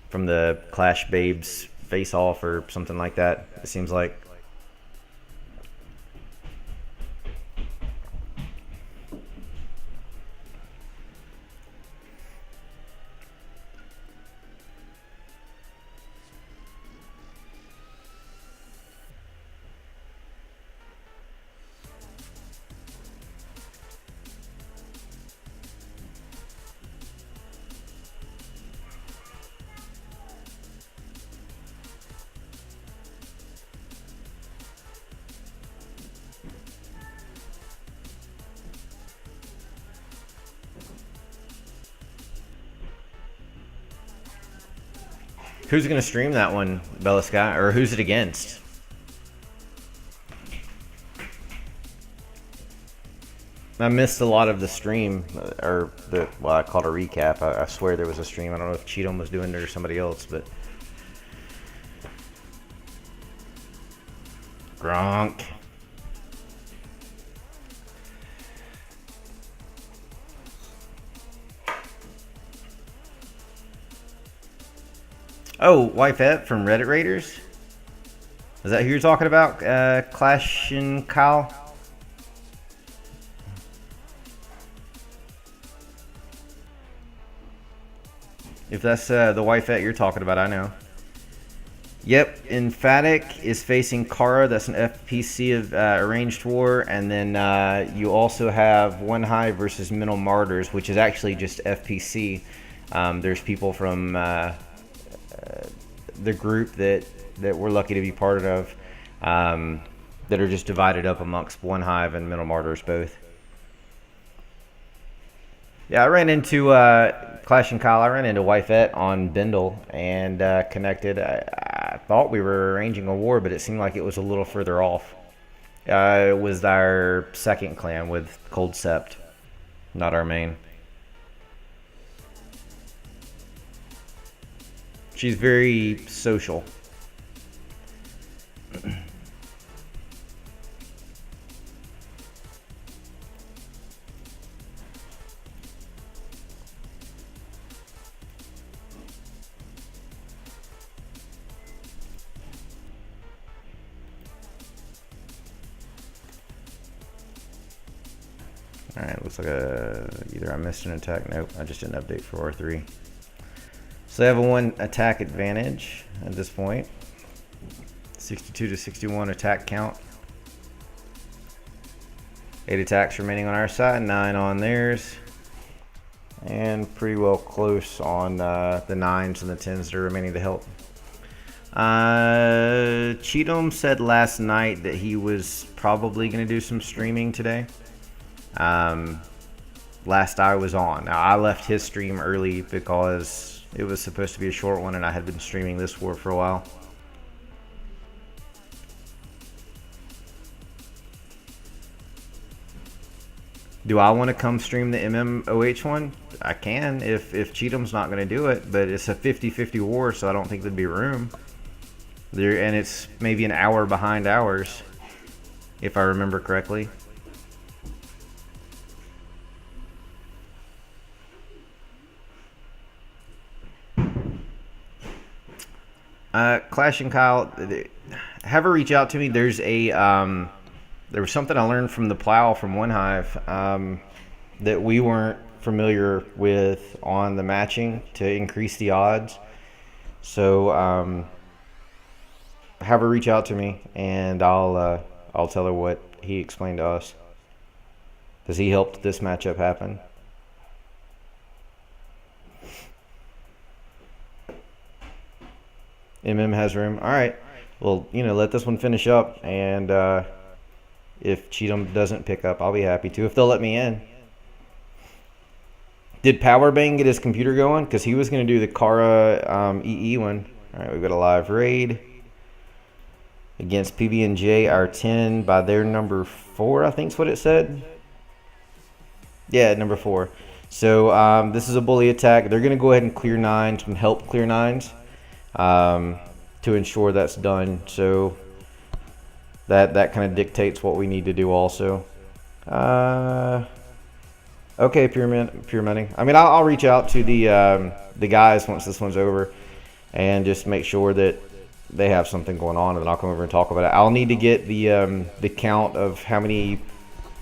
From the Clash Babes face off or something like that, it seems like. Who's going to stream that one, Bella Sky? Or who's it against? I missed a lot of the stream, or well, I called a recap. I swear there was a stream. I don't know if Cheatham was doing it or somebody else, but Gronk. Oh, Wifette from Reddit Raiders? Is that who you're talking about? Clash and Kyle? If that's the Wifette you're talking about, I know. Yep, Emphatic is facing Kara. That's an FPC of Arranged War. And then you also have One Hive versus Mental Martyrs, which is actually just FPC. There's people from the group that we're lucky to be part of that are just divided up amongst One Hive and Mental Martyrs both. Yeah, I ran into Clash and Kyle. I ran into Wifette on Bindle and connected. I thought we were arranging a war, but it seemed like it was a little further off. It was our second clan with Cold Sept, not our main. She's very social. Alright, looks like either I missed an attack. Nope, I just didn't update for R3. So they have a 1 attack advantage at this point. 62 to 61 attack count. 8 attacks remaining on our side, 9 on theirs. And pretty well close on the 9s and the 10s that are remaining to help. Cheatham said last night that he was probably going to do some streaming today. Last I was on. Now, I left his stream early because it was supposed to be a short one and I had been streaming this war for a while. Do I want to come stream the MMOH one? I can if Cheatham's not going to do it, but it's a 50-50 war, so I don't think there'd be room. And it's maybe an hour behind ours, if I remember correctly. Clash and Kyle, have her reach out to me. There's a there was something I learned from the Plow from One Hive that we weren't familiar with on the matching to increase the odds. So have her reach out to me, and I'll tell her what he explained to us, because he helped this matchup happen. MM has room. All right. Well, let this one finish up, and if Cheatham doesn't pick up, I'll be happy to, if they'll let me in. Did Powerbang get his computer going? Because he was going to do the Kara EE one. All right, we've got a live raid against PB&J, our 10 by their number 4, I think is what it said. Yeah, number 4. So this is a bully attack. They're going to go ahead and clear 9s and help clear 9s to ensure that's done. So that kind of dictates what we need to do also. Okay, pyramiding. I mean, I'll reach out to the guys once this one's over, and just make sure that they have something going on, and then I'll come over and talk about it. I'll need to get the count of how many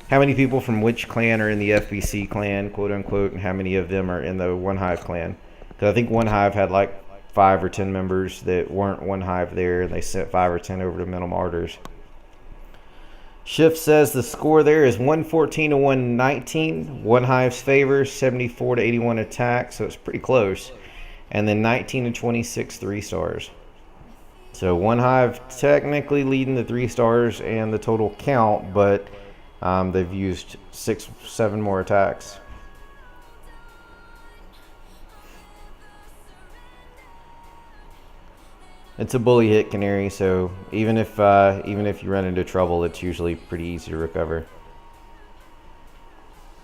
people from which clan are in the FPC clan, quote unquote, and how many of them are in the One Hive clan. Because I think One Hive had like 5 or 10 members that weren't One Hive there, and they sent 5 or 10 over to Mental Martyrs. Shift says the score there is 114 to 119. One Hive's favor, 74 to 81 attack, so it's pretty close. And then 19 to 26 3 stars. So One Hive technically leading the 3 stars and the total count, but they've used 6-7 more attacks. It's a bully hit, Canary, so even if you run into trouble, it's usually pretty easy to recover.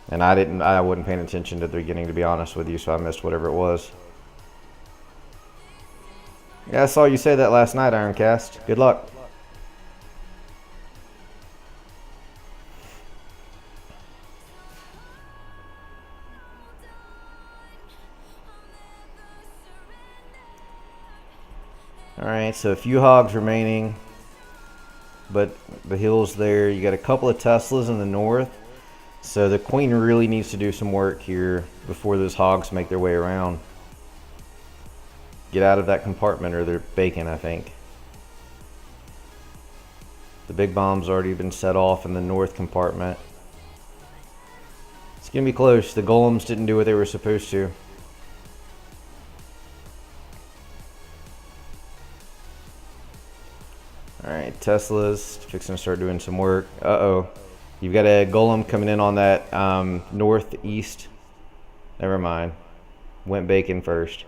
And I wasn't paying attention to the beginning, to be honest with you, so I missed whatever it was. Yeah, I saw you say that last night, Ironcast. Good luck. Alright, so a few hogs remaining, but the hill's there. You got a couple of Teslas in the north, so the queen really needs to do some work here before those hogs make their way around. Get out of that compartment or they're baking, I think. The big bomb's already been set off in the north compartment. It's gonna be close. The golems didn't do what they were supposed to. Alright, Tesla's fixing to start doing some work. Uh-oh. You've got a golem coming in on that northeast. Never mind. Went bacon first.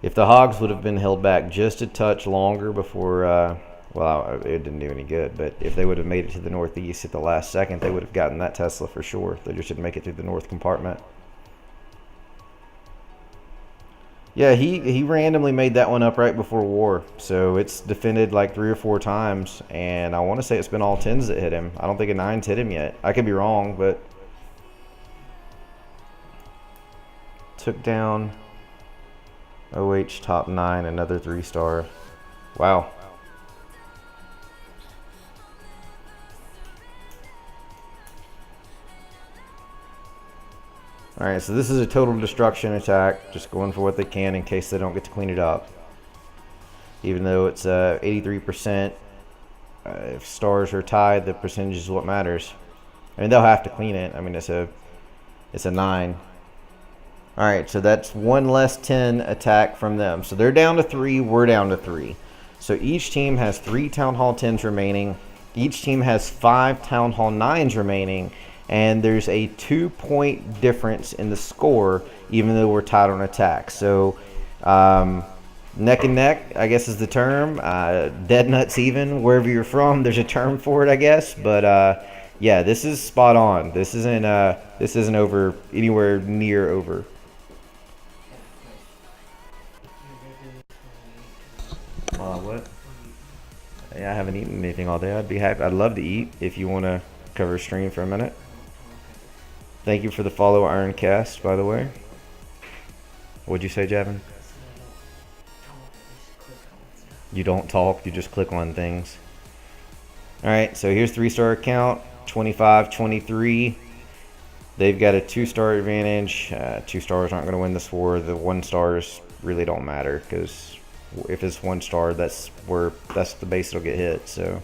If the hogs would have been held back just a touch longer before, well, it didn't do any good, but if they would have made it to the northeast at the last second, they would have gotten that Tesla for sure. They just didn't make it through the north compartment. Yeah, he randomly made that one up right before war, so it's defended like 3 or 4 times, and I want to say it's been all 10s that hit him. I don't think a 9's hit him yet. I could be wrong, but took down OH top 9, another 3-star. Wow. Alright, so this is a total destruction attack, just going for what they can in case they don't get to clean it up. Even though it's 83%, if stars are tied, the percentage is what matters. I mean, they'll have to clean it. I mean, it's a 9. Alright, so that's 1 less 10 attack from them. So they're down to 3, we're down to 3. So each team has 3 Town Hall 10s remaining. Each team has 5 Town Hall 9s remaining. And there's a 2-point difference in the score, even though we're tied on attack. So neck and neck, I guess is the term. Dead nuts even, wherever you're from, there's a term for it, I guess. But yeah, this is spot on. This isn't over anywhere near over. What? Yeah, I haven't eaten anything all day. I'd be happy. I'd love to eat if you want to cover a stream for a minute. Thank you for the follow, Ironcast, by the way. What'd you say, Javin? You don't talk, you just click on things. Alright, so here's 3-star account, 25, 23. They've got a 2-star advantage. 2 stars aren't going to win this war. The 1 stars really don't matter because if it's 1 star, that's the base it'll get hit. So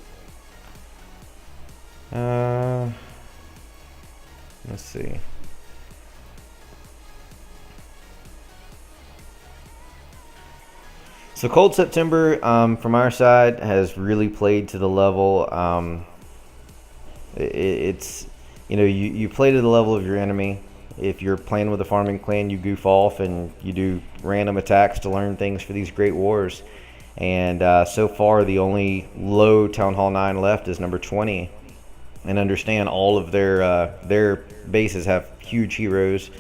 let's see. So Cold September, from our side, has really played to the level. It's, you play to the level of your enemy. If you're playing with a farming clan, you goof off and you do random attacks to learn things for these great wars. And so far, the only low Town Hall 9 left is number 20. And understand, all of their bases have huge heroes,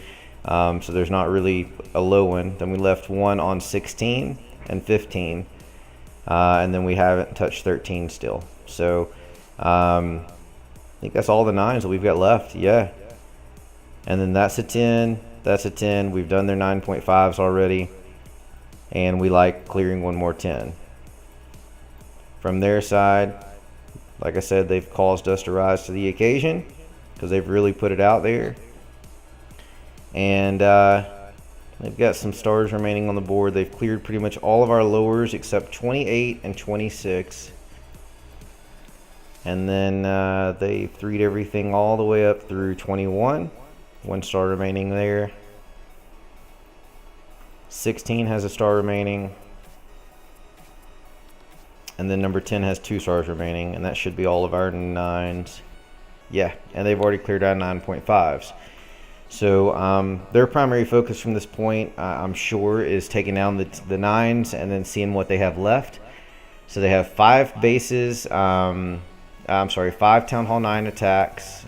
so there's not really a low one. Then we left one on 16 and 15, and then we haven't touched 13 still. So I think that's all the 9s that we've got left. Yeah. And then that's a 10. That's a 10. We've done their 9.5s already, and we like clearing one more 10. From their side, like I said, they've caused us to rise to the occasion because they've really put it out there. And they've got some stars remaining on the board. They've cleared pretty much all of our lowers except 28 and 26. And then they freed everything all the way up through 21. 1 star remaining there. 16 has a star remaining. And then number 10 has 2 stars remaining, and that should be all of our 9s. Yeah, and they've already cleared out 9.5s. So their primary focus from this point, I'm sure, is taking down the 9s and then seeing what they have left. So they have 5 bases, 5 Town Hall 9 attacks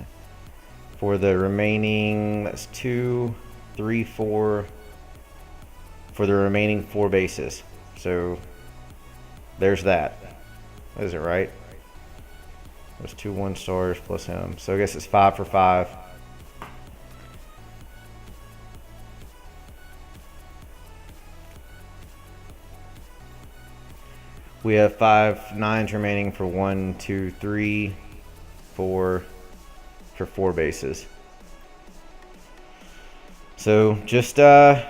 for the remaining, that's 2, 3, 4, for the remaining 4 bases. So there's that. Is it right? There's 2 1 stars plus him. So I guess it's 5 for 5. We have 5 9s remaining for 1, 2, 3, 4 for 4 bases. So just attack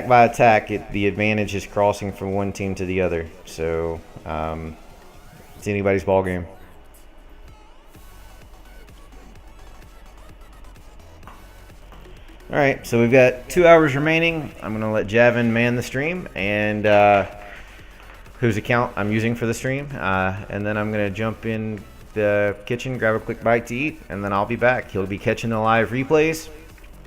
by attack, the advantage is crossing from one team to the other. So it's anybody's ball game. All right, so we've got 2 hours remaining. I'm gonna let Javin man the stream, and whose account I'm using for the stream, and then I'm gonna jump in the kitchen, grab a quick bite to eat, and then I'll be back. He'll be catching the live replays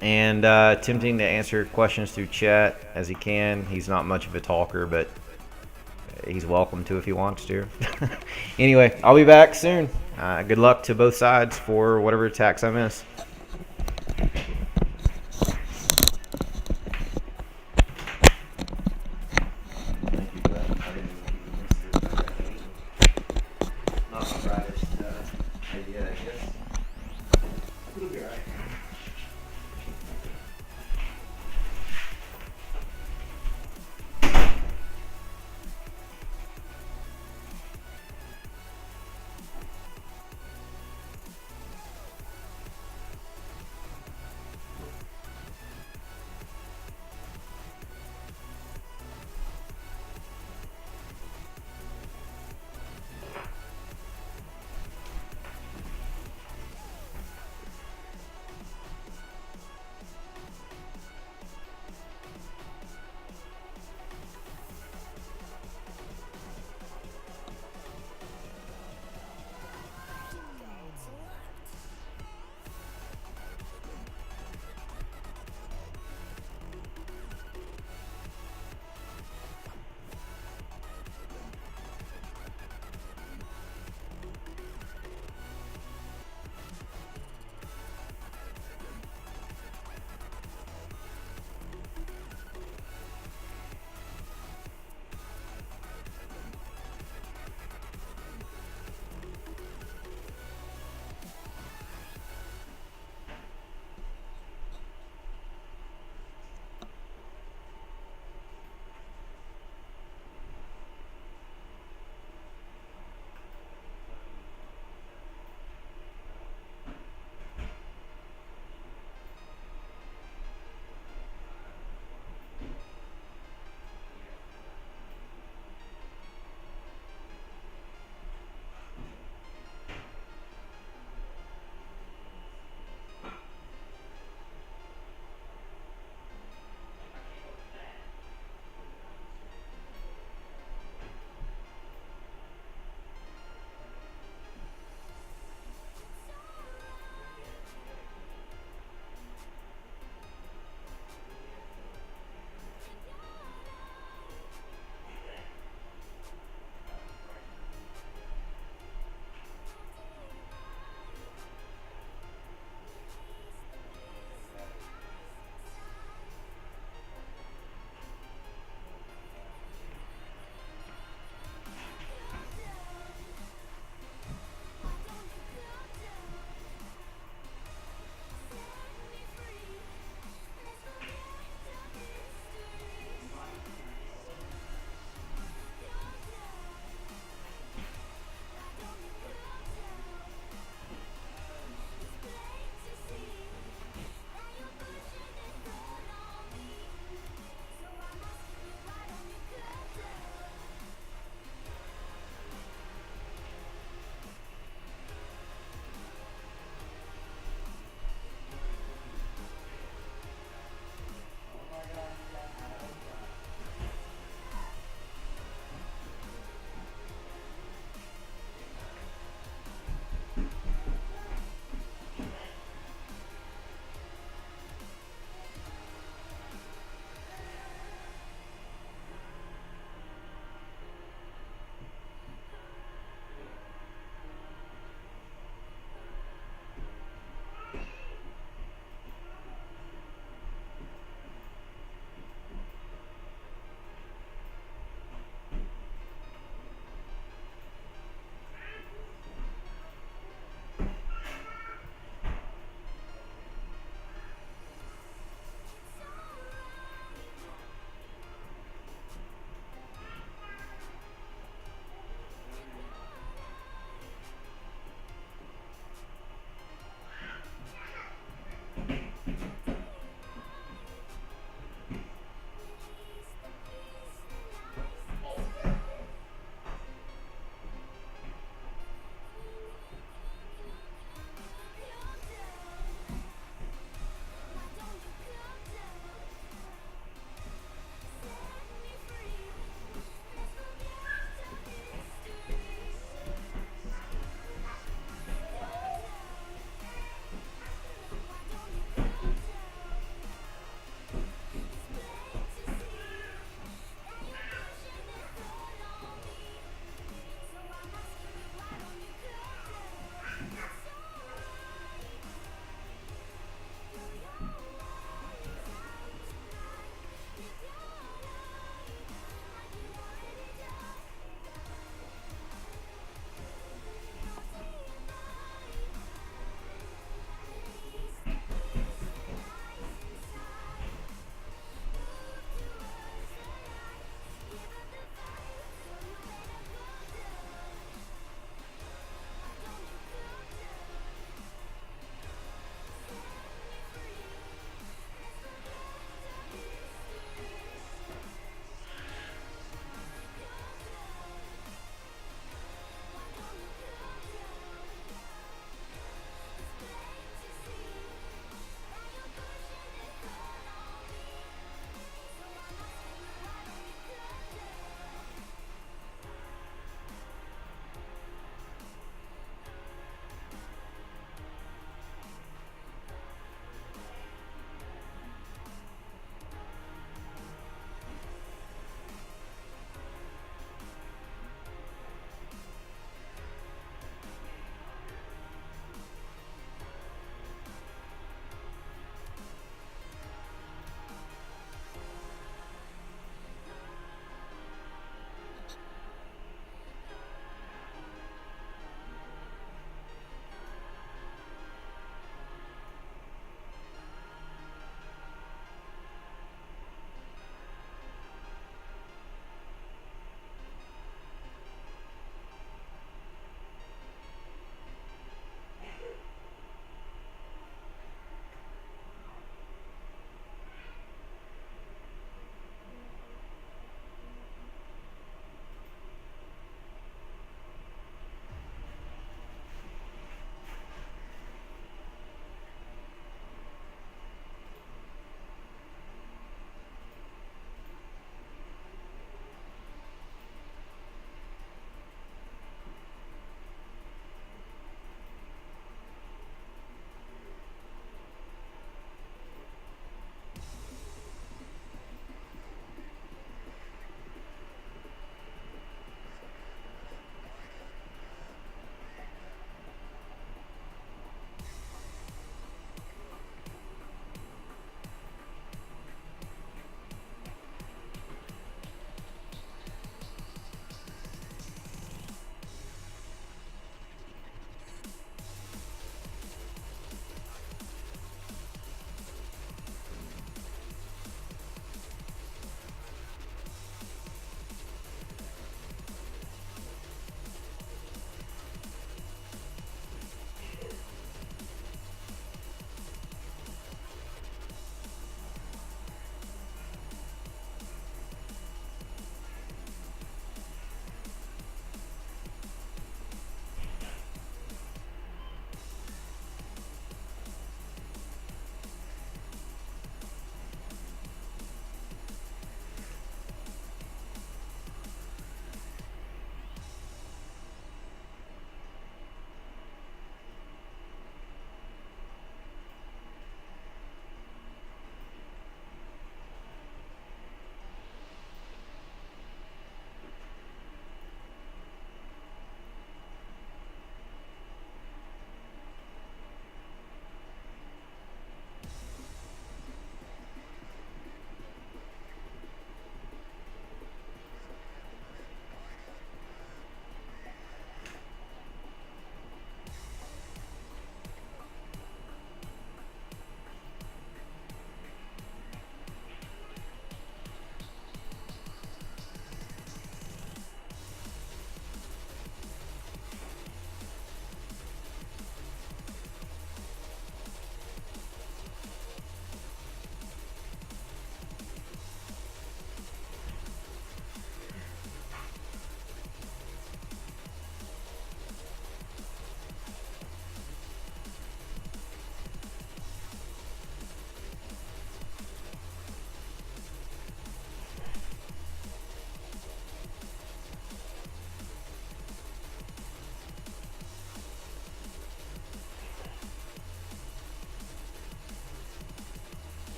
and attempting to answer questions through chat as he can. He's not much of a talker, but he's welcome to if he wants to. Anyway, I'll be back soon. Good luck to both sides for whatever attacks I miss.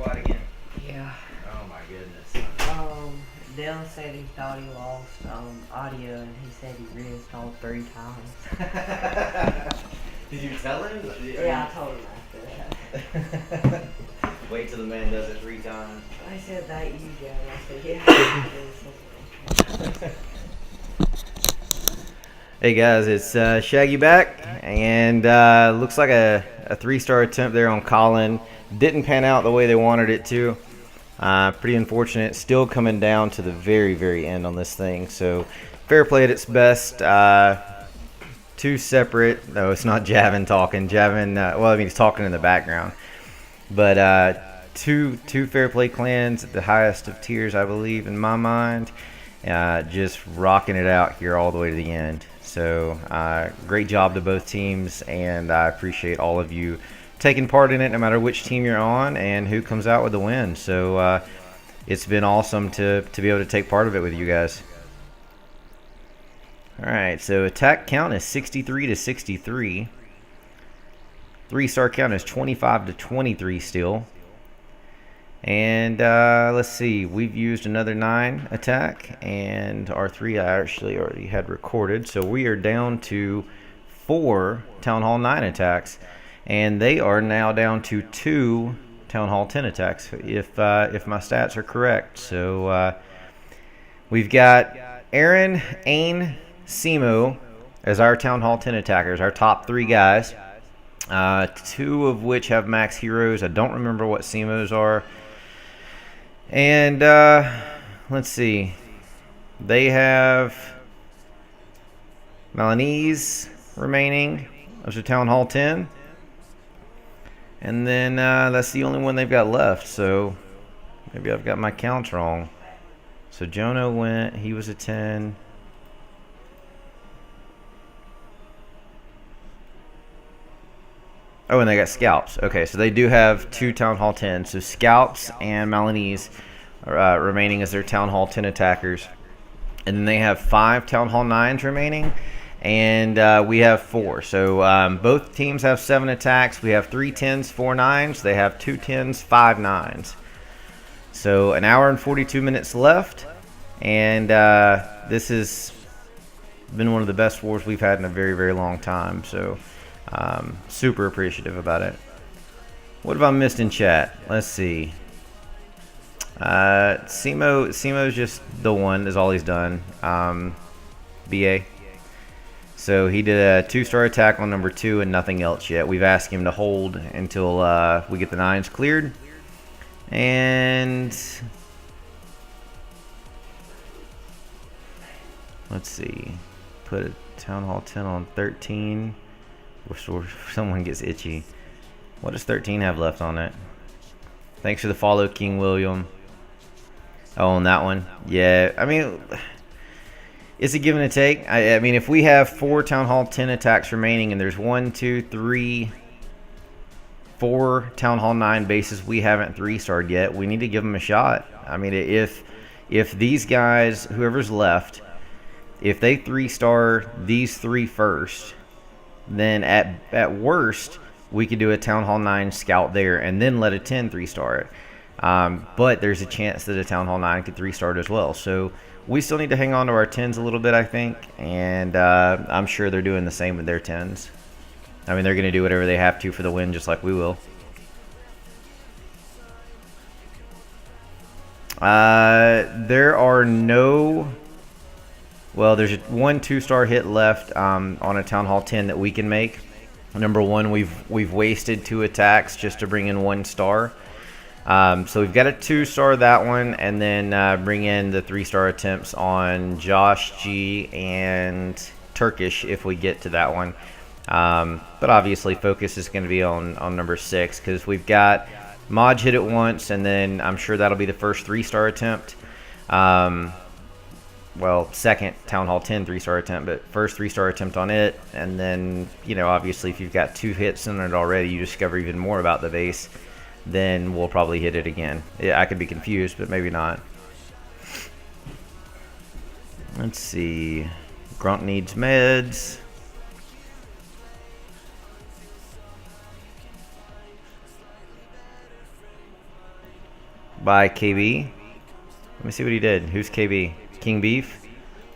quiet again. Yeah. Oh my goodness. Dylan said he thought he lost audio, and he said he reinstalled 3 times. Did you tell him? Yeah, I told him after that. Wait till the man does it 3 times. I said that you go. I said yeah. Hey guys, it's Shaggy back, and looks like a 3-star attempt there on Colin. Didn't pan out the way they wanted it to. Pretty unfortunate. Still coming down to the very, very end on this thing. So fair play at its best. 2 separate. No, it's not Javin talking. Javin, well, I mean, he's talking in the background. But two fair play clans at the highest of tiers, I believe, in my mind. Just rocking it out here all the way to the end. So great job to both teams, and I appreciate all of you taking part in it, no matter which team you're on and who comes out with the win. So it's been awesome to be able to take part of it with you guys. All right, so attack count is 63 to 63. 3-star count is 25 to 23 still. And let's see, we've used another 9 attack, and our 3 I actually already had recorded. So we are down to 4 Town Hall 9 attacks, and they are now down to 2 Town Hall 10 attacks, if my stats are correct. So we've got Aaron, Ain, Simo as our Town Hall 10 attackers, our top 3 guys. 2 of which have max heroes. I don't remember what Simo's are. And let's see. They have Milanese remaining as a Town Hall 10. And then that's the only one they've got left. So maybe I've got my counts wrong. So Jono went. He was a 10. Oh, and they got Scalps. Okay, so they do have 2 Town Hall 10. So Scalps and Milanese are remaining as their Town Hall 10 attackers. And then they have 5 Town Hall 9s remaining. And we have 4. So both teams have 7 attacks. We have 3 10s, 4 9s. They have 2 10s, 5 9s. So an hour and 42 minutes left. And this has been one of the best wars we've had in a very, very long time. So super appreciative about it. What have I missed in chat? Let's see. Simo's just the one is all he's done. BA. So he did a 2-star attack on number 2 and nothing else yet. We've asked him to hold until we get the 9s cleared. And let's see. Put a Town Hall 10 on 13. Before someone gets itchy. What does 13 have left on it? Thanks for the follow, King William. Oh, on that one? Yeah, I mean, it's a give and a take. I mean, if we have 4 Town Hall 10 attacks remaining, and there's 1, 2, 3, 4 Town Hall 9 bases we haven't 3-starred yet, we need to give them a shot. I mean, if these guys, whoever's left, if they 3-star these 3 first, then at worst we could do a Town Hall 9 scout there and then let a 10 3-star it. But there's a chance that a Town Hall 9 could 3-star it as well. So we still need to hang on to our 10s a little bit, I think. And I'm sure they're doing the same with their 10s. I mean, they're going to do whatever they have to for the win, just like we will. There are no... Well, there's 1 2-star hit left on a Town Hall 10 that we can make. Number 1, we've wasted 2 attacks just to bring in 1 star. So we've got a 2-star that one, and then bring in the 3-star attempts on Josh G and Turkish if we get to that one. But obviously, focus is going to be on number 6 because we've got Maj hit it once, and then I'm sure that'll be the first 3-star attempt. Well, second Town Hall 10 3-star attempt, but first 3-star attempt on it. And then, you know, obviously if you've got 2 hits in it already, you discover even more about the base, then we'll probably hit it again. Yeah, I could be confused, but maybe not. Let's see. Grunt needs meds. by KB. Let me see what he did. Who's KB? King Beef?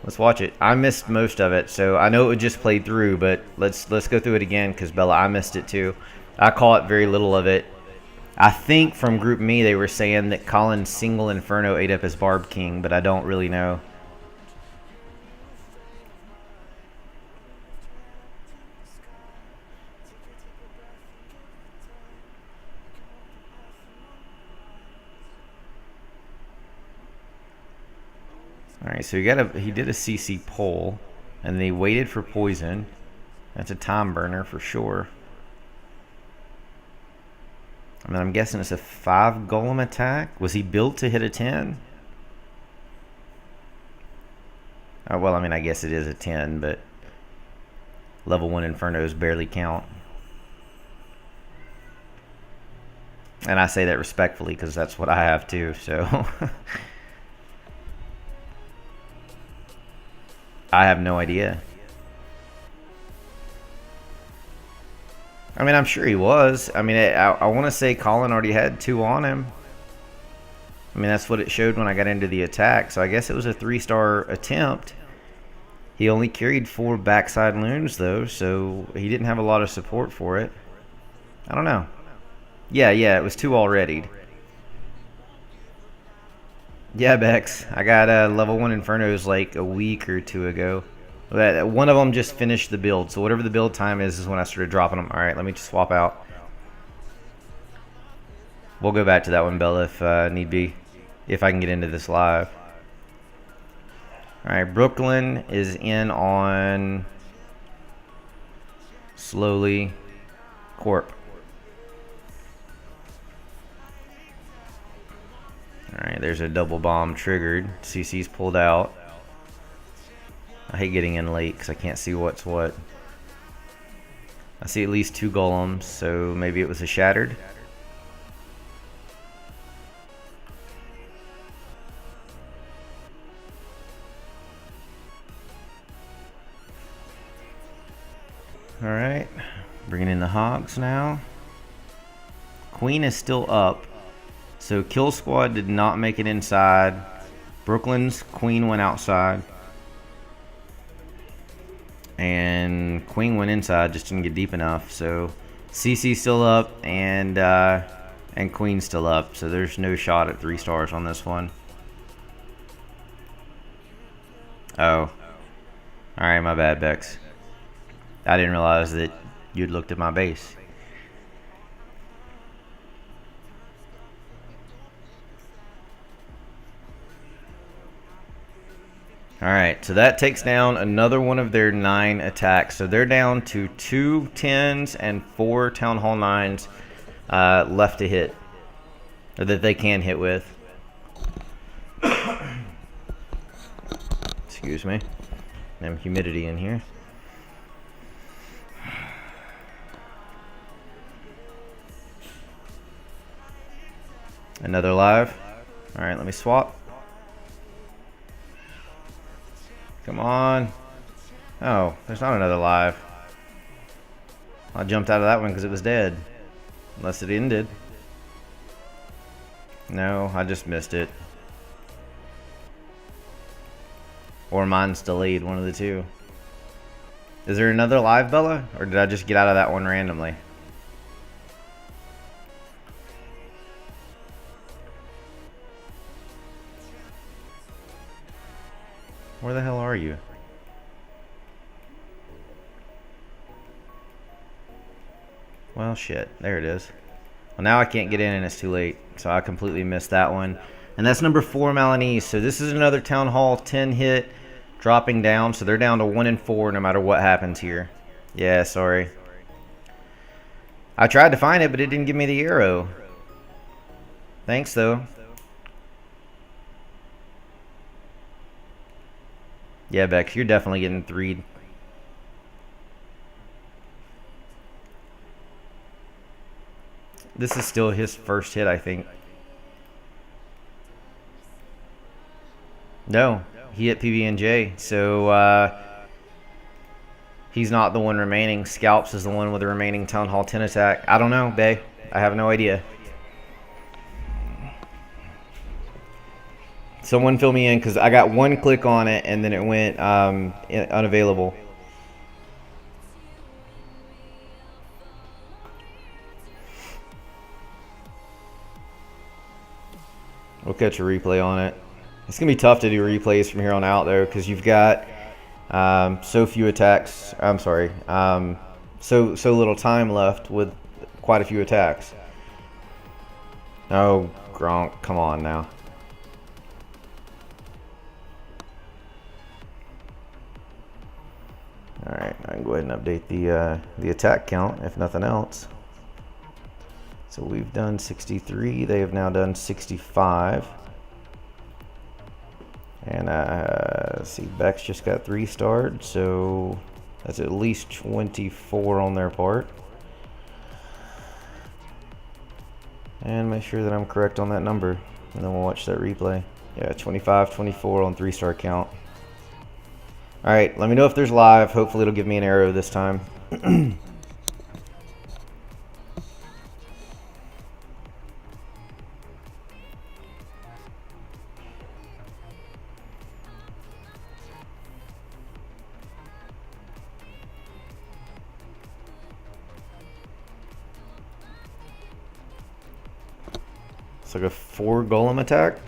Let's watch it. I missed most of it, so I know it just played through, but let's go through it again because Bella, I missed it too. I caught very little of it. I think from Group Me they were saying that Colin's single Inferno ate up his Barb King, but I don't really know. Alright, so he did a CC pull, and then he waited for poison. That's a time burner for sure. I mean, I'm guessing it's a 5 golem attack. Was he built to hit a 10? Oh, well, I mean, I guess it is a 10, but level 1 Infernos barely count. And I say that respectfully because that's what I have too, so. I have no idea. I mean, I'm sure he was. I mean, I want to say Colin already had 2 on him. I mean, that's what it showed when I got into the attack. So I guess it was a 3-star attempt. He only carried 4 backside loons, though, so he didn't have a lot of support for it. I don't know. Yeah, it was 2 already. Yeah, Bex. I got level 1 Infernos like a week or 2 ago. One of them just finished the build, so whatever the build time is when I started dropping them. Alright, let me just swap out. We'll go back to that one, Bella, if need be. If I can get into this live. Alright, Brooklyn is in on slowly Corp. Alright, there's a double bomb triggered. CC's pulled out. I hate getting in late because I can't see what's what. I see at least 2 golems, so maybe it was a shattered. Alright, bringing in the hogs now. Queen is still up. So Kill Squad did not make it inside. Brooklyn's Queen went outside. And Queen went inside, just didn't get deep enough. So CC's still up and Queen's still up. So there's no shot at 3 stars on this one. Oh. Alright, my bad, Bex. I didn't realize that you'd looked at my base. Alright, so that takes down another one of their 9 attacks. So they're down to 2 10s and 4 Town Hall 9s left to hit. Or that they can hit with. Excuse me. Damn humidity in here. Another live. Alright, let me swap. Come on. Oh, there's not another live. I jumped out of that one because it was dead. Unless it ended. No, I just missed it. Or mine's delayed, one of the two. Is there another live, Bella? Or did I just get out of that one randomly? Where the hell are you? Well, shit. There it is. Well, now I can't get in and it's too late. So I completely missed that one. And that's number 4, Malinese. So this is another Town Hall 10 hit. Dropping down. So they're down to 1 and 4 no matter what happens here. Yeah, sorry. I tried to find it, but it didn't give me the arrow. Thanks, though. Yeah, Bex, you're definitely getting 3'd. This is still his first hit, I think. No, he hit PB&J, so he's not the one remaining. Scalps is the one with the remaining Town Hall 10 attack. I don't know, Bay. I have no idea. Someone fill me in because I got one click on it and then it went unavailable. We'll catch a replay on it. It's going to be tough to do replays from here on out, though, because you've got so few attacks. I'm sorry. So little time left with quite a few attacks. Oh, Gronk, come on now. Alright, I can go ahead and update the attack count, if nothing else. So we've done 63. They have now done 65. And let's see, Beck's just got 3 starred, so that's at least 24 on their part. And make sure that I'm correct on that number, and then we'll watch that replay. Yeah, 25, 24 on 3-star count. Alright, let me know if there's live. Hopefully it'll give me an arrow this time. It's like a 4 golem attack.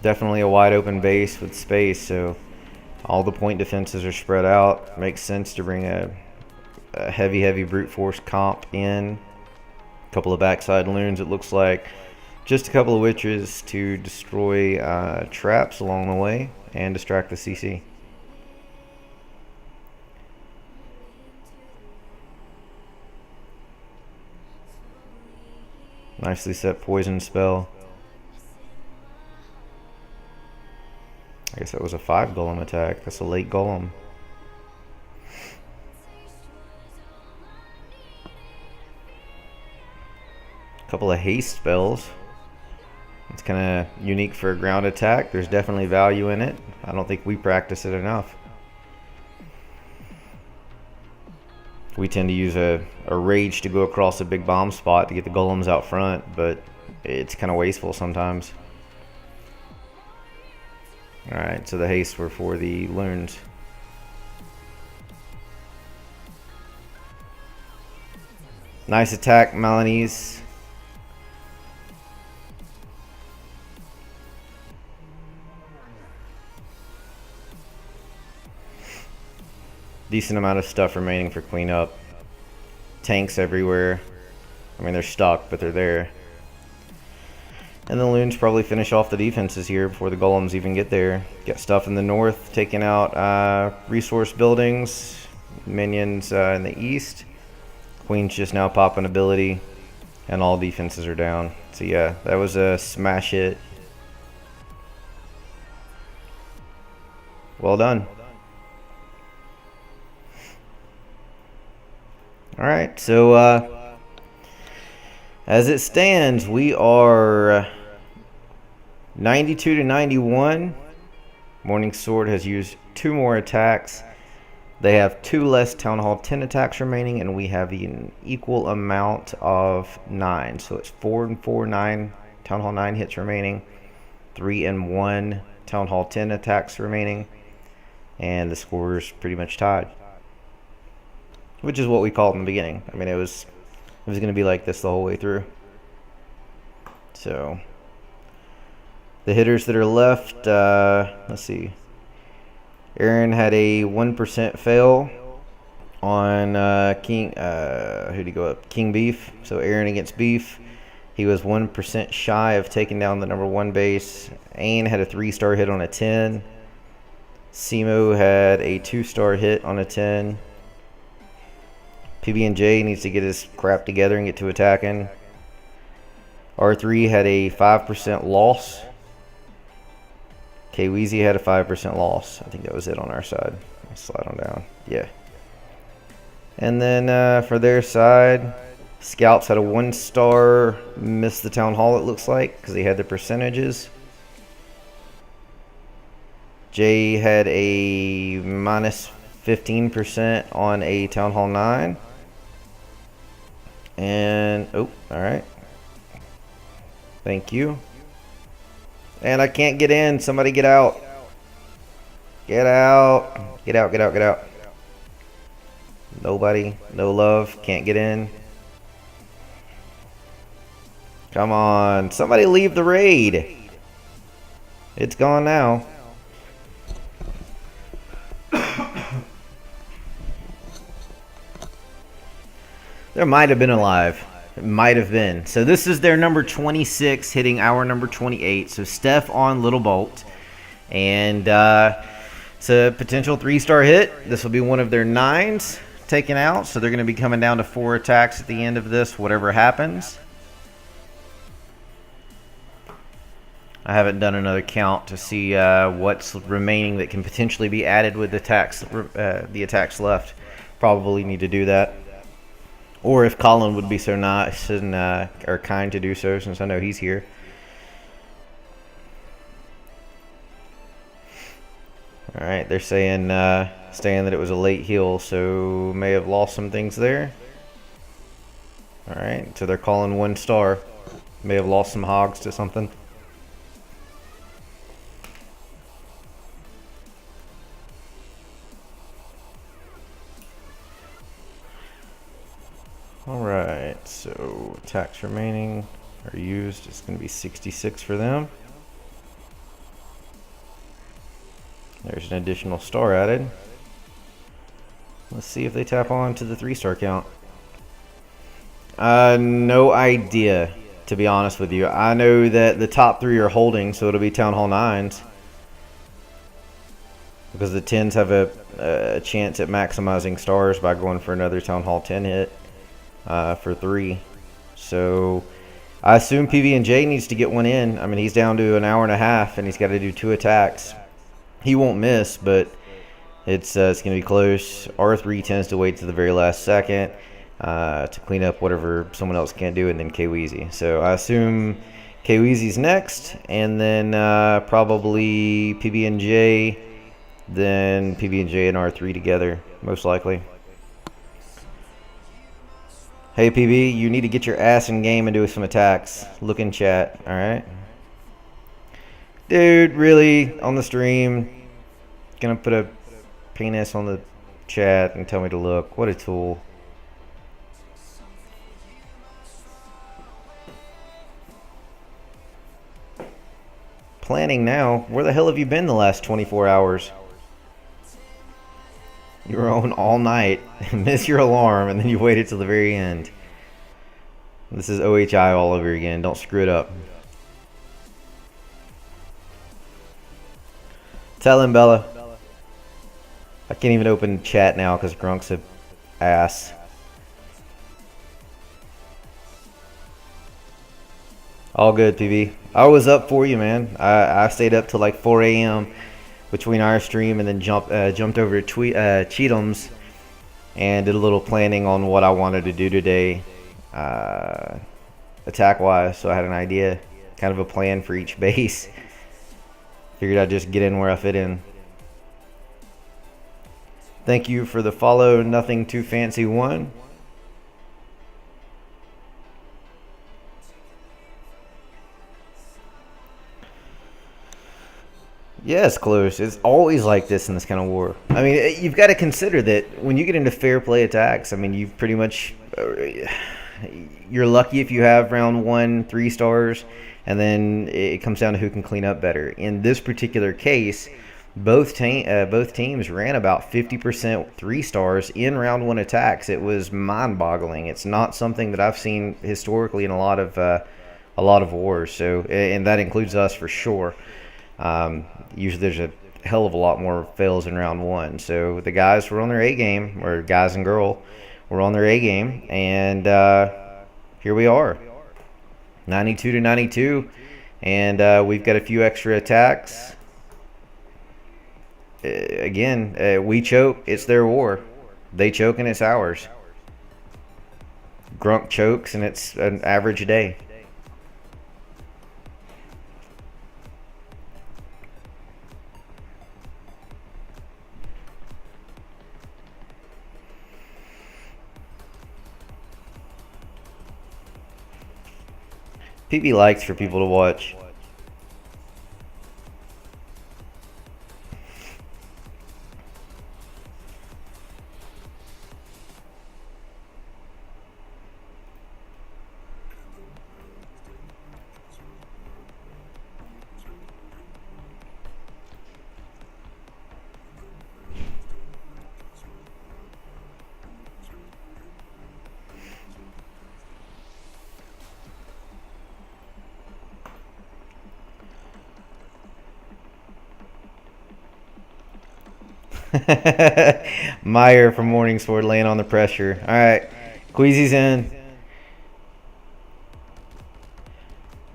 Definitely a wide open base with space, so all the point defenses are spread out. Makes sense to bring a heavy brute force comp in. A couple of backside loons, it looks like. Just a couple of witches to destroy traps along the way and distract the CC. Nicely set poison spell. I guess that was a 5 golem attack. That's a late golem. Couple of haste spells. It's kind of unique for a ground attack. There's definitely value in it. I don't think we practice it enough. We tend to use a rage to go across a big bomb spot to get the golems out front, but it's kind of wasteful sometimes. Alright, so the haste were for the loons. Nice attack, Melanese. Decent amount of stuff remaining for cleanup. Tanks everywhere. I mean, they're stuck, but they're there. And the loons probably finish off the defenses here before the golems even get there. Got stuff in the north, taking out resource buildings. Minions in the east. Queen's just now popping ability. And all defenses are down. So yeah, that was a smash hit. Well done. Alright, so as it stands, we are 92 to 91. Morning Sword has used 2 more attacks. They have 2 less Town Hall 10 attacks remaining, and we have an equal amount of 9. So it's 4 and 4, 9 Town Hall 9 hits remaining, 3 and 1 Town Hall 10 attacks remaining, and the score is pretty much tied. Which is what we called in the beginning. I mean, it was going to be like this the whole way through. So, the hitters that are left, let's see. Aaron had a 1% fail on King, who'd he go up? King Beef. So, Aaron against Beef. He was 1% shy of taking down the number 1 base. Ain had a 3-star hit on a 10. Simo had a 2-star hit on a 10. PB&J needs to get his crap together and get to attacking. R3 had a 5% loss. K-Weezy had a 5% loss. I think that was it on our side. I'll slide on down. Yeah. And then for their side, Scouts had a 1-star. Missed the Town Hall, it looks like, because they had the percentages. Jay had a minus 15% on a Town Hall 9. And, oh, alright. Thank you. And I can't get in. Somebody get out. Get out. Get out, get out, get out. Nobody. No love. Can't get in. Come on. Somebody leave the raid. It's gone now. There might have been a live. It might have been. So this is their number 26 hitting our number 28. So Steph on Little Bolt. And it's a potential 3-star hit. This will be one of their 9s taken out. So they're going to be coming down to 4 attacks at the end of this, whatever happens. I haven't done another count to see what's remaining that can potentially be added with the attacks left. Probably need to do that. Or if Colin would be so nice and or kind to do so, since I know he's here. All right, they're saying that it was a late heal, so may have lost some things there. All right, so they're calling 1 star. May have lost some hogs to something. Alright, so attacks remaining are used. It's going to be 66 for them. There's an additional star added. Let's see if they tap on to the 3-star count. No idea, to be honest with you. I know that the top 3 are holding, so it'll be Town Hall 9s. Because the 10s have a chance at maximizing stars by going for another Town Hall 10 hit. For 3. So I assume PB&J needs to get one in. I mean, he's down to an hour and a half and he's got to do 2 attacks. He won't miss, but it's going to be close. R3 tends to wait to the very last second to clean up whatever someone else can't do, and then K-Weezy. So I assume K-Weezy's next, and then probably PB&J, then PB&J and R3 together, most likely. Hey PB, you need to get your ass in game and do some attacks. Look in chat, alright? Dude, really? On the stream? Gonna put a penis on the chat and tell me to look. What a tool. Planning now? Where the hell have you been the last 24 hours? You were on all night, miss your alarm, and then you waited till the very end. This is OHI all over again. Don't screw it up. Tell him, Bella. I can't even open chat now because Grunk's a ass. All good, PB. I was up for you, man. I stayed up till like 4 a.m. between our stream, and then jumped over to Cheatham's and did a little planning on what I wanted to do today, attack-wise. So I had an idea, kind of a plan for each base. Figured I'd just get in where I fit in. Thank you for the follow, Nothing Too Fancy 1. Yeah, it's close. It's always like this in this kind of war. I mean, you've got to consider that when you get into fair play attacks, I mean, you've pretty much... you're lucky if you have round 1 3 stars, and then it comes down to who can clean up better. In this particular case, both teams ran about 50% 3 stars in round 1 attacks. It was mind-boggling. It's not something that I've seen historically in a lot of wars. So, and that includes us for sure. Usually there's a hell of a lot more fails in round 1. So the guys were on their A game, or guys and girl were on their A game, and here we are, 92 to 92, and we've got a few extra attacks. Again, we choke, it's their war. They choke and it's ours. Grunk chokes and it's an average day. PB likes for people to watch. Meyer from Morningsword laying on the pressure. All right, Queasy's in.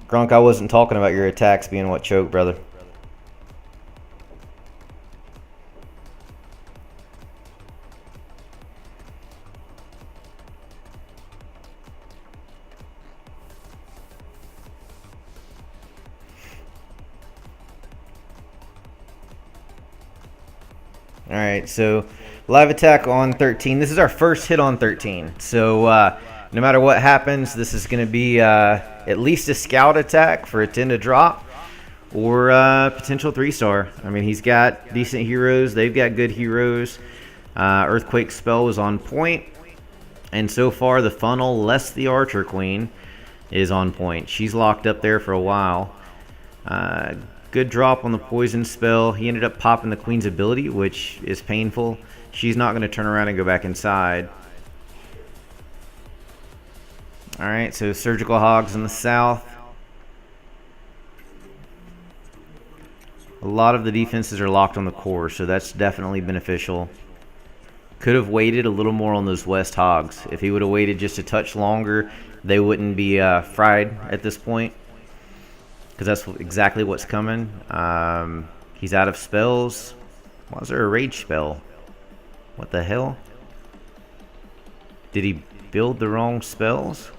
Grunk, I wasn't talking about your attacks being what choked, brother. All right, so live attack on 13. This is our first hit on 13. So no matter what happens, this is going to be at least a scout attack for a 10 to drop or potential 3-star. I mean, he's got decent heroes. They've got good heroes. Earthquake spell was on point. And so far, the funnel, less the Archer Queen, is on point. She's locked up there for a while. Good drop on the poison spell. He ended up popping the Queen's ability, which is painful. She's not going to turn around and go back inside. Alright, so Surgical Hogs in the south. A lot of the defenses are locked on the core, so that's definitely beneficial. Could have waited a little more on those west hogs. If he would have waited just a touch longer, they wouldn't be fried at this point. Because that's exactly what's coming. He's out of spells. Why is there a rage spell? What the hell? Did he build the wrong spells?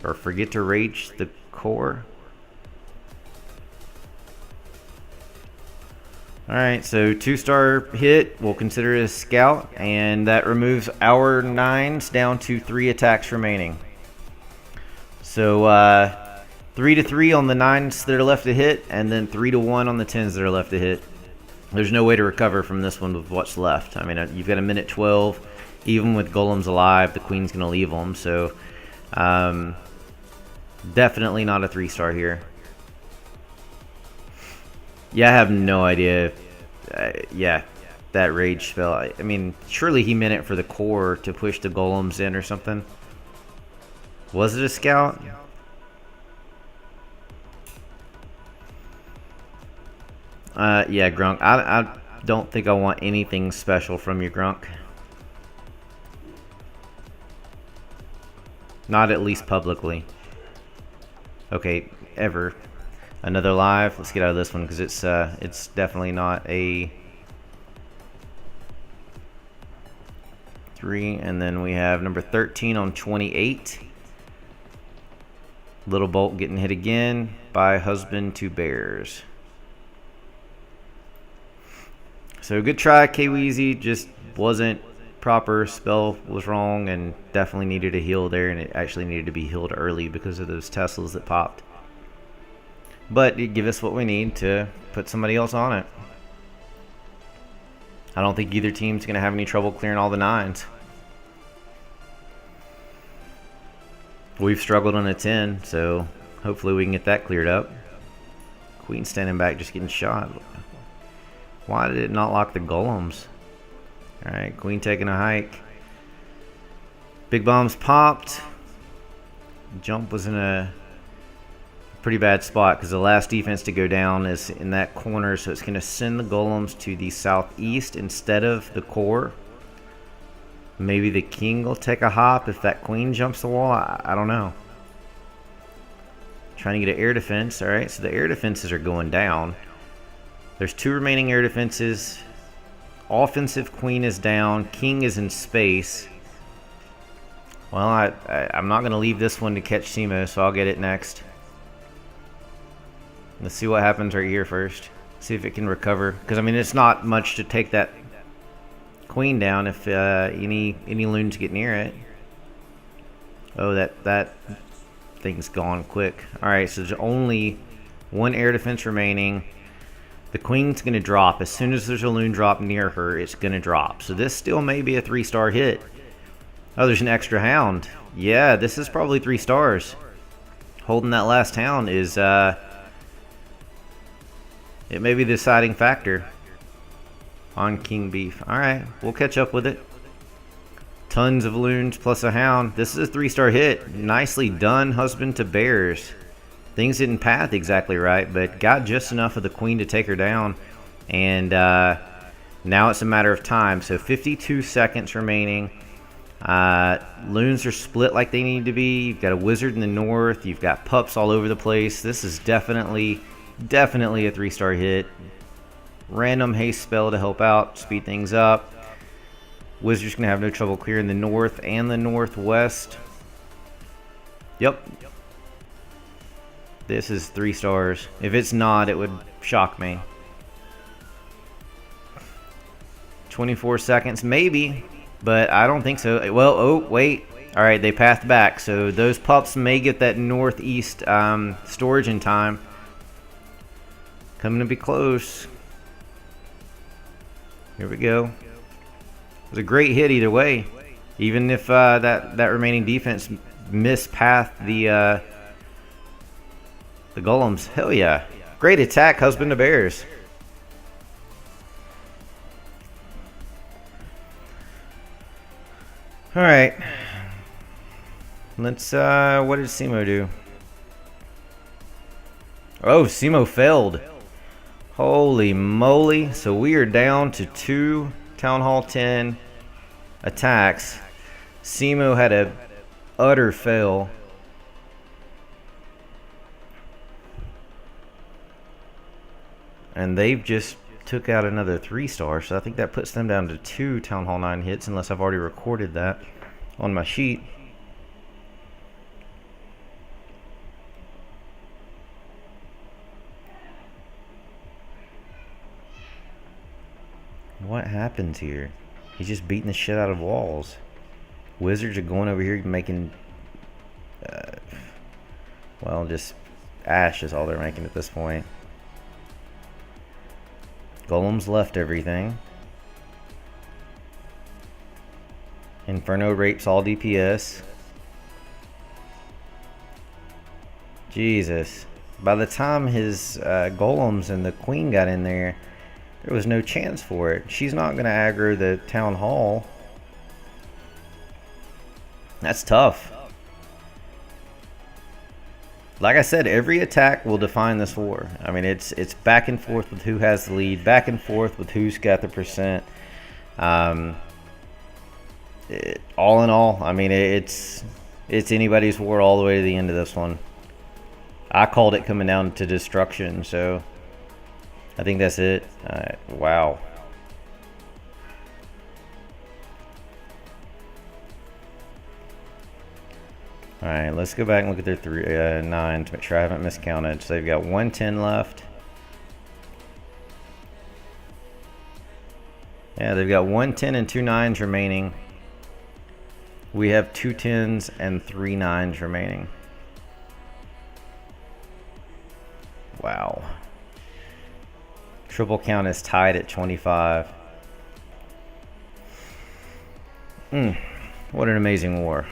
Or forget to rage the core? Alright, so 2-star hit. We'll consider it a scout. And that removes our 9s down to 3 attacks remaining. So, 3-3 on the 9s that are left to hit, and then 3-1 on the 10s that are left to hit. There's no way to recover from this one with what's left. I mean, you've got a minute 12. Even with golems alive, the Queen's going to leave them. So, definitely not a 3-star here. Yeah, I have no idea. Yeah, that rage spell. I mean, surely he meant it for the core to push the golems in or something. Was it a scout? Yeah, Grunk. I don't think I want anything special from you, Grunk. Not at least publicly. Okay, ever. Another live. Let's get out of this one because it's definitely not a 3. And then we have number 13 on 28. Little Bolt getting hit again by Husband to Bears. So good try, K-Weezy. Just wasn't proper. Spell was wrong and definitely needed a heal there, and it actually needed to be healed early because of those Teslas that popped. But it give us what we need to put somebody else on it. I don't think either team's going to have any trouble clearing all the 9s. We've struggled on a 10, so hopefully we can get that cleared up. Queen standing back just getting shot. Why did it not lock the golems? Alright, Queen taking a hike. Big bombs popped. Jump was in a pretty bad spot because the last defense to go down is in that corner, so it's going to send the golems to the southeast instead of the core. Maybe the king will take a hop if that queen jumps the wall. I don't know. Trying to get an air defense. Alright, so the air defenses are going down. There's 2 remaining air defenses. Offensive queen is down. King is in space. Well, I'm not going to leave this one to catch Simo, so I'll get it next. Let's see what happens right here first. See if it can recover. Because, I mean, it's not much to take that queen down if any loons get near it. Oh, that thing's gone quick. Alright, so there's only 1 air defense remaining. The queen's going to drop. As soon as there's a loon drop near her, it's going to drop. So this still may be a 3-star hit. Oh, there's an extra hound. Yeah, this is probably 3 stars. Holding that last hound is, it may be the deciding factor on King Beef. Alright, we'll catch up with it. Tons of loons plus a hound. This is a 3-star hit. Nicely done, Husband to Bears. Things didn't path exactly right, but got just enough of the queen to take her down. And Now it's a matter of time. So 52 seconds remaining. Loons are split like they need to be. You've got a wizard in the north. You've got pups all over the place. This is definitely a 3-star hit. Random haste spell to help out, speed things up. Wizard's going to have no trouble clearing the north and the northwest. Yep. This is 3 stars. If it's not, it would shock me. 24 seconds, maybe, but I don't think so. Well, oh, wait. All right, they pathed back, so those pups may get that northeast storage in time. Coming to be close. Here we go. It was a great hit either way. Even if that remaining defense mispathed the golems. Hell yeah. Great attack, husband of bears. Alright. Let's, what did Simo do? Oh, Simo failed. Holy moly. So we are down to 2 Town Hall 10 attacks. Simo had a utter fail. And they've just took out another 3-star, so I think that puts them down to 2 Town Hall 9 hits, unless I've already recorded that on my sheet. What happens here? He's just beating the shit out of walls. Wizards are going over here making, well, just ash is all they're making at this point. Golems left everything. Inferno rapes all DPS. Jesus. By the time his golems and the queen got in there, there was no chance for it. She's not going to aggro the town hall. That's tough. Like I said, every attack will define this war. I mean, it's back and forth with who has the lead, back and forth with who's got the percent. All in all, I mean, it's anybody's war all the way to the end of this one. I called it coming down to destruction, so I think that's it. Wow. Alright, let's go back and look at their 9 to make sure I haven't miscounted. So they've got 110 left. Yeah, they've got 110 and 2 9s remaining. We have 2 10s and 3 9s remaining. Wow. Triple count is tied at 25. What an amazing war.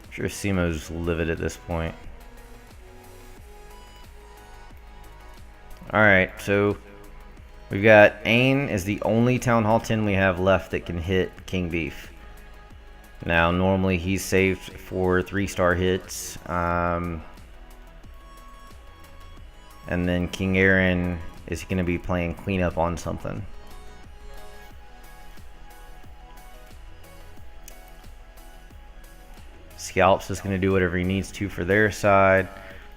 I'm sure Simo's livid at this point. Alright, so we've got Ain is the only Town Hall 10 we have left that can hit King Beef. Now, normally he's saved for 3-star hits. And then King Aaron is going to be playing cleanup on something. Scalps is going to do whatever he needs to for their side.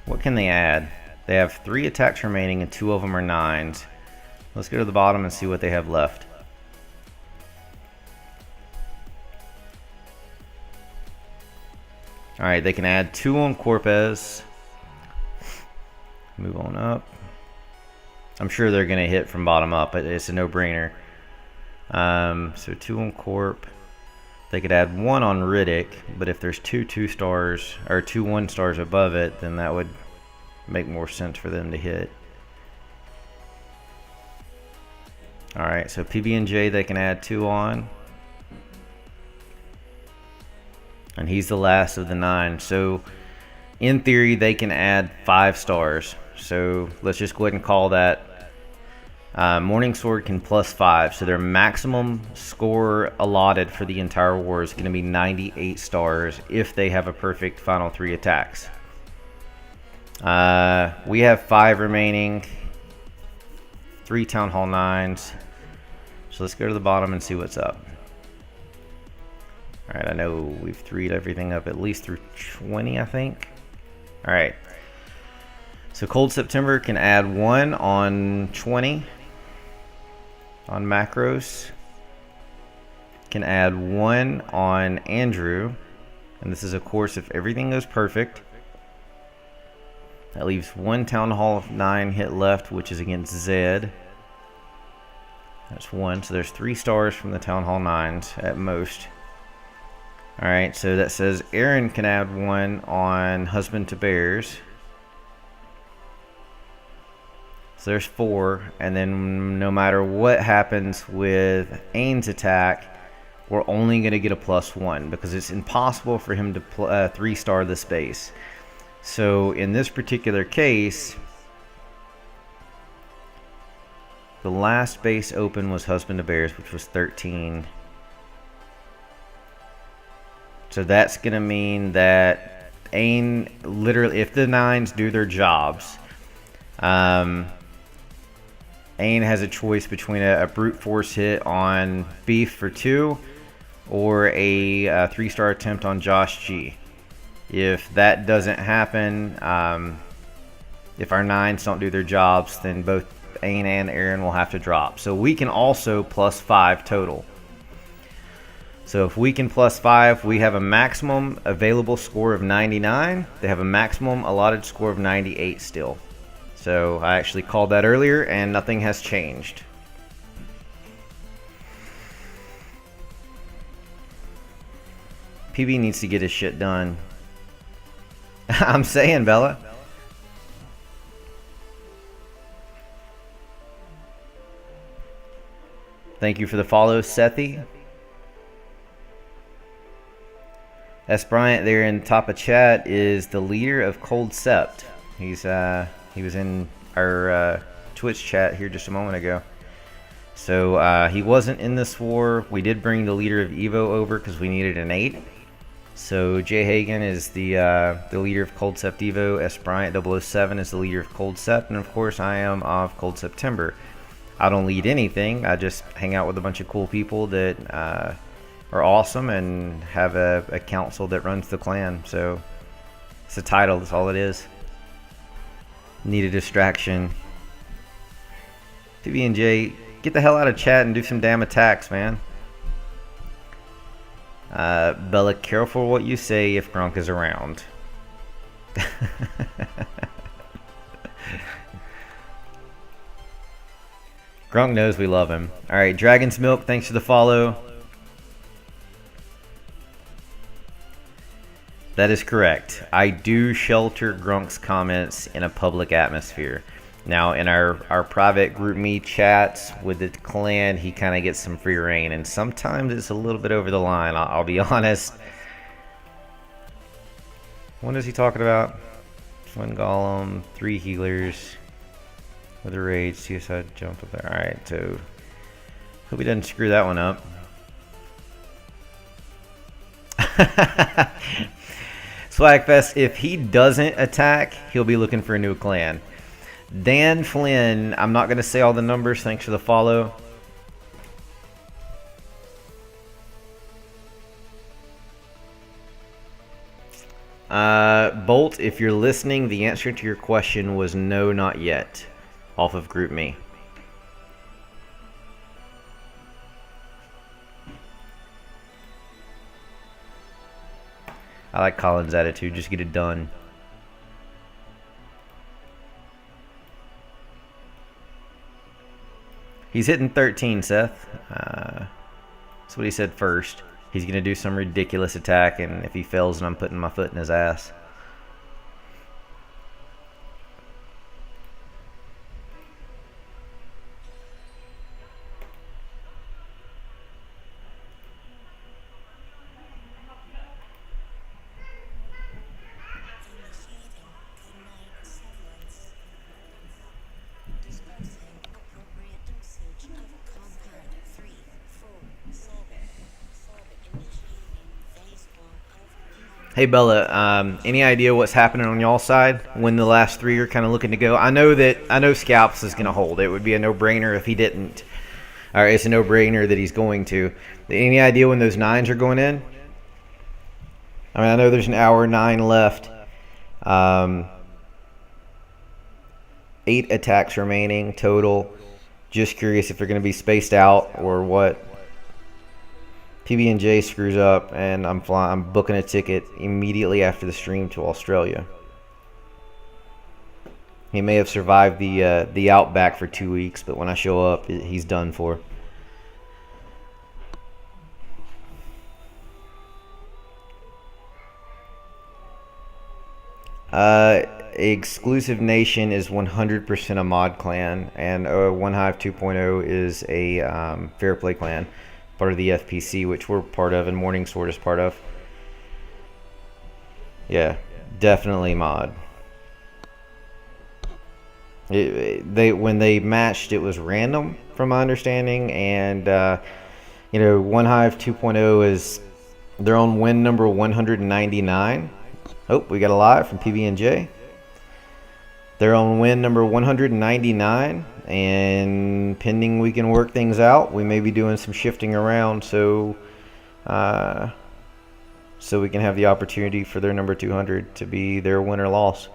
What can they add? They have 3 attacks remaining and 2 of them are 9s. Let's go to the bottom and see what they have left. Alright, they can add 2 on Corpez. Move on up. I'm sure they're going to hit from bottom up. It's a no-brainer. So 2 on Corp. They could add 1 on Riddick, but if there's 2 2-stars or 2 1-stars above it, then that would make more sense for them to hit. Alright, so PB&J they can add 2 on. And he's the last of the 9. So in theory they can add 5 stars. So let's just go ahead and call that Morningsword can +5, so their maximum score allotted for the entire war is going to be 98 stars if they have a perfect final 3 attacks. We have 5 remaining, 3 Town Hall 9s. So let's go to the bottom and see what's up. Alright, I know we've 3'd everything up at least through 20, I think. Alright. So Cold September can add 1 on 20 on macros. Can add 1 on Andrew. And this is, of course, if everything goes perfect. That leaves 1 Town Hall 9 hit left, which is against Zed. That's 1. So there's 3 stars from the Town Hall 9s at most. Alright, so that says Aaron can add 1 on Husband to Bears. So there's 4. And then no matter what happens with Ains' attack, we're only going to get a +1 because it's impossible for him to 3-star this base. So in this particular case, the last base open was Husband to Bears, which was 13. So that's going to mean that Ain, literally, if the 9s do their jobs, Ain has a choice between a brute force hit on Beef for 2 or a 3-star attempt on Josh G. If that doesn't happen, if our 9s don't do their jobs, then both Ain and Aaron will have to drop. So we can also +5 total. So if we can +5, we have a maximum available score of 99. They have a maximum allotted score of 98 still. So I actually called that earlier and nothing has changed. PB needs to get his shit done. I'm saying, Bella. Thank you for the follow, Sethi. S. Bryant there in top of chat is the leader of Cold Sept. He was in our Twitch chat here just a moment ago. So he wasn't in this war. We did bring the leader of Evo over because we needed an 8. So Jay Hagan is the leader of Cold Sept Evo. S. Bryant 007 is the leader of Cold Sept, and of course I am of Cold September. I don't lead anything. I just hang out with a bunch of cool people that are awesome and have a council that runs the clan. So it's a title. That's all it is. Need a distraction. PB&J, get the hell out of chat and do some damn attacks, man. Bella, careful what you say if Gronk is around. Gronk knows we love him. Alright, Dragon's Milk, thanks for the follow. That is correct. I do shelter Gronk's comments in a public atmosphere. Now, in our private group me chats with the clan, he kind of gets some free reign, and sometimes it's a little bit over the line, I'll be honest. What is he talking about? 1 golem, 3 healers, with a rage, suicide jump up there. Alright, so hope he doesn't screw that one up. Swagfest, if he doesn't attack, he'll be looking for a new clan. Dan Flynn, I'm not going to say all the numbers, thanks for the follow. Bolt, if you're listening, the answer to your question was no, not yet, off of GroupMe. I like Colin's attitude, just get it done. He's hitting 13, Seth. That's what he said first. He's going to do some ridiculous attack, and if he fails, then I'm putting my foot in his ass. Hey Bella, any idea what's happening on y'all side when the last three are kind of looking to go? I know Scalps is going to hold. It would be a no-brainer if he didn't. Or it's a no-brainer that he's going to. Any idea when those nines are going in? I mean, I know there's an hour 9 left. 8 attacks remaining total. Just curious if they're going to be spaced out or what. PB&J screws up, and I'm booking a ticket immediately after the stream to Australia. He may have survived the outback for 2 weeks, but when I show up, he's done for. Exclusive Nation is 100% a mod clan, and One Hive 2.0 is a fair play clan, part of the FPC, which we're part of, and Morning Sword is part of. Yeah, definitely mod. When they matched, it was random, from my understanding, and One Hive 2.0 is their own win number 199. Oh, we got a live from PB&J. They're on win number 199, and pending we can work things out, we may be doing some shifting around so we can have the opportunity for their number 200 to be their win or loss.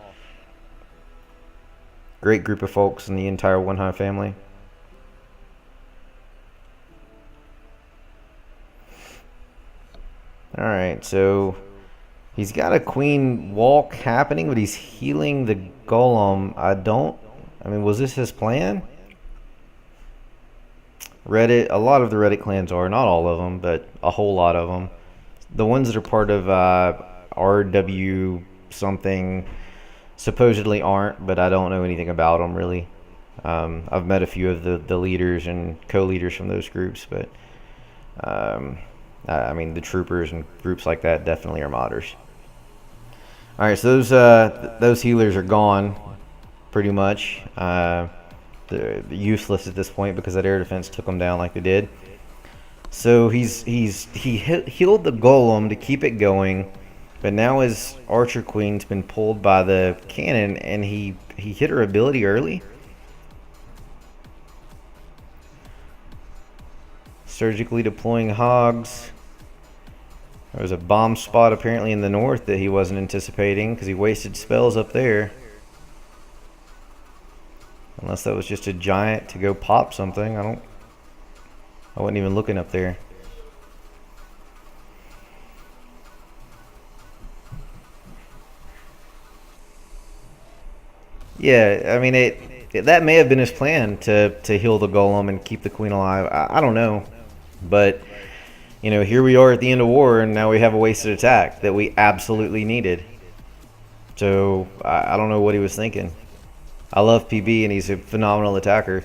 Great group of folks in the entire One Hive family. All right, so he's got a queen walk happening, but he's healing the golem. I mean, was this his plan? Reddit, a lot of the Reddit clans are, not all of them, but a whole lot of them. The ones that are part of RW something supposedly aren't, but I don't know anything about them really. I've met a few of the leaders and co-leaders from those groups, but I mean, the troopers and groups like that definitely are modders. All right, so those healers are gone, pretty much. They're useless at this point because that air defense took them down like they did. So he healed the golem to keep it going, but now his archer queen's been pulled by the cannon, and he hit her ability early. Surgically deploying hogs. There was a bomb spot apparently in the north that he wasn't anticipating because he wasted spells up there. Unless that was just a giant to go pop something. I wasn't even looking up there. Yeah, I mean that may have been his plan to heal the golem and keep the queen alive. I don't know, but here we are at the end of war, and now we have a wasted attack that we absolutely needed. So I don't know what he was thinking. I love PB, and he's a phenomenal attacker.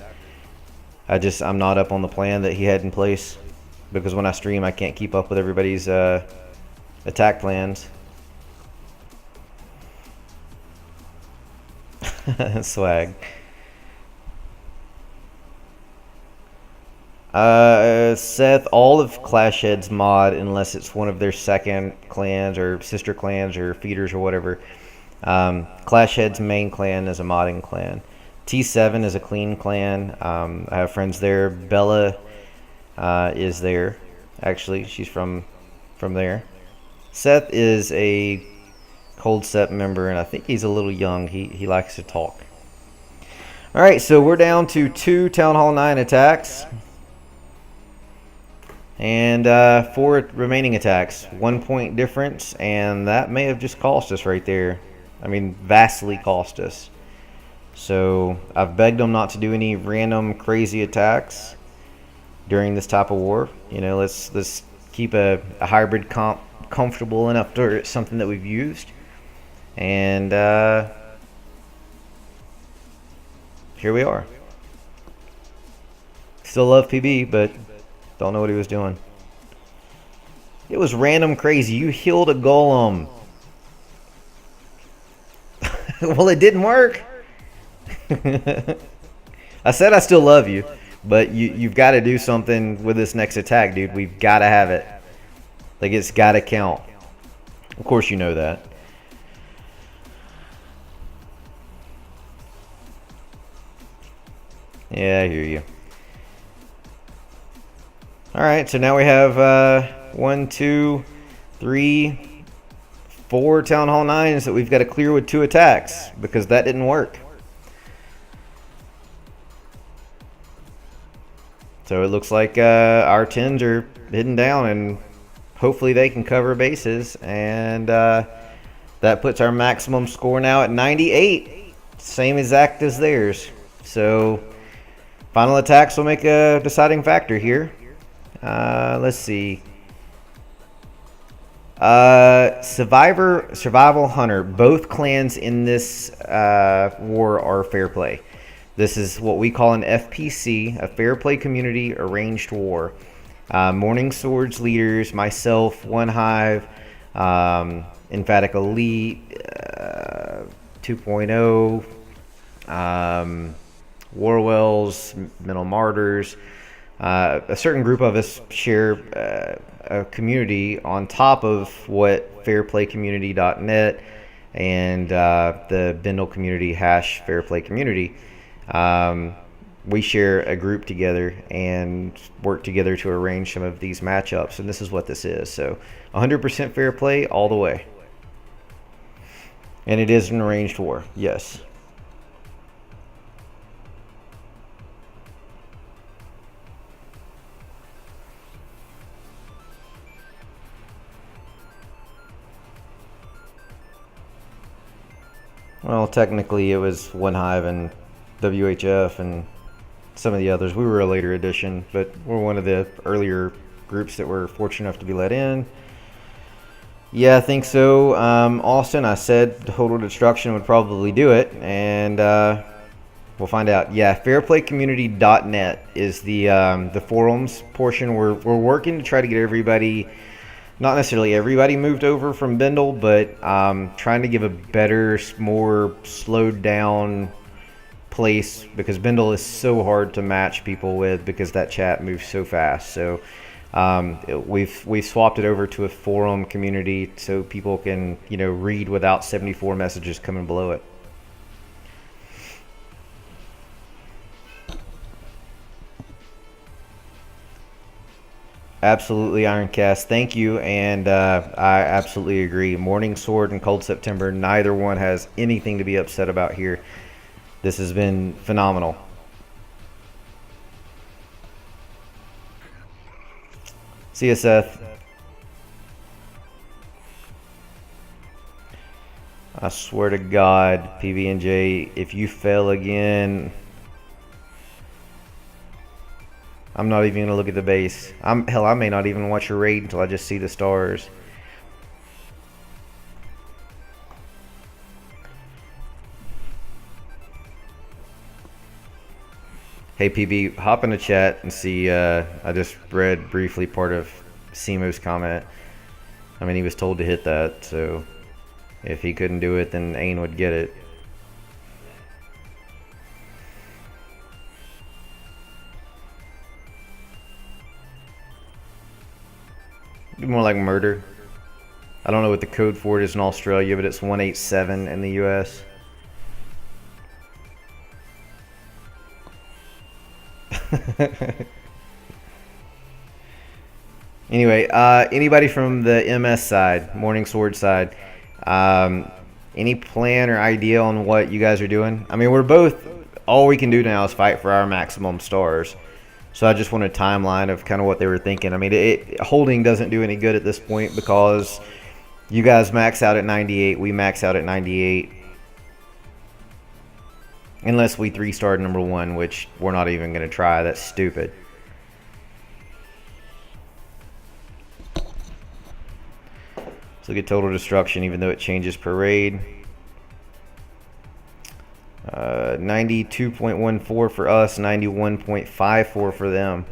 I'm not up on the plan that he had in place, because when I stream, I can't keep up with everybody's attack plans. Swag. Seth, all of Clash Head's mod, unless it's one of their second clans or sister clans or feeders or whatever. Clash Head's main clan is a modding clan. T7 is a clean clan. I have friends there. Bella is there. Actually, she's from there. Seth is a Cold Step member, and I think he's a little young. He likes to talk. All right, so we're down to 2 Town Hall 9 attacks. And 4 remaining attacks. 1 point difference, and that may have just cost us right there. I mean, vastly cost us. So I've begged them not to do any random crazy attacks during this type of war. Let's keep a hybrid comp comfortable enough to it's something that we've used. And here we are. Still love PB, but don't know what he was doing. It was random crazy. You healed a golem. Well, it didn't work. I said I still love you, but you've got to do something with this next attack, dude. We've got to have it. Like, it's got to count. Of course you know that. Yeah, I hear you. Alright, so now we have 1, 2, 3, 4 Town Hall 9s that we've got to clear with 2 attacks, because that didn't work. So it looks like our 10s are hidden down, and hopefully they can cover bases, and that puts our maximum score now at 98, same exact as theirs. So final attacks will make a deciding factor here. Let's see. Survival Hunter. Both clans in this war are fair play. This is what we call an FPC, a fair play community arranged war. Morning Swords leaders, myself, One Hive, Emphatic Elite, 2.0, Warwells, Mental Martyrs. A certain group of us share a community on top of what fairplaycommunity.net and the Bindle community #fairplaycommunity. We share a group together and work together to arrange some of these matchups, and this is what this is. So 100% fair play all the way. And it is an arranged war, yes. Well, technically it was One Hive and WHF and some of the others. We were a later edition, but we're one of the earlier groups that were fortunate enough to be let in. Yeah, I think so. Austin, I said Total Destruction would probably do it, and we'll find out. Yeah, fairplaycommunity.net is the forums portion. We're working to try to get everybody, not necessarily everybody, moved over from Bindle, but trying to give a better, more slowed down place, because Bindle is so hard to match people with because that chat moves so fast. So we've swapped it over to a forum community so people can read without 74 messages coming below it. Absolutely, Ironcast. Thank you, and I absolutely agree. Morning Sword and Cold September, neither one has anything to be upset about here. This has been phenomenal. See you, Seth. I swear to God, PB&J, if you fail again, I'm not even gonna look at the base. Hell, I may not even watch your raid until I just see the stars. Hey PB, hop in the chat and see. I just read briefly part of Simo's comment. I mean, he was told to hit that, so if he couldn't do it, then Ain would get it. More like murder. I don't know what the code for it is in Australia, but it's 187 in the US. Anyway, anybody from the MS side, Morning Sword side, any plan or idea on what you guys are doing? I mean, we're both, all we can do now is fight for our maximum stars. So I just want a timeline of kind of what they were thinking. I mean, holding doesn't do any good at this point because you guys max out at 98, we max out at 98. Unless we 3-star number 1, which we're not even going to try. That's stupid. Let's look at Total Destruction, even though it changes per raid. 92.14 for us, 91.54 for them.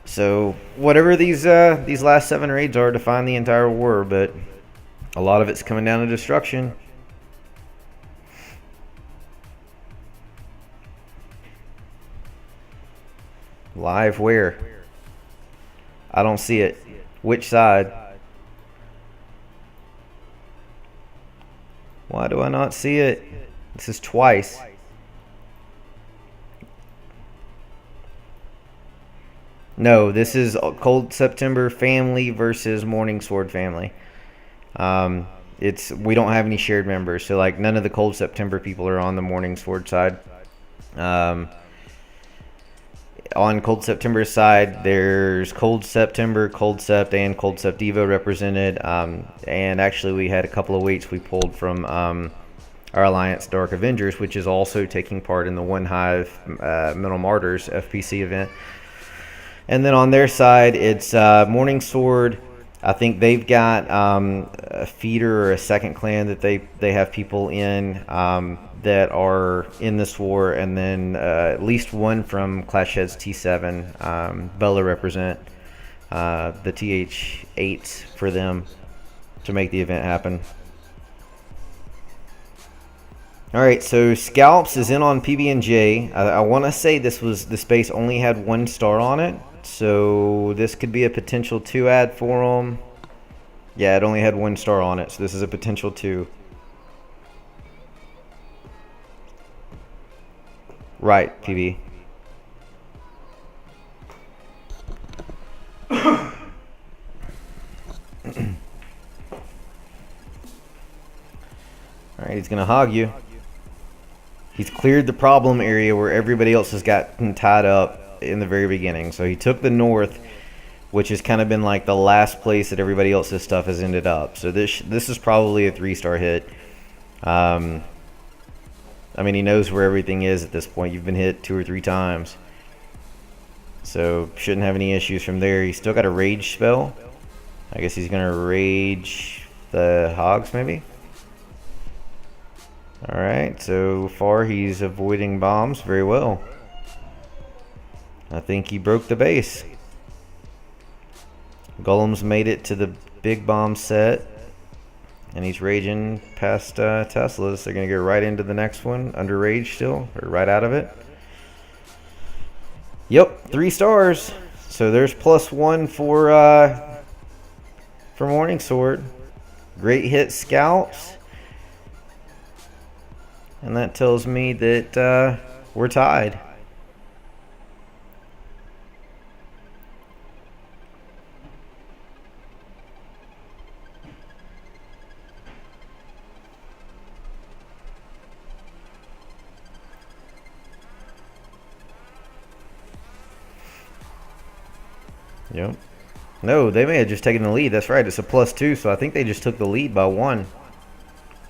So whatever these last 7 raids are, define the entire war, but a lot of it's coming down to destruction. Live where? I don't see it. Which side? Why do I not see it? This is twice. No, this is Cold September family versus Morning Sword family. Um, we don't have any shared members, so like none of the Cold September people are on the Morning Sword side. Um, on Cold September's side, there's Cold September, Cold Sept, and Cold Sept Evo represented. And actually, we had a couple of weights we pulled from our Alliance Dark Avengers, which is also taking part in the One Hive Mental Martyrs FPC event. And then on their side, it's Morning Sword. I think they've got a feeder or a second clan that they have people in that are in this war, and then at least one from Clash Heads T7. Bella represent the TH8s for them to make the event happen. All right, so Scalps is in on PB&J. I want to say this base only had 1 star on it, so this could be a potential 2 ad for them. Yeah, it only had 1 star on it, so this is a potential 2. Right, PB. All right, he's gonna hog you. He's cleared the problem area where everybody else has gotten tied up in the very beginning. So he took the north, which has kind of been like the last place that everybody else's stuff has ended up. So this is probably a 3-star hit. I mean, he knows where everything is at this point. You've been hit 2 or 3 times. So shouldn't have any issues from there. He's still got a rage spell. I guess he's going to rage the hogs maybe. Alright, so far he's avoiding bombs very well. I think he broke the base. Golem's made it to the big bomb set. And he's raging past Teslas. They're going to go right into the next one. Under rage still, or right out of it. Yep, 3 stars. So there's +1 for Morning Sword. Great hit Scalps. And that tells me that we're tied. Yep. No, they may have just taken the lead. That's right. It's a +2, so I think they just took the lead by 1.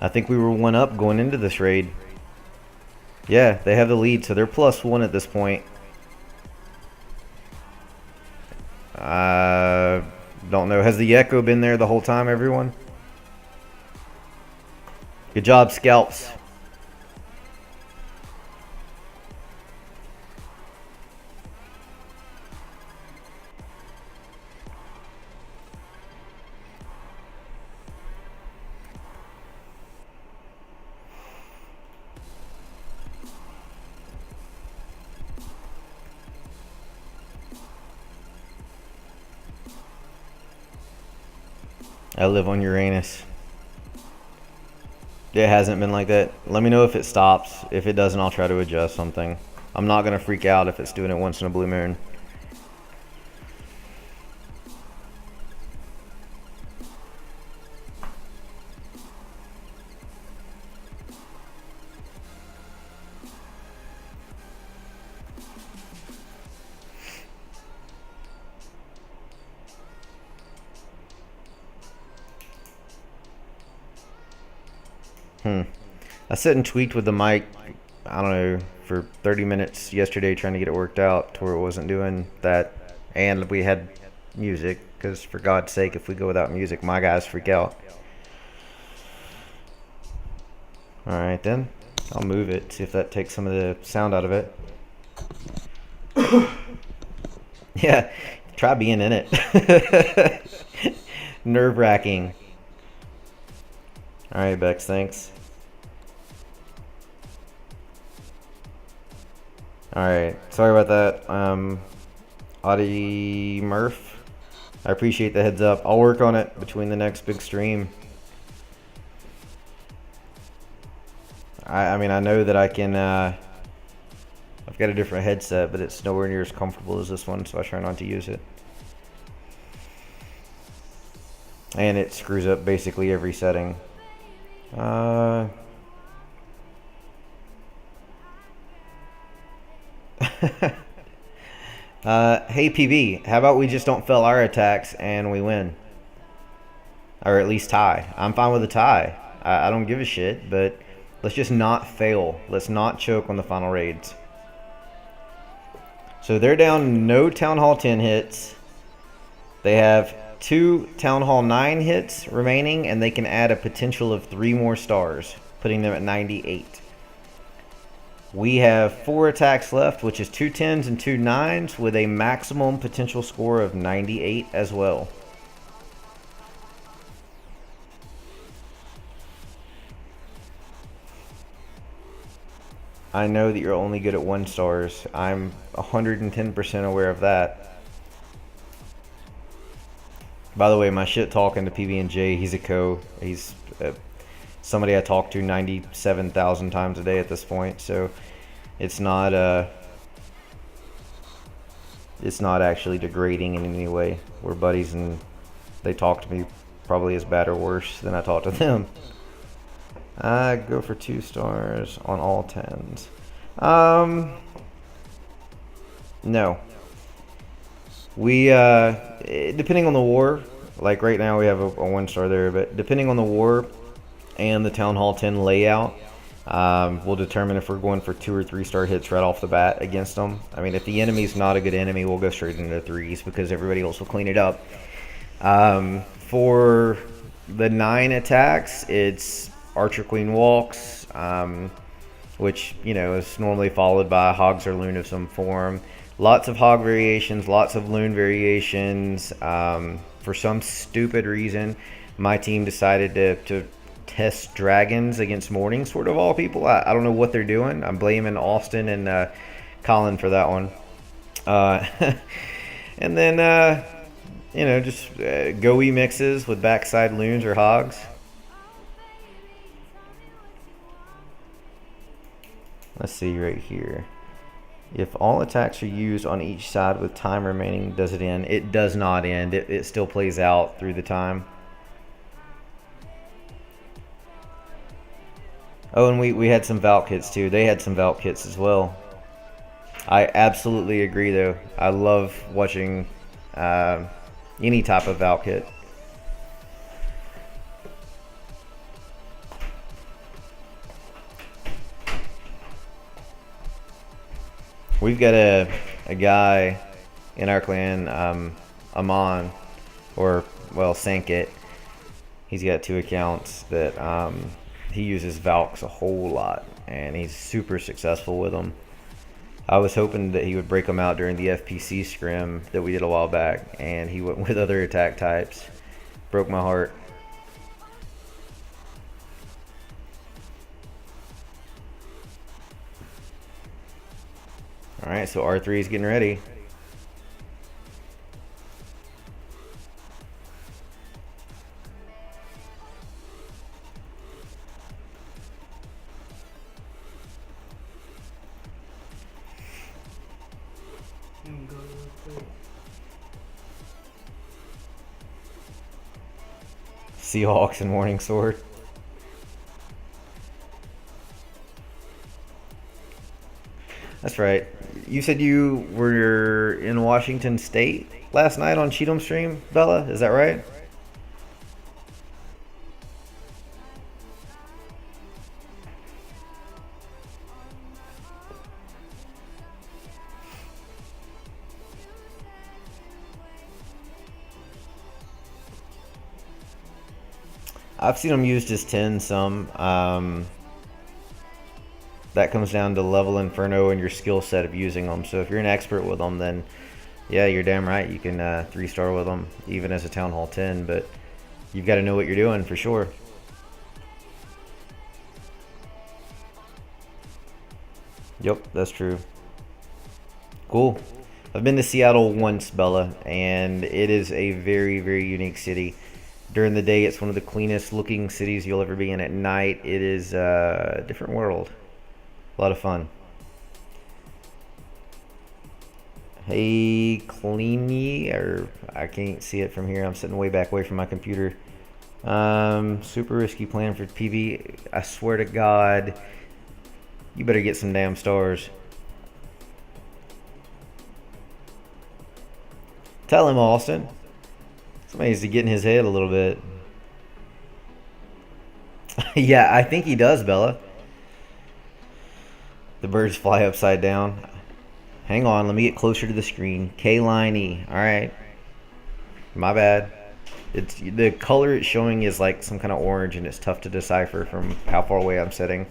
I think we were 1 up going into this raid. Yeah, they have the lead, so they're +1 at this point. Don't know. Has the Echo been there the whole time, everyone? Good job, Scalps. I live on Uranus. It hasn't been like that. Let me know if it stops. If it doesn't, I'll try to adjust something. I'm not going to freak out if it's doing it once in a blue moon. I sat and tweaked with the mic, I don't know, for 30 minutes yesterday trying to get it worked out to where it wasn't doing that. And we had music, because for God's sake, if we go without music, my guys freak out. Alright then, I'll move it, see if that takes some of the sound out of it. Yeah, try being in it. Nerve-wracking. Alright, Bex, thanks. Alright, sorry about that. Audie Murph, I appreciate the heads up. I'll work on it between the next big stream. I mean, I know that I can. I've got a different headset, but it's nowhere near as comfortable as this one, so I try not to use it. And it screws up basically every setting. Hey PB, how about we just don't fail our attacks and we win? Or at least tie. I'm fine with a tie. I don't give a shit, but let's just not fail. Let's not choke on the final raids. So they're down no Town Hall 10 hits. They have 2 Town Hall 9 hits remaining, and they can add a potential of 3 more stars, putting them at 98. We have 4 attacks left, which is 2 10s and 2 9s, with a maximum potential score of 98 as well. I know that you're only good at 1 stars. I'm 110% aware of that. By the way, my shit talking to PB&J, he's a co. He's somebody I talk to 97,000 times a day at this point, so it's not actually degrading in any way. We're buddies, and they talk to me probably as bad or worse than I talk to them. I go for 2 stars on all 10s. No. We depending on the war, like right now we have a 1 star there, but depending on the war and the Town Hall 10 layout, we'll determine if we're going for 2 or 3 star hits right off the bat against them. I mean, if the enemy's not a good enemy, we'll go straight into 3s because everybody else will clean it up. For the 9 attacks, it's Archer Queen walks, which, you know, is normally followed by Hogs or Loon of some form. Lots of Hog variations, lots of Loon variations. For some stupid reason, my team decided to test dragons against Morning Sword of all people. I don't know what they're doing. I'm blaming Austin and Colin for that one. And then, you know, just go-y mixes with backside Loons or Hogs. Let's see right here. If all attacks are used on each side with time remaining, does it end? It does not end. It still plays out through the time. Oh, and we had some Valk hits too. They had some Valk hits as well. I absolutely agree though. I love watching any type of Valk hit. We've got a guy in our clan, Amon, or, well, Sankit. He's got 2 accounts that he uses Valks a whole lot, and he's super successful with them. I was hoping that he would break them out during the FPC scrim that we did a while back, and he went with other attack types. Broke my heart. Alright, so R3 is getting ready. Seahawks and Morning Sword. That's right. You said you were in Washington State last night on Cheatham stream, Bella? Is that right? I've seen them used as 10 some. That comes down to level Inferno and your skill set of using them. So if you're an expert with them, then yeah, you're damn right. You can 3-star with them, even as a Town Hall 10. But you've got to know what you're doing for sure. Yep, that's true. Cool. I've been to Seattle once, Bella, and it is a very, very unique city. During the day, it's one of the cleanest looking cities you'll ever be in. At night, it is a different world. A lot of fun. Hey, Cleany, or I can't see it from here. I'm sitting way back away from my computer. Super risky plan for PV. I swear to God, you better get some damn stars. Tell him, Austin. Somebody needs to get in his head a little bit. Yeah, I think he does, Bella. The birds fly upside down. Hang on, let me get closer to the screen. K-Line E. Alright. My bad. It's the color it's showing is like some kind of orange, and it's tough to decipher from how far away I'm sitting.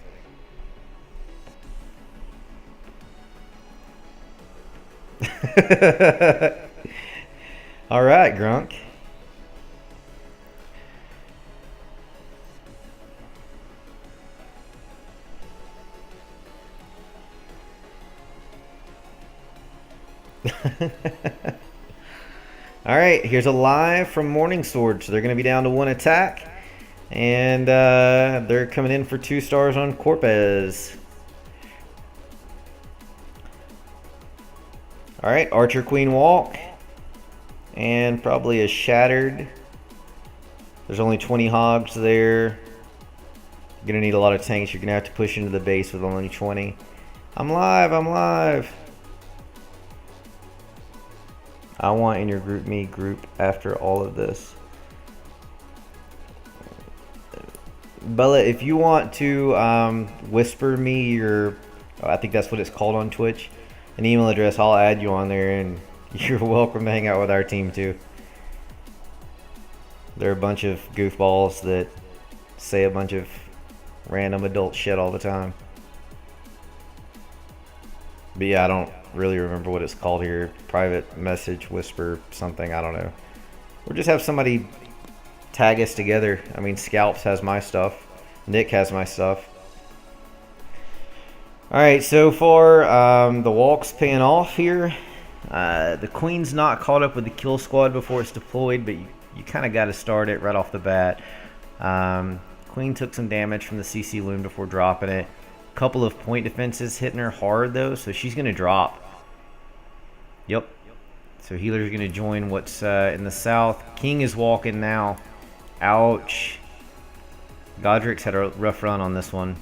Alright, Grunk. Alright, here's a live from Morning Sword. So they're going to be down to 1 attack. And they're coming in for 2 stars on Corpez. Alright, Archer Queen Walk. And probably a Shattered. There's only 20 hogs there. You're going to need a lot of tanks. You're going to have to push into the base with only 20. I'm live, I'm live. I want in your group me group after all of this. Bella, if you want to whisper me your, I think that's what it's called on Twitch, an email address, I'll add you on there, and you're welcome to hang out with our team too. They're a bunch of goofballs that say a bunch of random adult shit all the time. But yeah, I don't really remember what it's called here. Private message, whisper, something, I don't know. Or just have somebody tag us together. I mean, Scalps has my stuff. Nick has my stuff. Alright, so far, the walk's paying off here. The Queen's not caught up with the kill squad before it's deployed, but you kind of got to start it right off the bat. Queen took some damage from the CC Loon before dropping it. Couple of point defenses hitting her hard, though, so she's going to drop. Yep. So Healer's going to join what's in the south. King is walking now. Ouch. Godric's had a rough run on this one.